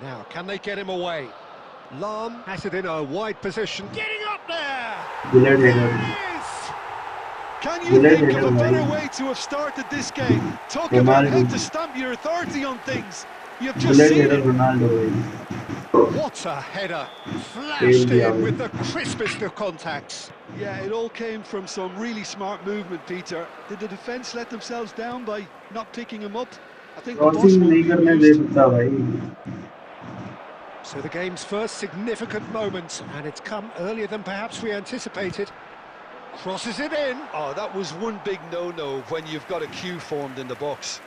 Now, can they get him away? Lahm has it in a wide position. Getting up there! Bullet There header. it is! Can you Bullet think of a header, better भाई. way to have started this game? Talk about how to stamp your authority on things. You've just Bullet seen header it. Ronaldo भाई. What a header! Fail Flashed दिया in with भाई. the crispest of contacts. Yeah, it all came from some really smart movement, Peter. Did the defence let themselves down by not picking him up? I think the boss crossing won't नहीं be करने दे amused. सकता भाई. So the game's first significant moment, and it's come earlier than perhaps we anticipated. Crosses it in. Oh, that was one big no-no when you've got a queue formed in the box.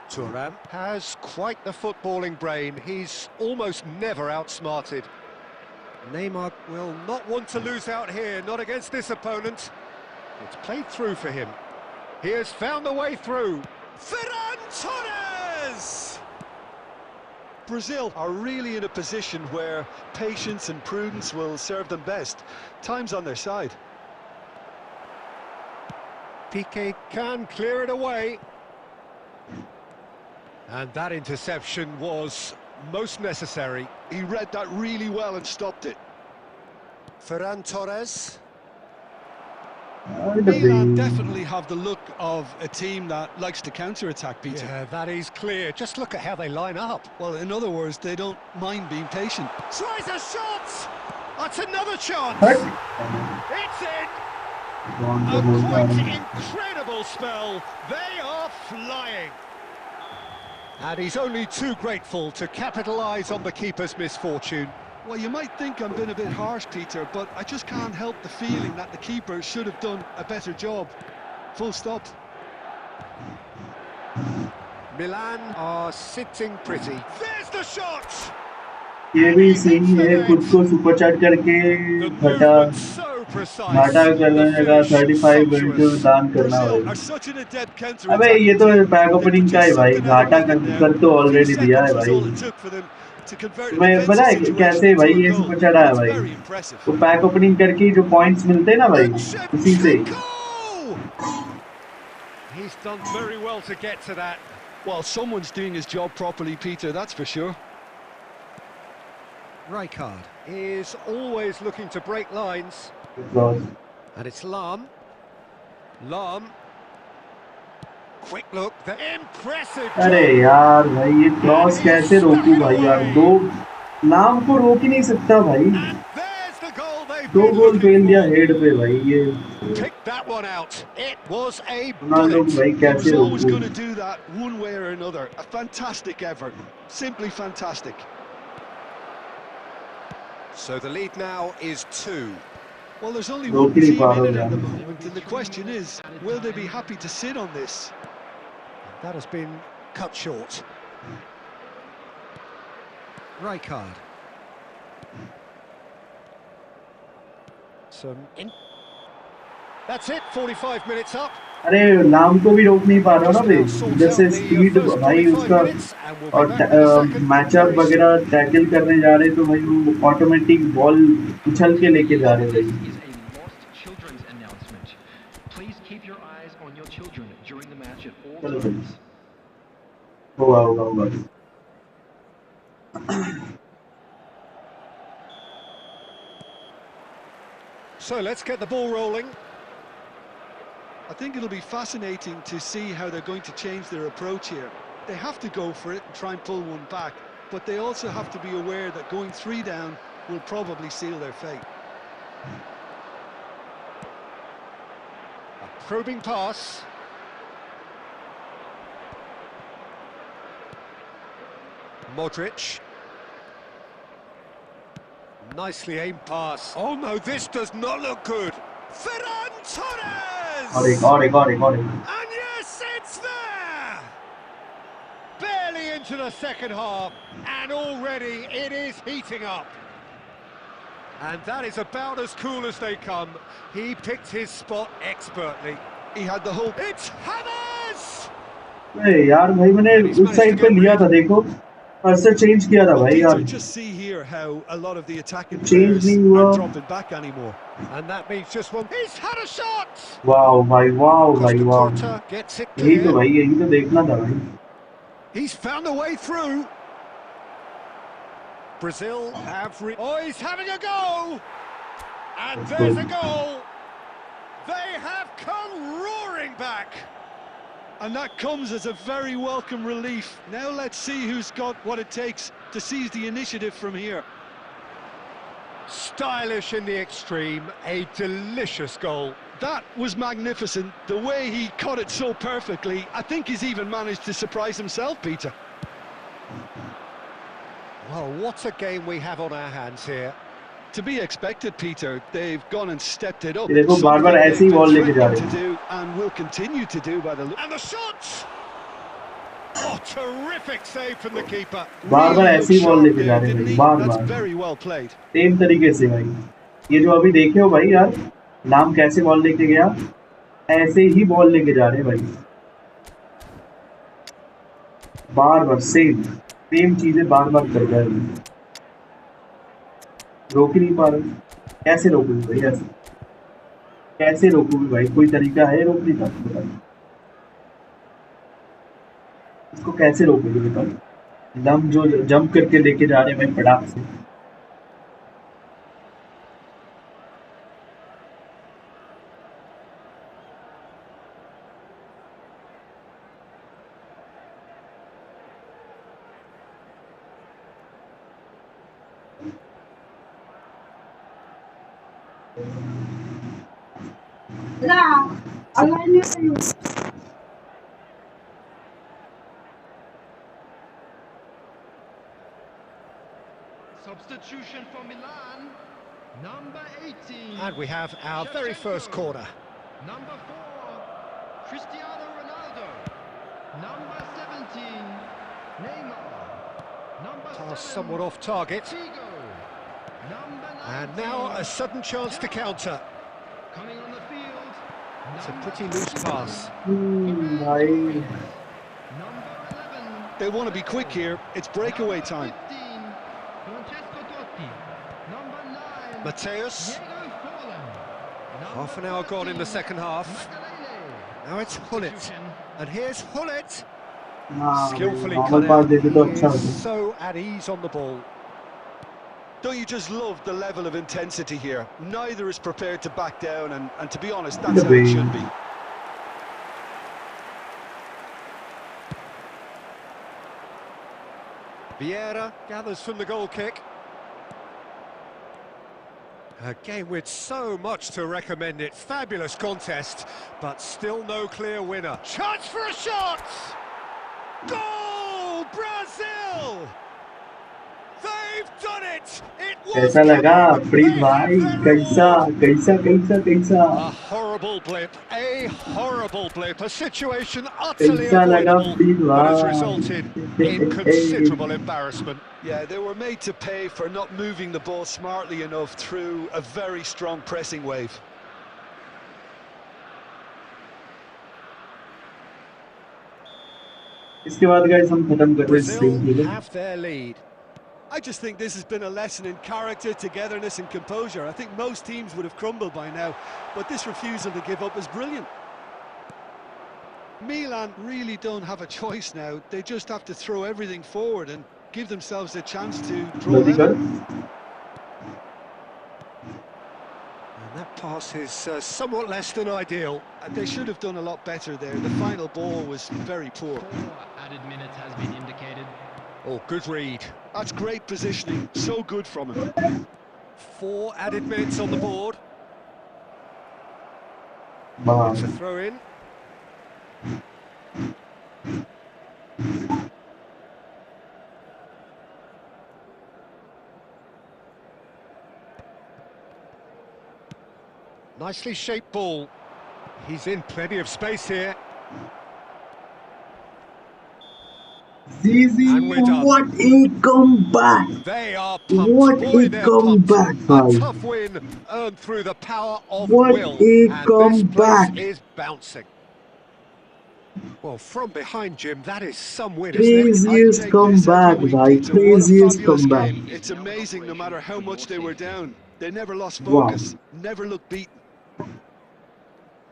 Thuram has quite the footballing brain. He's almost never outsmarted. Neymar will not want to lose out here, not against this opponent. It's played through for him. He has found the way through. Ferran Torres! Brazil are really in a position where patience and prudence will serve them best. Time's on their side. Piqué can clear it away. And that interception was most necessary. He read that really well and stopped it. Ferran Torres. Milan definitely have the look of a team that likes to counter-attack, Peter. Yeah, that is clear. Just look at how they line up. Well, in other words, they don't mind being patient. Tries a shot! That's another chance! It's in! A quite incredible spell. They are flying. And he's only too grateful to capitalise on the keeper's misfortune. Well, you might think I'm being a bit harsh, Peter, but I just can't help the feeling that the keeper should have done a better job. Full stop. Milan are sitting pretty. There's the shot! ये भी सही है, खुद को super chat करके घटा करने का 35 इंटू दान करना भाई. अबे ये तो बैक ओपनिंग का है भाई. घाटा कर तो ऑलरेडी दिया है भाई. मैं पता है कैसे भाई ये सुपर चैट आया भाई. वो पैक ओपनिंग करके जो पॉइंट्स मिलते हैं ना भाई, उसी से. He's done very well to get to that. Well, someone's doing his job properly, Peter, that's for sure. Rijkaard is always looking to break lines. And it's Lahm. Lahm. Quick look, the impressive. अरे यार भाई ये cross कैसे रोकूं भाई यार. दो नाम को रोक ही नहीं सकता भाई. दो गोल फेल दिया हेड पे भाई. ये pick that one out. It was a Ronaldo भाई कैसे He was always रोकूं. going to do that one way or another. A fantastic effort, simply fantastic. So the lead now is 2. Well, there's only Roki one team नहीं in it पा at the रहा. moment, and the question is, will they be happy to sit on this? That has been cut short. Rijkaard. That's it, 45 minutes up. अरे नाम को भी रोक नहीं पा रहा ना भाई. जैसे स्पीड भाई उसका और मैचअप वगैरह टैकल करने जा रहे तो भाई वो ऑटोमेटिक बॉल उछल के लेके जा रहे भाई. चलो भाई होगा. So let's get the ball rolling. I think it'll be fascinating to see how they're going to change their approach here. They have to go for it and try and pull one back, but they also have to be aware that going 3 down will probably seal their fate. A probing pass. Modric. Nicely aimed pass. Oh no, this does not look good. Ferran Torres! And yes, it's there! Barely into the second half, and already it is heating up. And that is about as cool as they come. He picked his spot expertly. He had the whole... It's Hammers! अरे यार भाई मैंने उस side पे लिया था देखो cursor change किया था भाई यार Just see here how a lot of the attacking change players नहीं हुआ aren't dropping back anymore. And that means just one. He's had a shot! Wow भाई वाओ Costa gets it यही तो clear. भाई यही तो देखना था भाई He's found a way through. Brazil have... Oh, he's having a go! And there's a goal! They have come roaring back! And that comes as a very welcome relief. Now let's see who's got what it takes to seize the initiative from here. Stylish in the extreme, a delicious goal. That was magnificent. The way he caught it so perfectly, I think he's even managed to surprise himself, Peter. Well, what a game we have on our hands here. To be expected, Peter. They've gone and stepped it up. देखो बार-बार ऐसे ही ball लेके जा रहे हैं and will continue to do by the look. And the shot! Oh, terrific save from the keeper. बार-बार ऐसे ही ball लेके जा रहे हैं बार-बार That's very well played. Same तरीके से भाई ये जो अभी देखे हो भाई यार नाम कैसे बॉल लेके गया ऐसे ही बॉल लेके जा रहे हैं भाई बार-बार सेम चीजें बार-बार कर रहे हैं रोक ही नहीं पा रहे कैसे रोकोगे भाई ऐसे कैसे रोकोगे भाई कोई तरीका है रोकने का इसको कैसे रोकोगे बताओ दम जो जंप करके लेके जा रहे हैं भाई फटाक से Substitution for Milan, number 18. And we have our very first corner. Number 4, Cristiano Ronaldo. Number 17, Neymar. Number Pass 7, somewhat off target. Figo. Number 19, And now a sudden chance to counter. coming on the field. It's a pretty loose pass. भाई Number 11. They want to be quick here. It's breakaway time. 15, Francesco Totti. Number 9, Mateus. Diego Forlan. Half an hour gone in the second half. Magalhaes. Now it's Hullet. And here's Hullet. हाँ Skillfully normal cut पास out. देते तो He अच्छा is होता so at ease on the ball. Don't you just love the level of intensity here? Neither is prepared to back down, and to be honest, that's how it should be. Vieira gathers from the goal kick. A game with so much to recommend it. Fabulous contest, but still no clear winner. Chance for a shot! Goal! Brazil! They've done it! It was कैसा लगा coming. Preet They भाई have their कैसा A horrible blip, a situation utterly कैसा लगा avoidable, Preet but has भाई resulted in considerable embarrassment. Yeah, they were made to pay for not moving the ball smartly enough through a very strong pressing wave. इसके बाद guys हम खत्म कर रहे हैं Brazil stream have their lead. I just think this has been a lesson in character, togetherness and composure. I think most teams would have crumbled by now, but this refusal to give up is brilliant. Milan really don't have a choice now. They just have to throw everything forward and give themselves a chance to draw जल्दी level. कर And that pass is somewhat less than ideal. They should have done a lot better there. The final ball was very poor. 4 added minutes has been indicated. Oh, good read. That's great positioning. So good from him. 4 added minutes on the board. Wow. It's a throw in. Nicely shaped ball. He's in plenty of space here. Zizi, And we're done. what a comeback! They are pumped. What Boy, a they're pumped. comeback, A bhai! tough win earned through the power of What will. a And this place comeback! is bouncing. Well, from behind, Jim, that is some win, isn't it? I Craziest take this every comeback, week, bhai! Peter. What a Craziest fabulous comeback! game. It's amazing no matter how much they were down. They never lost Wow. focus, never looked beaten.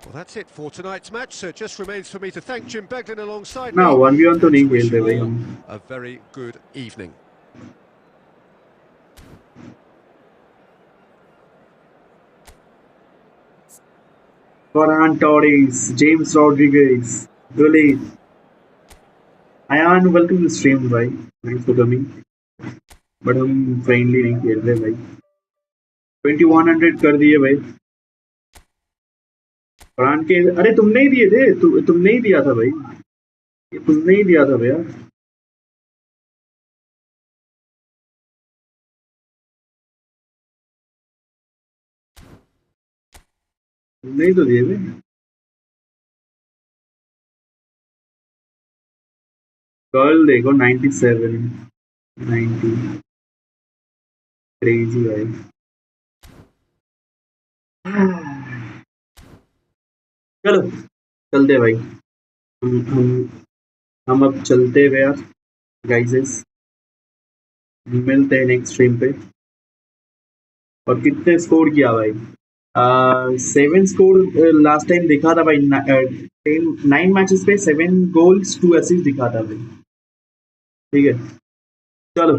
Well, that's it for tonight's match, so it just remains for me to thank Jim Beglin alongside ना me 1v1 तो and नहीं to wish खेलते you भाई all हम. a very good evening. Ferran Torres, James Rodriguez, Gullit. Ayan, welcome to the stream भाई. Thanks for coming. But हम friendly नहीं खेल रहे भाई. 2100 कर दिए भाई. फरहान के अरे तुमने ही दिए थे. तुमने ही दिया था भाई. ये तुमने ही दिया था भैया. तुमने ही तो दिए थे. गर्ल देखो 97 90 क्रेजी भाई. चलो चलते भाई. हम हम हम अब चलते हुए यार गाइजेस. मिलते हैं नेक्स्ट स्ट्रीम पे. और कितने स्कोर किया भाई? 7 स्कोर लास्ट टाइम दिखा था भाई. 9 मैचेस पे 7 गोल्स 2 असिस्ट दिखा था भाई. ठीक है चलो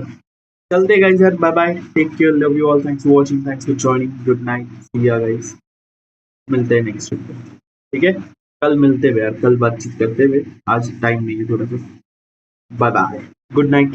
चलते गाइस यार. Bye bye, take care, love you all, thanks for watching, thanks for joining, good night, see ya guys. मिलते हैं नेक्स्ट वीक पे. ठीक है कल मिलते हुए यार. कल बातचीत करते हुए. आज टाइम नहीं है थोड़ा सा. Bye bye, good night.